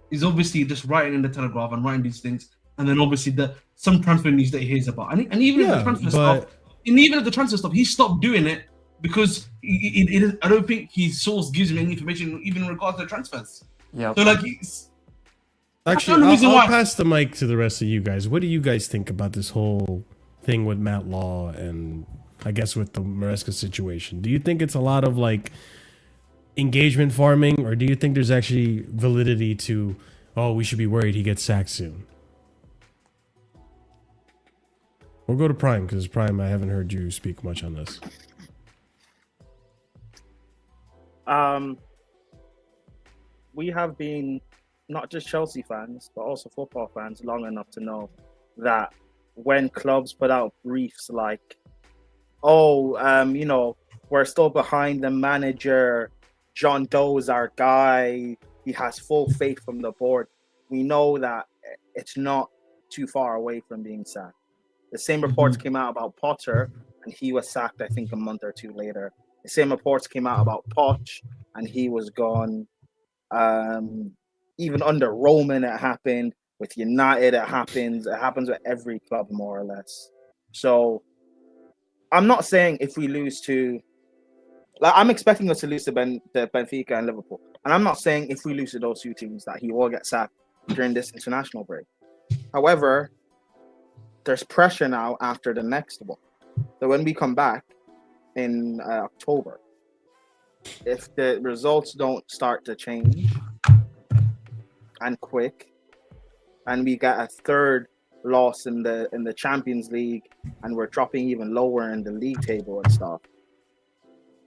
is obviously just writing in the Telegraph and writing these things, and then obviously some transfer news that he hears about, and even if the transfer stuff, and even if the transfer stuff, he stopped doing it because I don't think his source gives him any information even in regards to the transfers. Yeah. So like, actually, I'll pass the mic to the rest of you guys. What do you guys think about this whole thing with Matt Law and I guess with the Maresca situation? Do you think it's a lot of like engagement farming, or do you think there's actually validity to, oh, we should be worried he gets sacked soon? We'll go to Prime, because Prime, I haven't heard you speak much on this. We have been not just Chelsea fans, but also football fans long enough to know that when clubs put out briefs like, you know, we're still behind the manager, John Doe's our guy, he has full faith from the board, we know that it's not too far away from being sacked. The same reports came out about Potter, and he was sacked, I think, a month or two later. The same reports came out about Poch, and he was gone. Even under Roman, it happened. With United, it happens. It happens with every club, more or less. So, I'm not saying if we lose to... Like, I'm expecting us to lose to Benfica and Liverpool. And I'm not saying if we lose to those two teams that he will get sacked during this international break. However, there's pressure now after the next one. So when we come back in October, if the results don't start to change and quick, and we get a third loss in the Champions League, and we're dropping even lower in the league table and stuff,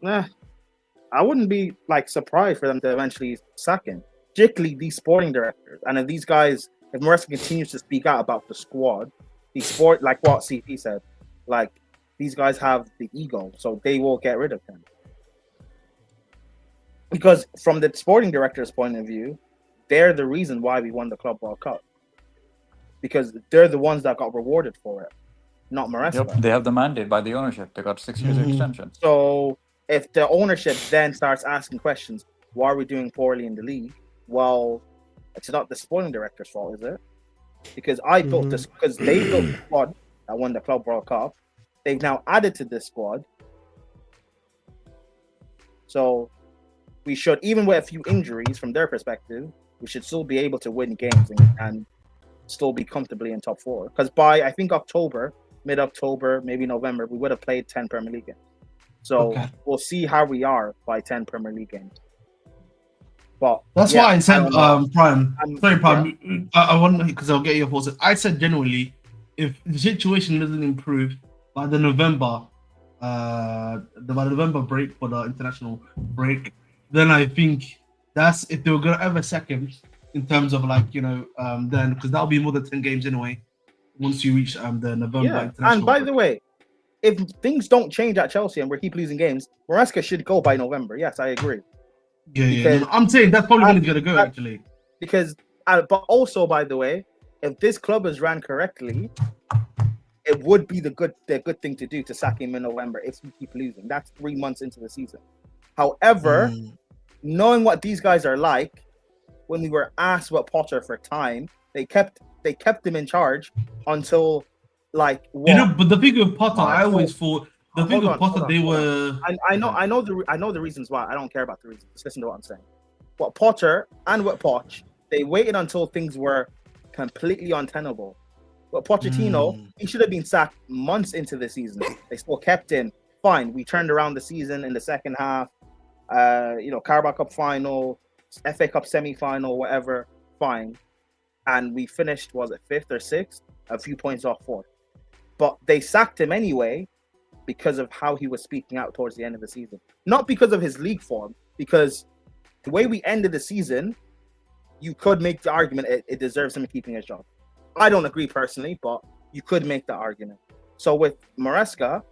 I wouldn't be like surprised for them to eventually sack him, particularly these sporting directors. And if these guys, if Maresca continues to speak out about the squad, like what CP said, like these guys have the ego, so they will get rid of him. Because from the sporting director's point of view, they're the reason why we won the Club World Cup. Because they're the ones that got rewarded for it, not Maresca. Yep, they have the mandate by the ownership. They got 6 years extension. So if the ownership then starts asking questions, why are we doing poorly in the league? Well, it's not the sporting director's fault, is it? Because I built this, because they built the squad that won the Club World Cup. They've now added to this squad. So we should, even with a few injuries from their perspective, we should still be able to win games and still be comfortably in top four. Because by, I think, October, mid-October, maybe November, we would have played 10 Premier League games. So we'll see how we are by 10 Premier League games. But that's why I said, Prime. I want, because I'll get your thoughts. I said generally, if the situation doesn't improve by the November break, for the international break, then I think that's if they were going to ever second in terms of like, you know, then, because that'll be more than 10 games anyway once you reach the November international and by break. the way, if things don't change at Chelsea and we keep losing games, Maresca should go by November. Yes, I agree. Yeah. I'm saying that's probably when he's going to go, actually. Because, but also, by the way, if this club is ran correctly, it would be the good thing to do to sack him in November if we keep losing. That's 3 months into the season. However, knowing what these guys are like, when we were asked about Potter for time, they kept him in charge until like what? You know, but the thing with Potter, I always thought the thing with Potter, they were. I know the reasons why. I don't care about the reasons. Just listen to what I'm saying. What Potter and with Poch, they waited until things were completely untenable. But Pochettino, he should have been sacked months into the season. They still kept him. Fine, we turned around the season in the second half. Carabao Cup final, FA Cup semi-final, whatever. Fine, and we finished, was it 5th or 6th? A few points off 4th. But they sacked him anyway because of how he was speaking out towards the end of the season. Not because of his league form, because the way we ended the season, you could make the argument it deserves him keeping his job. I don't agree personally, but you could make the argument. So with Maresca,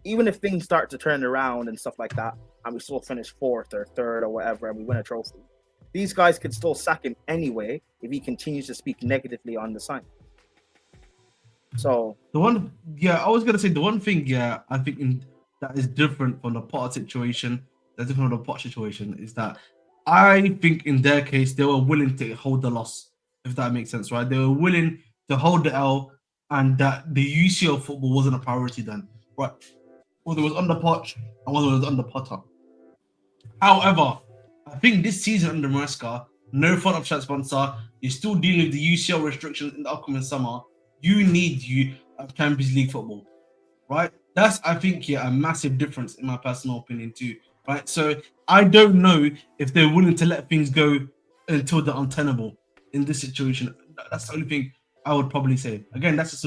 even if things start to turn around and stuff like that, and we still finish 4th or 3rd or whatever, and we win a trophy, these guys could still sack him anyway if he continues to speak negatively on the sign. So I was gonna say the one thing, I think that is different from the Potter situation. That's different from the Potter situation is that I think in their case, they were willing to hold the loss, if that makes sense, right? They were willing to hold the L, and that the UCL football wasn't a priority then, right? Whether it was under Poch and whether it was under Potter. However, I think this season under Maresca, no front of chat sponsor, you're still dealing with the UCL restrictions in the upcoming summer. You need Champions League football, right? That's, I think, a massive difference in my personal opinion too, right? So I don't know if they're willing to let things go until they're untenable in this situation. That's the only thing I would probably say. Again, that's just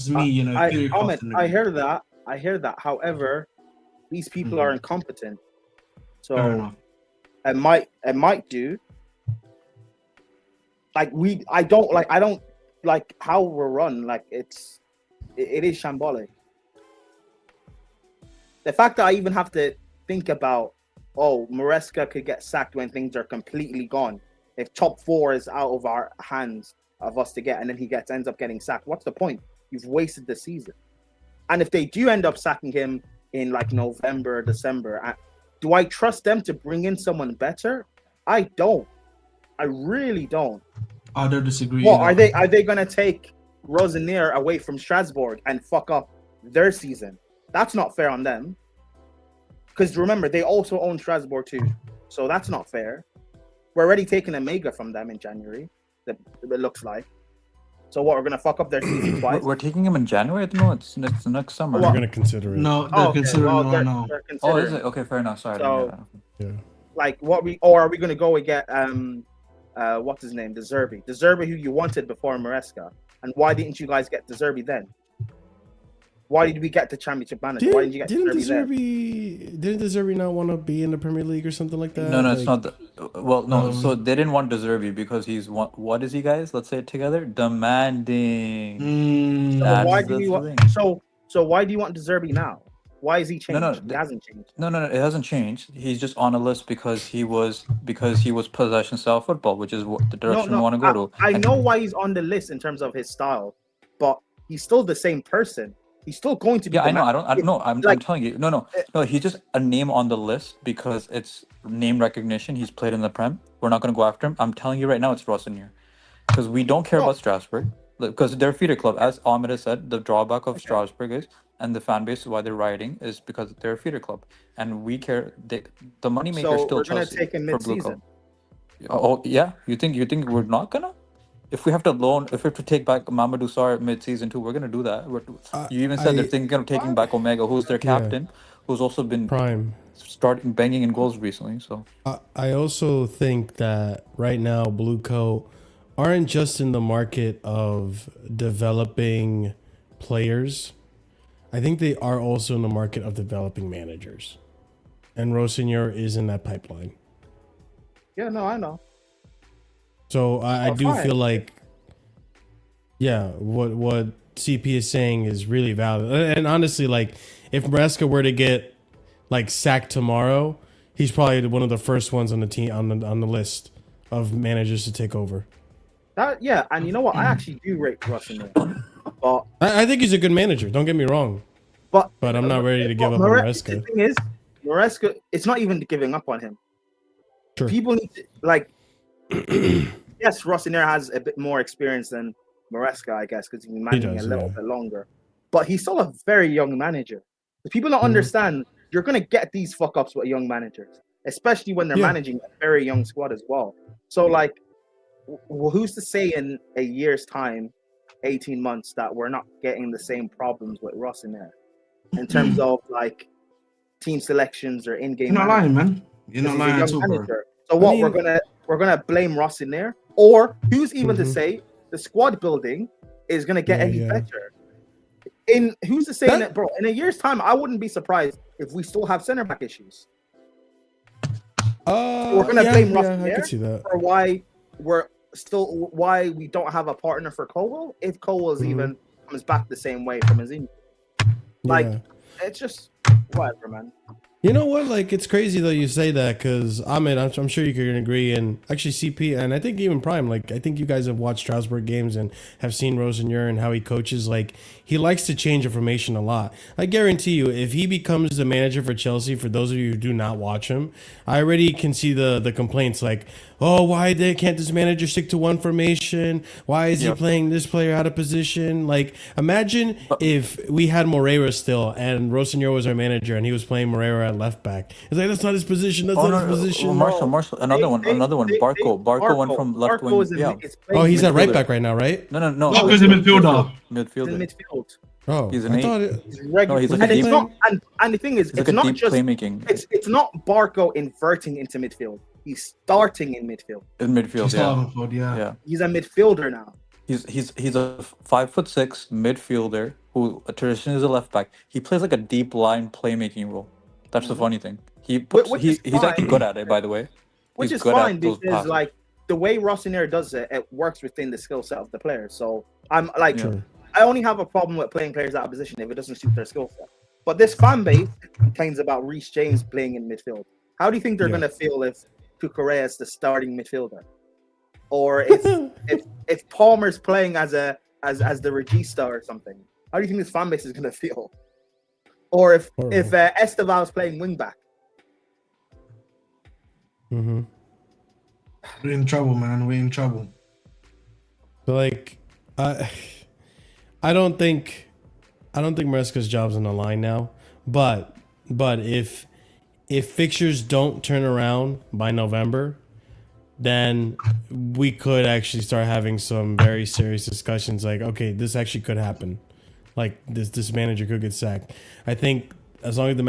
me, I hear that. However, these people are incompetent. So it might do. I don't like how we're run. Like it is shambolic. The fact that I even have to think about, Maresca could get sacked when things are completely gone. If top 4 is out of our hands of us to get, and then he ends up getting sacked, what's the point? You've wasted the season. And if they do end up sacking him in like November, December, do I trust them to bring in someone better? I don't. I really don't. I don't disagree. Well, are they going to take Rosenier away from Strasbourg and fuck up their season? That's not fair on them. Because remember, they also own Strasbourg too. So that's not fair. We're already taking a mega from them in January. It looks like. So what, we're going to fuck up their season twice? We're taking him in January? No, it's next summer. We're going to consider it. No, they're considering it right now. Oh, is it? Okay, fair enough. Sorry. So, yeah. Like, are we going to go and get, what's his name? De Zerbi, who you wanted before Maresca. And why didn't you guys get De Zerbi then? Why did we get the championship manager? Why didn't you get Didn't De Zerbi not want to be in the Premier League or something like that? No, it's not. So they didn't want De Zerbi because he's what is he, guys? Let's say it together. Demanding. So why do you want? So why do you want De Zerbi now? Why is he changed? No, he hasn't changed. No, it hasn't changed. He's just on a list because he was possession style football, which is what the direction we want to go to. I know why he's on the list in terms of his style, but he's still the same person. He's still going to be. Yeah, I know. I don't know. I'm telling you. No. He's just a name on the list because it's name recognition. He's played in the Prem. We're not going to go after him. I'm telling you right now, it's Rosenier, because we don't care about Strasbourg, because they're a feeder club. As Ahmed has said, the drawback of Strasbourg is, and the fan base is why they're rioting, is because they're a feeder club, and we care. The money maker is still Chelsea. So we're going to take him mid-season. Oh yeah, you think we're not gonna? If we have to take back Mamadou Sarr mid-season too, we're gonna do that. You even said they're thinking of taking back Omega, who's their captain, who's also been prime, starting banging in goals recently. So I also think that right now Blue Coat aren't just in the market of developing players. I think they are also in the market of developing managers, and Rosenior is in that pipeline. Yeah, no, I know. So I do feel like, what CP is saying is really valid. And honestly, like, if Maresca were to get like sacked tomorrow, he's probably one of the first ones on the team on the list of managers to take over. And you know what? I actually do rate Rosenier, but I think he's a good manager. Don't get me wrong, but I'm not ready to give up on Maresca. The thing is, Maresca, it's not even giving up on him. Sure. People need to, like. Yes, Rosenier has a bit more experience than Maresca, I guess, because he's been managing a little bit longer. But he's still a very young manager. The people don't understand, you're going to get these fuck-ups with young managers, especially when they're managing a very young squad as well. So, like, who's to say in a year's time, 18 months, that we're not getting the same problems with Rosenier in terms of, like, team selections or in-game You're not lying, man. You're not lying at all, bro. So what, we're gonna blame Rosenier, or who's even to say the squad building is gonna get any better? Who's to say that, bro? In a year's time, I wouldn't be surprised if we still have center back issues. We're gonna blame Rosenier for why we don't have a partner for Colwell if Colwell's even comes back the same way from his injury. Like it's just whatever, man. You know what? Like, it's crazy though you say that because Ahmed, I'm sure you can agree, and actually CP, and I think even Prime. Like, I think you guys have watched Strasbourg games and have seen Roseneur and how he coaches. Like, he likes to change information a lot. I guarantee you, if he becomes the manager for Chelsea, for those of you who do not watch him, I already can see the complaints like, oh, why can't this manager stick to one formation? Why is he playing this player out of position? Like, imagine if we had Moreira still and Roseneur was our manager and he was playing Moreira at left back. It's like, that's not his position. That's not his position. Marshall, another one. Barco went from left wing. Yeah. Oh, he's at right back right now, right? No. Barco's a midfielder. Midfielder. Midfield. Oh, He's an I eight. thought He's regular. he's like and a it's deep- not. And the thing is, It's it's like a not deep just playmaking It's not Barco inverting into midfield. He's starting in midfield. in midfield. Just Yeah. Arnold, yeah. Yeah. He's a midfielder now. He's a 5'6" midfielder who traditionally is a left back. He plays like a deep line playmaking role. That's the funny thing. He's actually good at it, by the way. Which He's is good at fine those because passes. like the way Rossinier does it, it works within the skill set of the player. So I'm like, Yeah. I only have a problem with playing players out of position if it doesn't suit their skill set. But this fan base complains about Reece James playing in midfield. How do you think they're Yeah. going to feel if Cucurella is the starting midfielder, or if Palmer's playing as the regista or something? How do you think this fan base is going to feel? Or if Esteval's playing wing back? Mm-hmm. We're in trouble, man. We're in trouble. But like, I don't think Maresca's job's on the line now. But if fixtures don't turn around by November, then we could actually start having some very serious discussions. Like, okay, this actually could happen. Like this manager could get sacked. I think as long as the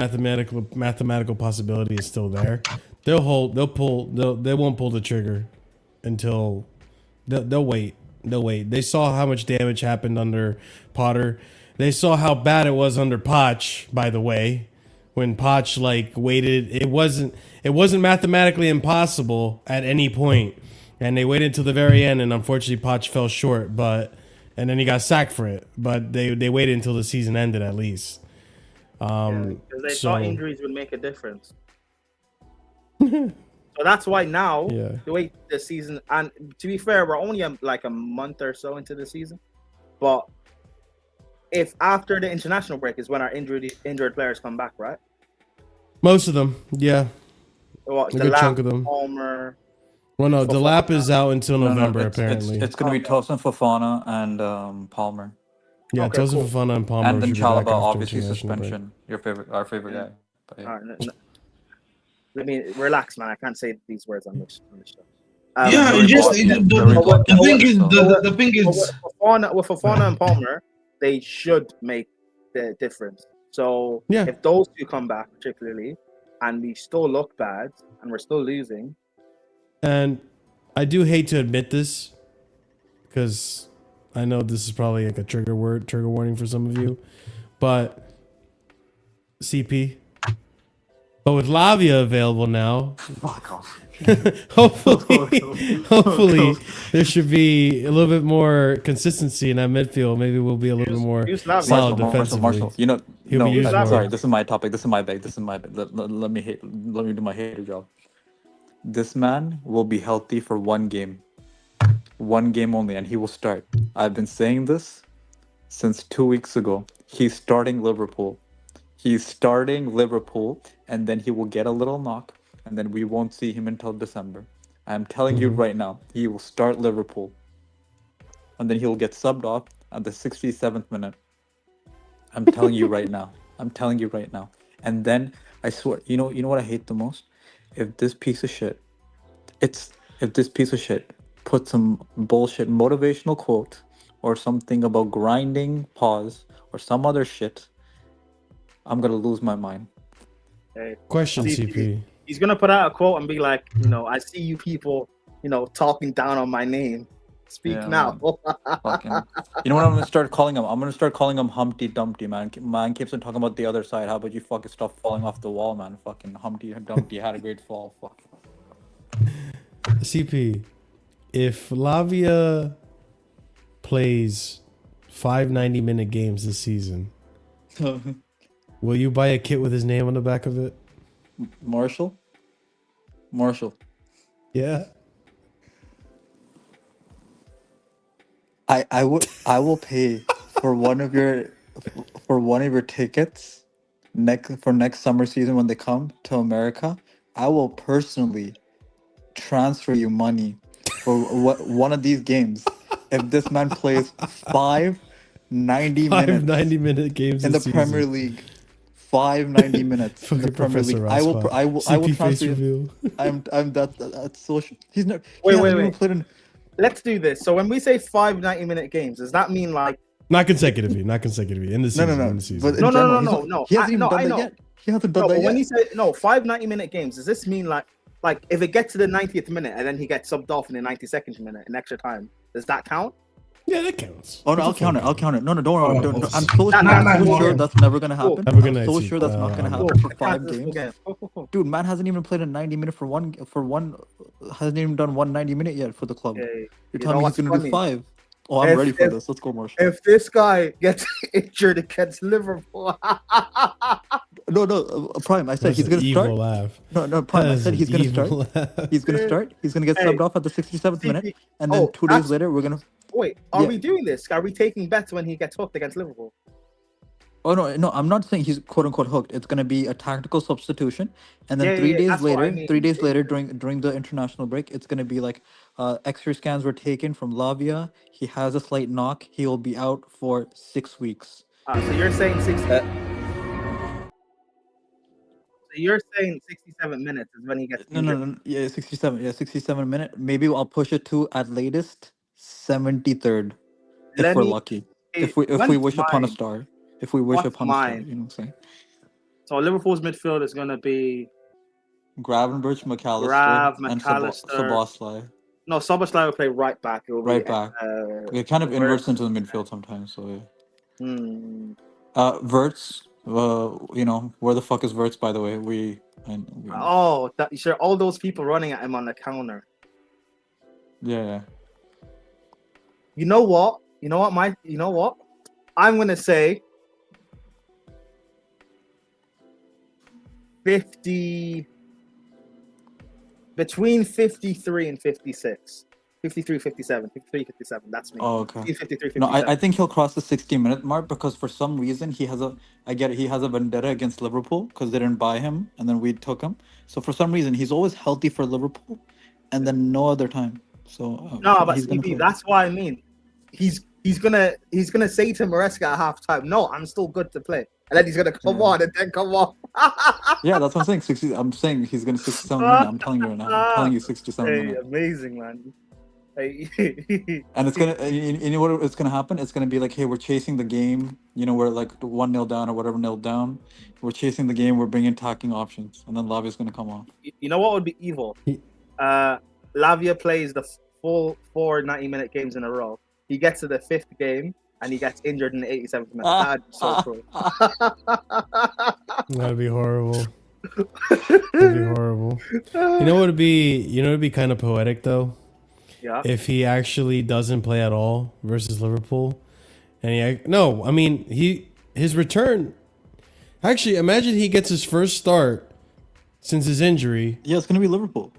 mathematical possibility is still there, they won't pull the trigger until they'll wait. They'll wait. They saw how much damage happened under Potter. They saw how bad it was under Poch, by the way. When Poch like waited, it wasn't mathematically impossible at any point, and they waited until the very end, and unfortunately Poch fell short. And then he got sacked for it. But they waited until the season ended at least. Because they thought injuries would make a difference. So that's why now the way the season, and to be fair, we're only like a month or so into the season, but if after the international break is when our injured players come back, right? Most of them, yeah. Well, A good chunk of them. Palmer. Well, no, Delap is out until November, apparently. It's going to be Tosin Fofana and Palmer. Yeah, Okay, Tosin cool. Fofana and Palmer And then should be back Chalaba, after obviously international break. suspension. Our favorite guy. But yeah. All right, let me relax, man. I can't say these words on this show. Yeah, very it's just important. the thing is with Fofana and Palmer, they should make the difference. So if those two come back, particularly, and we still look bad and we're still losing, and I do hate to admit this because I know this is probably like a trigger warning for some of you, but CP. But with Lavia available now, hopefully there should be a little bit more consistency in that midfield. Maybe we'll be a little bit more solid defensively. Marshall, you know, He'll be used more. sorry, this is my topic. This is my bag. Let me do my hater job. This man will be healthy for one game only, and he will start. I've been saying this since 2 weeks ago. He's starting Liverpool, and then he will get a little knock, and then we won't see him until December. I'm telling you right now, he will start Liverpool, and then he'll get subbed off at the 67th minute. I'm telling you right now. And then I swear, you know what I hate the most? If this piece of shit put some bullshit motivational quote or something about grinding, pause, or some other shit, I'm gonna lose my mind. hey, Question, CP. He's gonna put out a quote and be like, I see you people, talking down on my name. Speak now. Fucking, you know what I'm gonna start calling him? I'm gonna start calling him Humpty Dumpty, man. Man keeps on talking about the other side. How about you fucking stop falling off the wall, man? Fucking Humpty Dumpty had a great fall. Fuck. CP, if Lavia plays 5 90-minute games this season, will you buy a kit with his name on the back of it? Marshall. Yeah. I will pay for one of your tickets next summer season when they come to America. I will personally transfer you money for one of these games if this man plays 90 Five minutes 90-minute games in the this Premier season. League. 90 minutes in the Fucking Premier Professor League. Raspa. I will CP face transfer you. reveal. That's social. He's never. Wait, He hasn't wait, even wait. played in. Let's do this. So when we say 5 90-minute games, does that mean like Not consecutively. In the season. No. In the season. But in No, general, no. he hasn't even done I that know. yet. He hasn't done No, that but yet. when you say 5 90-minute games, does this mean like if it gets to the 90th minute and then he gets subbed off in the 92nd minute in extra time, does that count? Yeah, that counts. Oh no, I'll count it. No, don't worry. Oh, I'm so sure that's never gonna happen. Have a good night, I'm so Steve. sure that's not gonna happen Cool. for 5 games. Dude, man hasn't even played a 90-minute hasn't even done 190-minute yet for the club. Okay. You're telling me he's gonna do 5? Oh, I'm If- ready for if- this. Let's go, Marshall. If this guy gets injured against Liverpool, No, Prime. I said That's he's an gonna evil start. laugh. No, Prime. I That is said an he's gonna evil start. laugh. He's gonna start. He's gonna get Hey, subbed off at the 67th minute, CP. and then 2 days that's- later we're gonna. wait, are Yeah. we doing this? Are we taking bets when he gets hooked against Liverpool? Oh no, I'm not saying he's quote unquote hooked. It's gonna be a tactical substitution, and then Yeah, 3 yeah, days that's what I later, mean. 3 days later during the international break, it's gonna be like X-ray scans were taken from Lavia. He has a slight knock. He will be out for 6 weeks. So you're saying 60. So you're saying 67 minutes is when he gets No, injured. no, yeah, 67, 67 minute. Maybe I'll push it to at latest 73rd if Let we're me- lucky. Hey, If we when's wish upon a mine? star. If we wish What's upon a star, mine? you know what I'm saying? So Liverpool's midfield is gonna be Gravenberch, McAllister, Grav, and McAllister. Szoboszlai. no Szoboszlai will play right back. It will Right be, back. It kind of Wirtz. inverts into the midfield sometimes. So yeah. Hmm. Verts. Where the fuck is Verts? By the way, Oh, sure. All those people running at him on the counter. yeah. You know what? I'm gonna say 50 between 53 and 56. 53, 57, 53, 57. That's me. Oh, okay. 53, 57. No, I think he'll cross the 60-minute mark because for some reason he has a vendetta against Liverpool because they didn't buy him and then we took him. So for some reason he's always healthy for Liverpool, and then no other time. So No, but he's gonna play. that's why I mean he's gonna say to Maresca at halftime, no, I'm still good to play. And then he's gonna come on and then come off. Yeah, that's what I'm saying. 60. I'm saying he's gonna 67 minute. I'm telling you right now. I'm telling you 67 Hey, minute. amazing, man. Hey. And it's gonna, you know what it's gonna happen? It's gonna be like, hey, we're chasing the game. We're like 1-0 down or whatever, 0 down. We're chasing the game. We're bringing attacking options, and then Lavia's gonna come off. You know what would be evil? Lavia plays the full 4 90-minute games in a row. He gets to the 5th game and he gets injured in the 87th minute. That'd be so cruel. That'd be horrible. That'd be horrible. You know what would be kind of poetic though? Yeah. If he actually doesn't play at all versus Liverpool, and his return. Actually, imagine he gets his first start since his injury. Yeah, it's gonna be Liverpool.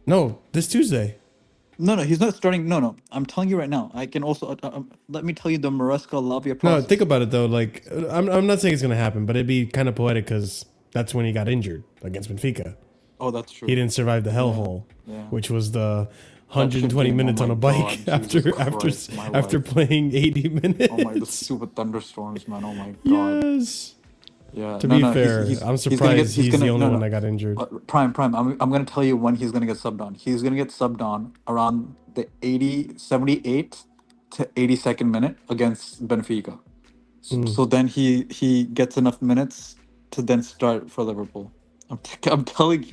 No, this Tuesday. No, he's not starting. No, I'm telling you right now. I can also let me tell you the Maresca Lavia No, process. think about it though. Like, I'm not saying it's gonna happen, but it'd be kind of poetic because that's when he got injured against Benfica. Oh, that's true. He didn't survive the hellhole, Yeah. which was the 120 minutes oh on my a bike God, Jesus Christ, my after life. playing 80 minutes. Oh my, the stupid thunderstorms, man. Oh my God. Yes. Yeah. To be fair, I'm surprised he's the only one that got injured. Prime. I'm gonna tell you when he's gonna get subbed on. He's gonna get subbed on around the 78th to 82nd minute against Benfica. So then he gets enough minutes to then start for Liverpool. I'm telling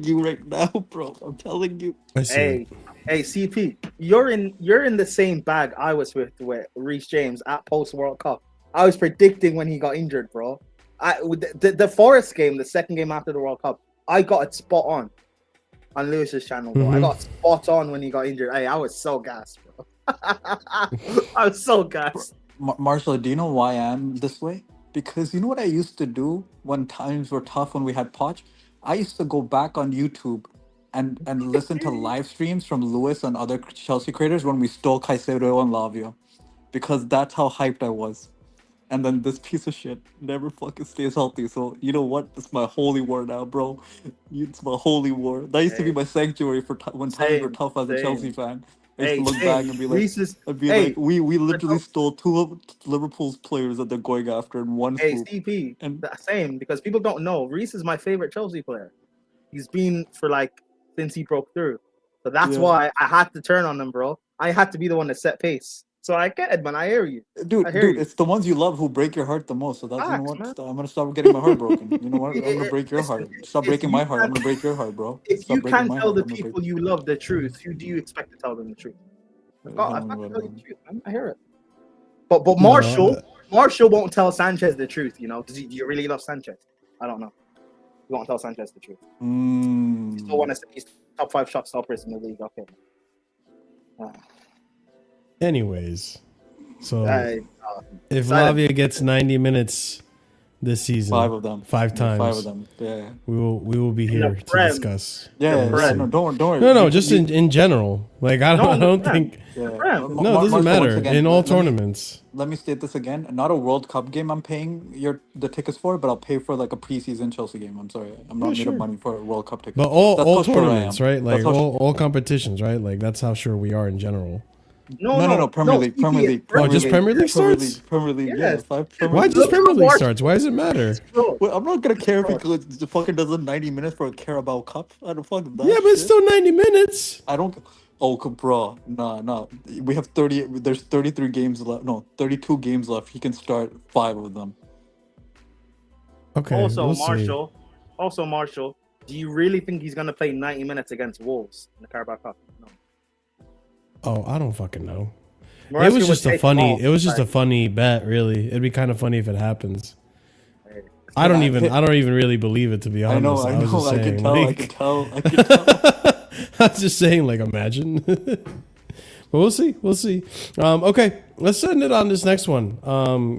you right now, bro. I'm telling you. I see. Hey, CP, you're in the same bag I was with Reece James at post World Cup. I was predicting when he got injured, bro. The Forest game, the second game after the World Cup, I got it spot on Lewis's channel, bro. I got spot on when he got injured. Hey, I was so gassed, bro. I was so gassed. Marshall, do you know why I'm this way? Because you know what I used to do when times were tough when we had Poch? I used to go back on YouTube and listen to live streams from Lewis and other Chelsea creators when we stole Caicedo and Lavia, because that's how hyped I was. And then this piece of shit never fucking stays healthy. So you know what? It's my holy war now, bro. It's my holy war. That used to be my sanctuary for when times were tough as a Chelsea fan. I used to look back and be like, we literally stole two of Liverpool's players that they're going after in one swoop. CP, and the same, because people don't know. Reece is my favorite Chelsea player. He's been for since he broke through. So that's why I had to turn on him, bro. I had to be the one to set pace. So I get it, man. I hear you. Dude, it's the ones you love who break your heart the most. So that's, you know what? Man. I'm going to stop getting my heart broken. You know what? I'm going to break your heart. Stop breaking my heart. I'm going to break your heart, bro. If you can't tell the people you love the truth, who do you expect to tell them the truth? I can't tell you the truth, man. I hear it. But Marshall won't tell Sanchez the truth, you know? Do you really love Sanchez? I don't know. You won't tell Sanchez the truth. You still want to say he's top 5 shot stoppers in the league. Okay. Anyways, so if Lavia gets 90 minutes this season, 5 of them, 5 times, 5 of them, yeah, we will be here to discuss. Yeah, no, don't worry. No, just in general. Like I don't think. Yeah. No, it doesn't matter in all tournaments. Let me state this again. Not a World Cup game I'm paying the tickets for, but I'll pay for like a preseason Chelsea game. I'm sorry, I'm not made of money for a World Cup ticket. But all tournaments, right? Like all competitions, right? Like that's how sure we are in general. No, Premier League. Oh, just Premier League starts? Premier League, yes. Why just Premier League starts? Why does it matter? Well, I'm not gonna care if it fucking does it 90 minutes for a Carabao Cup. I don't fucking. Yeah, but it's still 90 minutes. I don't. Oh, bro, nah. We have 30. There's 33 games left. No, 32 games left. He can start 5 of them. Okay. Also, Marshall. Do you really think he's gonna play 90 minutes against Wolves in the Carabao Cup? No. Oh, I don't fucking know. Maresca it was just a funny bet, really. It'd be kind of funny if it happens. I don't even really believe it, to be honest. I know. I can tell. I was just saying, like, imagine. But we'll see. Okay, let's end it on this next one,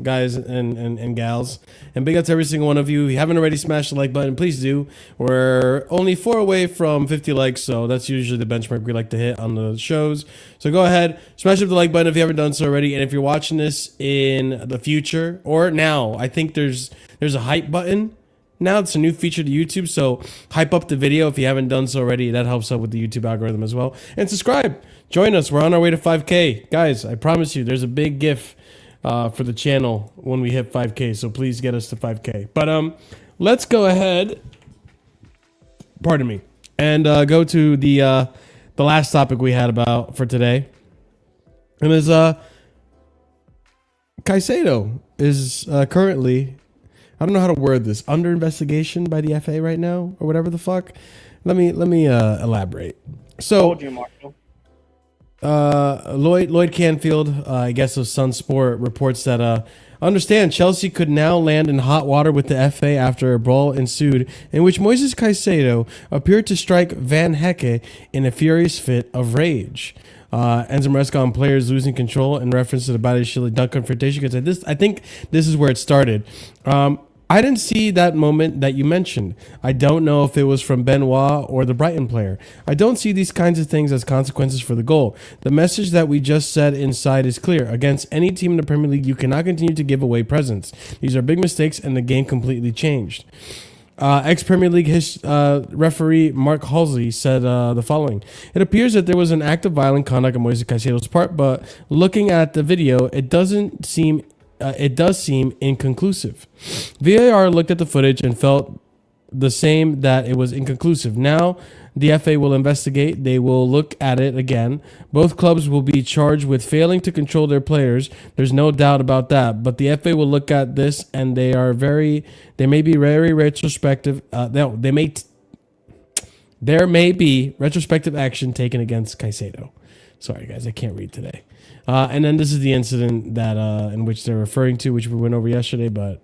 guys and gals. And big up to every single one of you. If you haven't already smashed the like button, please do. We're only 4 away from 50 likes, so that's usually the benchmark we like to hit on the shows. So go ahead, smash up the like button if you haven't done so already. And if you're watching this in the future or now, I think there's a hype button. Now it's a new feature to YouTube, so hype up the video if you haven't done so already. That helps out with the YouTube algorithm as well. And subscribe. Join us. We're on our way to 5K. Guys, I promise you, there's a big gift for the channel when we hit 5K, so please get us to 5K. But let's go ahead, pardon me, and go to the last topic we had about for today. And is Caicedo is currently, I don't know how to word this, under investigation by the FA right now, or whatever the fuck. Let me elaborate. So, Lloyd Canfield, I guess of Sun Sport, reports that understand Chelsea could now land in hot water with the FA after a brawl ensued in which Moises Caicedo appeared to strike Van Hecke in a furious fit of rage. Enzo Maresca on players losing control in reference to the Badiashile dunk confrontation. Because I think this is where it started. I didn't see that moment that you mentioned. I don't know if it was from Benoit or the Brighton player. I don't see these kinds of things as consequences for the goal. The message that we just said inside is clear. Against any team in the Premier League, you cannot continue to give away presents. These are big mistakes, and the game completely changed. Ex-Premier League referee Mark Halsey said the following. It appears that there was an act of violent conduct on Moises Caicedo's part, but looking at the video, it does seem inconclusive. VAR looked at the footage and felt the same, that it was inconclusive. Now, the FA will investigate. They will look at it again. Both clubs will be charged with failing to control their players. There's no doubt about that. But the FA will look at this, and they may be very retrospective. There may be retrospective action taken against Caicedo. Sorry, guys, I can't read today. And then this is the incident that in which they're referring to, which we went over yesterday, but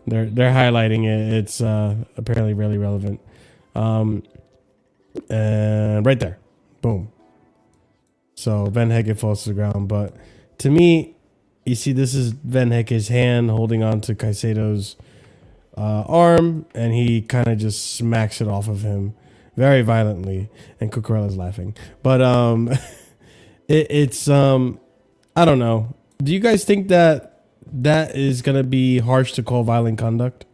they're highlighting it. It's apparently really relevant. And right there, boom. So Van Hecke falls to the ground, but to me, you see, this is Van Hecke's hand holding on to Caicedo's arm, and he kind of just smacks it off of him very violently, and Cucurella's laughing. But it's I don't know. Do you guys think that is gonna be harsh to call violent conduct?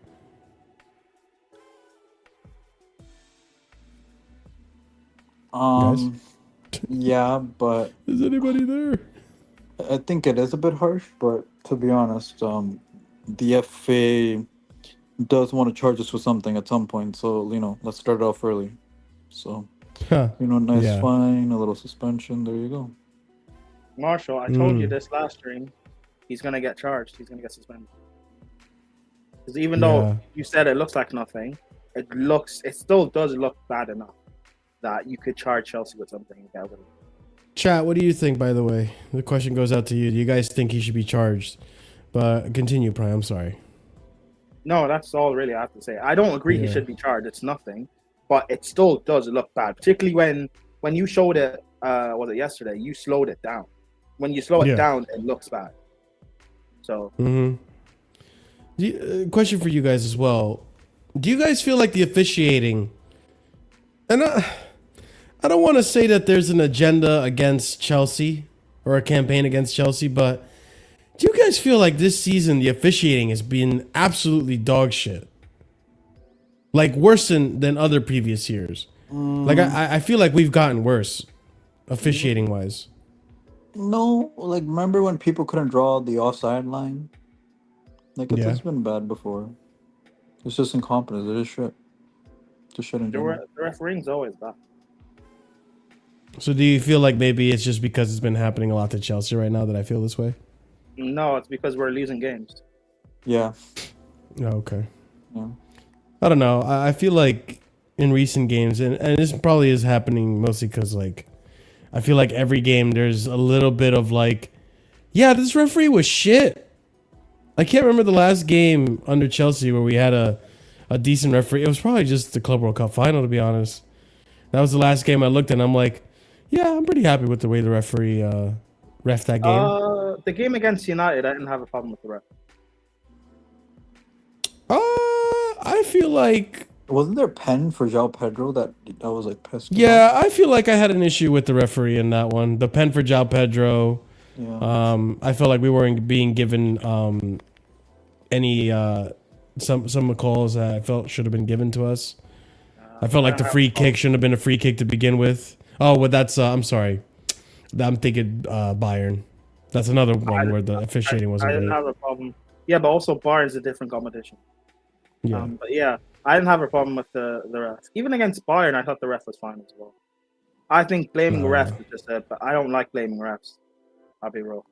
Guys? Yeah, but Is anybody there? I think it is a bit harsh. But to be honest, the FA does want to charge us with something at some point. So, you know, let's start it off early. So, you know, nice fine, a little suspension. There you go. Marshall, I told you this last stream. He's going to get charged. He's going to get suspended. Because even though you said it looks like nothing, it still does look bad enough that you could charge Chelsea with something. Chat, what do you think, by the way? The question goes out to you. Do you guys think he should be charged? But continue, Prime. I'm sorry. No, that's all really I have to say. I don't agree he should be charged. It's nothing. But it still does look bad. Particularly when you showed it, was it yesterday? You slowed it down. When you slow it down, it looks bad. So. Question for you guys as well. Do you guys feel like the officiating... And I don't want to say that there's an agenda against Chelsea or a campaign against Chelsea, but do you guys feel like this season the officiating has been absolutely dog shit? Like worse than other previous years. Like I feel like we've gotten worse officiating wise. No, like remember when people couldn't draw the offside line? Like it's been bad before. It's just incompetence. It is shit. Just shit in general. The refereeing's always bad. So do you feel like maybe it's just because it's been happening a lot to Chelsea right now that I feel this way? No, it's because we're losing games. Yeah. Oh, okay. Yeah. I don't know. I feel like in recent games, and this probably is happening mostly because like I feel like every game there's a little bit of like, yeah, this referee was shit. I can't remember the last game under Chelsea where we had a decent referee. It was probably just the Club World Cup final, to be honest. That was the last game I looked at, and I'm like, yeah, I'm pretty happy with the way the referee ref that game. The game against United, I didn't have a problem with the ref. I feel like... Wasn't there a pen for João Pedro that was like pissed? Yeah, I feel like I had an issue with the referee in that one. The pen for João Pedro. Yeah. I felt like we weren't being given any some calls that I felt should have been given to us. I felt like the free kick shouldn't have been a free kick to begin with. Oh, well, that's I'm sorry. I'm thinking Bayern. That's another one where the officiating wasn't I didn't great. have a problem. Yeah, but also Bayern's a different competition. Yeah. But yeah, I didn't have a problem with the ref. Even against Bayern, I thought the ref was fine as well. I think blaming refs is just but I don't like blaming refs. I'll be real.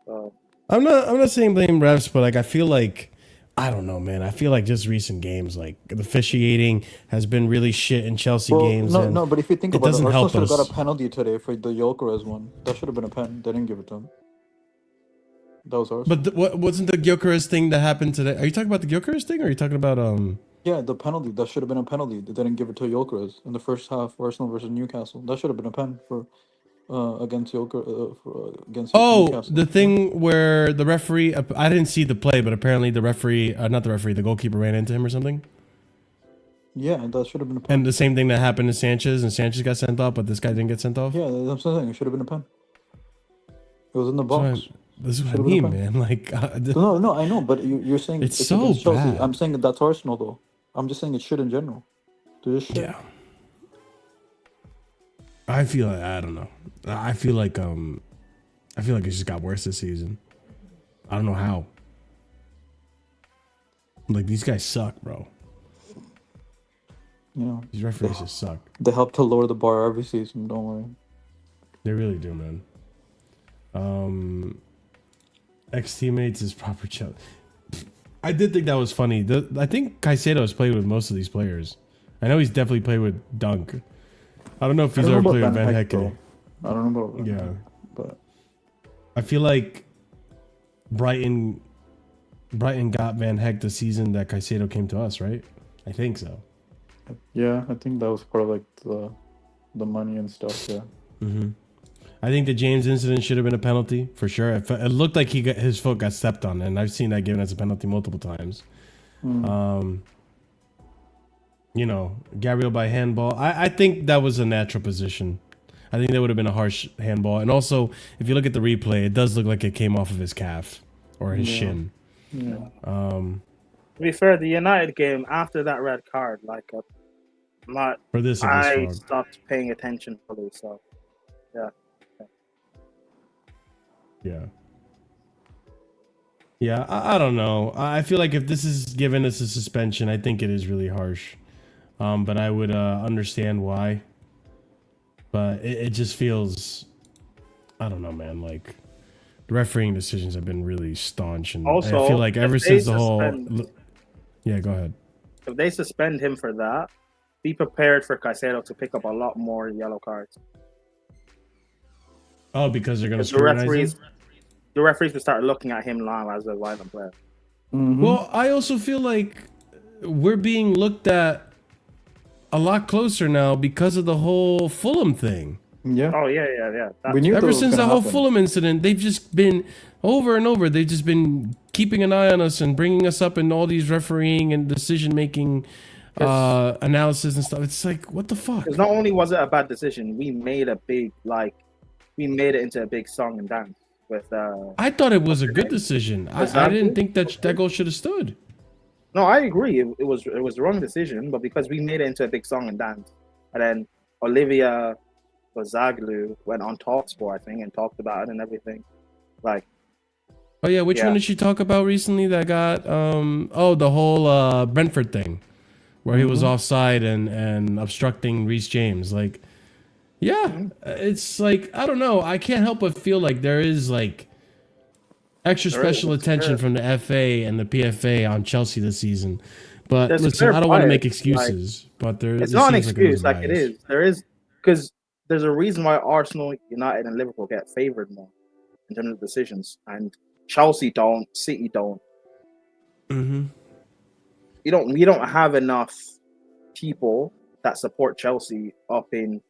So I'm not saying blame refs, but like I feel like I don't know, man. I feel like just recent games, like the officiating has been really shit in Chelsea games. No, but if you think about it, Arsenal help should have us. got a penalty today for the Gyökeres one. That should have been a pen. They didn't give it to him. That was ours. But what wasn't the Gyökeres thing that happened today? Are you talking about the Gyökeres thing, or are you talking about Yeah, the penalty. That should have been a penalty. They didn't give it to Gyökeres in the first half. Arsenal versus Newcastle. That should have been a pen for against Gyökeres against. Newcastle. The thing where the referee. I didn't see the play, but apparently the referee, not the referee, the goalkeeper ran into him or something. Yeah, that should have been a pen. And the same thing that happened to Sanchez, and Sanchez got sent off, but this guy didn't get sent off. Yeah, that's what I'm saying. It should have been a pen. It was in the box. This is what I mean, man. Like, no, I know, but you're saying it's so bad. I'm saying that's Arsenal, though. I'm just saying it's shit in general. They're just shit. Yeah. I feel like I don't know. I feel like it just got worse this season. I don't know how. Like these guys suck, bro. You know, these referees just suck. They help to lower the bar every season. Don't worry. They really do, man. Ex-teammates is proper chill. I did think that was funny. I think Caicedo has played with most of these players. I know he's definitely played with Dunk. I don't know if he's ever played with Van Hecke. I don't know about yeah, but I feel like Brighton got Van Hecke the season that Caicedo came to us, right? I think so. Yeah, I think that was part of like the money and stuff. Yeah. Mm-hmm. I think the James incident should have been a penalty for sure. It looked like his foot got stepped on, and I've seen that given as a penalty multiple times. You know, Gabriel by handball. I think that was a natural position. I think that would have been a harsh handball. And also, if you look at the replay, it does look like it came off of his calf or his shin. Yeah. To be fair, the United game after that red card, like, for this, I stopped paying attention fully. So, yeah. I don't know. I feel like if this is given as a suspension, I think it is really harsh. But I would understand why. But it just feels, I don't know, man. Like, the refereeing decisions have been really staunch, and also, I feel like ever since the whole, yeah, go ahead. If they suspend him for that, be prepared for Caicedo to pick up a lot more yellow cards. Oh, because they're going to the referees will start looking at him now as a violent player. Well, I also feel like we're being looked at a lot closer now because of the whole Fulham thing. Yeah. Oh yeah. Ever since the whole Fulham incident, they've just been over and over. They've just been keeping an eye on us and bringing us up in all these refereeing and decision making analysis and stuff. It's like, what the fuck? Because not only was it a bad decision, we made it into a big song and dance with. I thought it was a good decision. I didn't think that goal should have stood. No, I agree. It was the wrong decision, but because we made it into a big song and dance, and then Olivia Bazaglu went on TalkSport, I think, and talked about it and everything. Like, oh yeah, which one did she talk about recently that got the whole Brentford thing, where he was offside and obstructing Reece James. Like, it's like, I don't know. I can't help but feel like there is like extra special attention from the FA and the PFA on Chelsea this season. But listen, I don't want to make excuses, but it's not an excuse. Like, it is. There is, because there's a reason why Arsenal, United, and Liverpool get favored more in terms of decisions, and Chelsea don't, City don't. We don't have enough people that support Chelsea up in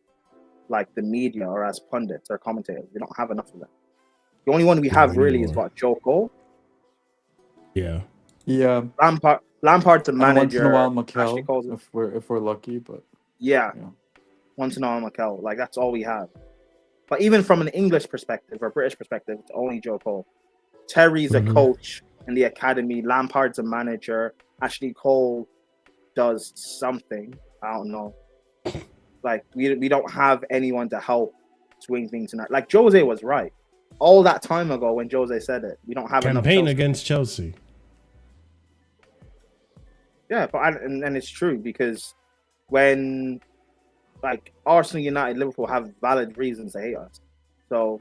like the media or as pundits or commentators. We don't have enough of them. The only one we have really is Joe Cole. Yeah. Lampard's the manager. Once in a while, Mikel, if we're lucky, but once in a while, Mikel. Like, that's all we have. But even from an English perspective or British perspective, it's only Joe Cole. Terry's a coach in the academy. Lampard's a manager. Ashley Cole does something. I don't know. Like, we don't have anyone to help swing things tonight. Like, Jose was right. All that time ago when Jose said it, we don't have campaign against Chelsea. Yeah, but and it's true, because when like Arsenal, United, Liverpool have valid reasons to hate us. So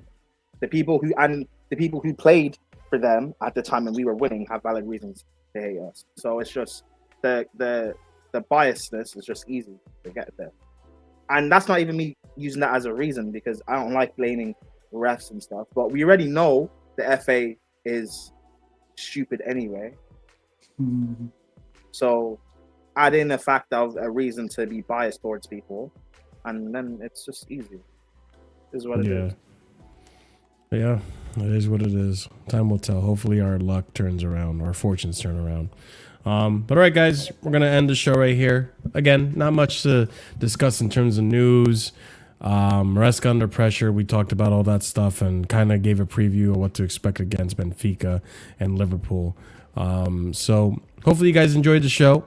the people who played for them at the time when we were winning have valid reasons to hate us. So it's just the biasness is just easy to get there. And that's not even me using that as a reason, because I don't like blaming refs and stuff. But we already know the FA is stupid anyway. So add in the fact of a reason to be biased towards people, and then it's just easy. This is what it is. Yeah, it is what it is. Time will tell. Hopefully our luck turns around, our fortunes turn around. But all right, guys, we're going to end the show right here. Again, not much to discuss in terms of news. Maresca under pressure. We talked about all that stuff and kind of gave a preview of what to expect against Benfica and Liverpool. So hopefully you guys enjoyed the show.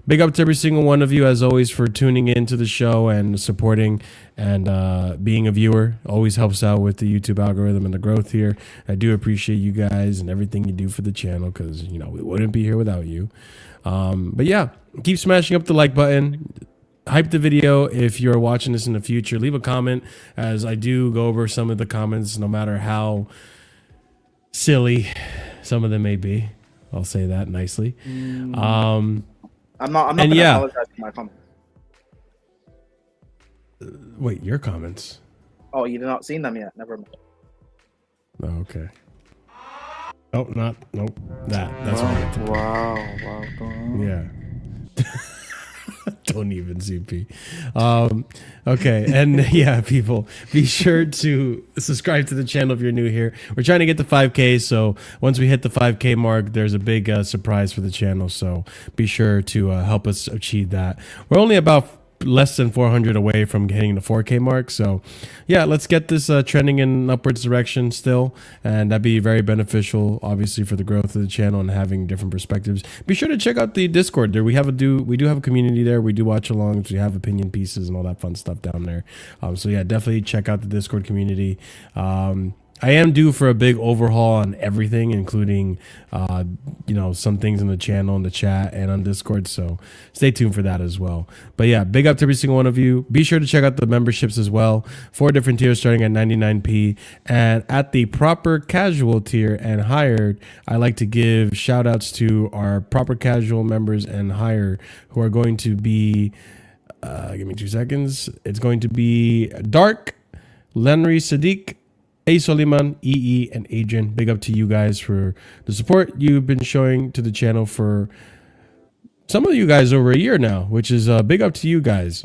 Big up to every single one of you, as always, for tuning into the show and supporting and being a viewer. Always helps out with the YouTube algorithm and the growth here. I do appreciate you guys and everything you do for the channel, because, you know, we wouldn't be here without you. But yeah, keep smashing up the like button. Hype the video if you're watching this in the future. Leave a comment, as I do go over some of the comments, no matter how silly some of them may be. I'll say that nicely. I'm not going to apologize for my comments. Wait, your comments? Oh, you've not seen them yet? Never mind. Oh, okay. Oh, nope. That's what I meant to do. Wow. Yeah. Don't even CP. Okay, and yeah, people, be sure to subscribe to the channel if you're new here. We're trying to get to 5K, so once we hit the 5K mark, there's a big surprise for the channel. So be sure to help us achieve that. We're only about less than 400 away from hitting the 4K mark. So yeah, let's get this trending in upwards direction still, and that'd be very beneficial, obviously, for the growth of the channel and having different perspectives. Be sure to check out the Discord. There we do have a community there. We do watch alongs, we have opinion pieces and all that fun stuff down there. So yeah, definitely check out the Discord community. I am due for a big overhaul on everything, including, some things in the channel, in the chat, and on Discord. So stay tuned for that as well. But yeah, big up to every single one of you. Be sure to check out the memberships as well. 4 different tiers starting at 99p. And at the proper casual tier and higher, I like to give shout outs to our proper casual members and higher, who are going to be, give me 2 seconds. It's going to be Dark, Lenry Sadiq, A. Soliman, EE, and Adrian. Big up to you guys for the support you've been showing to the channel for some of you guys over a year now, which is big up to you guys.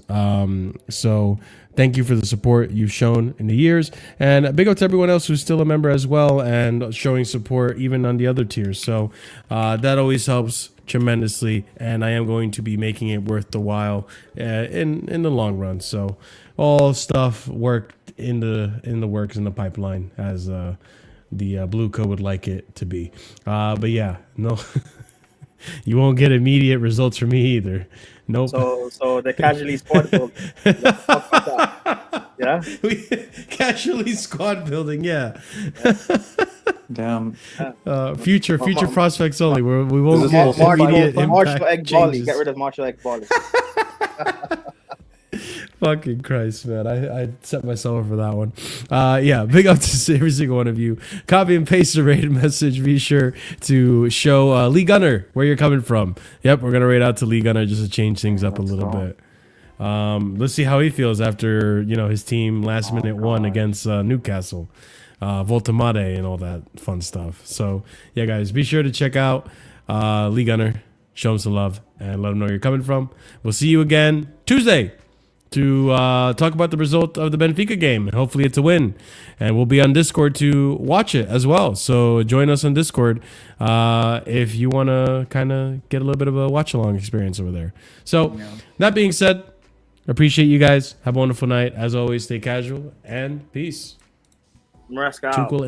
So thank you for the support you've shown in the years, and big up to everyone else who's still a member as well and showing support even on the other tiers. So that always helps tremendously, and I am going to be making it worth the while in the long run. So all stuff worked in the works, in the pipeline, as the Blue Code would like it to be. But yeah, no, you won't get immediate results from me either. Nope. So the casually squad building. Let's talk about that. Yeah. Casually squad building. Yeah. Damn. Future prospects only. We won't get immediate Marshall Egg impact Volley. changes. Get rid of Marshall Egg Volley. Fucking Christ, man. I set myself up for that one. Yeah, big up to every single one of you. Copy and paste the rated message. Be sure to show Lee Gunner where you're coming from. Yep, we're going to rate out to Lee Gunner just to change things up a little bit. Let's see how he feels after, his team last minute won against Newcastle. Voltamade and all that fun stuff. So, yeah, guys, be sure to check out Lee Gunner. Show him some love and let him know where you're coming from. We'll see you again Tuesday to talk about the result of the Benfica game. Hopefully it's a win. And we'll be on Discord to watch it as well. So join us on Discord if you want to kind of get a little bit of a watch-along experience over there. So that being said, appreciate you guys. Have a wonderful night. As always, stay casual and peace. Maresca out.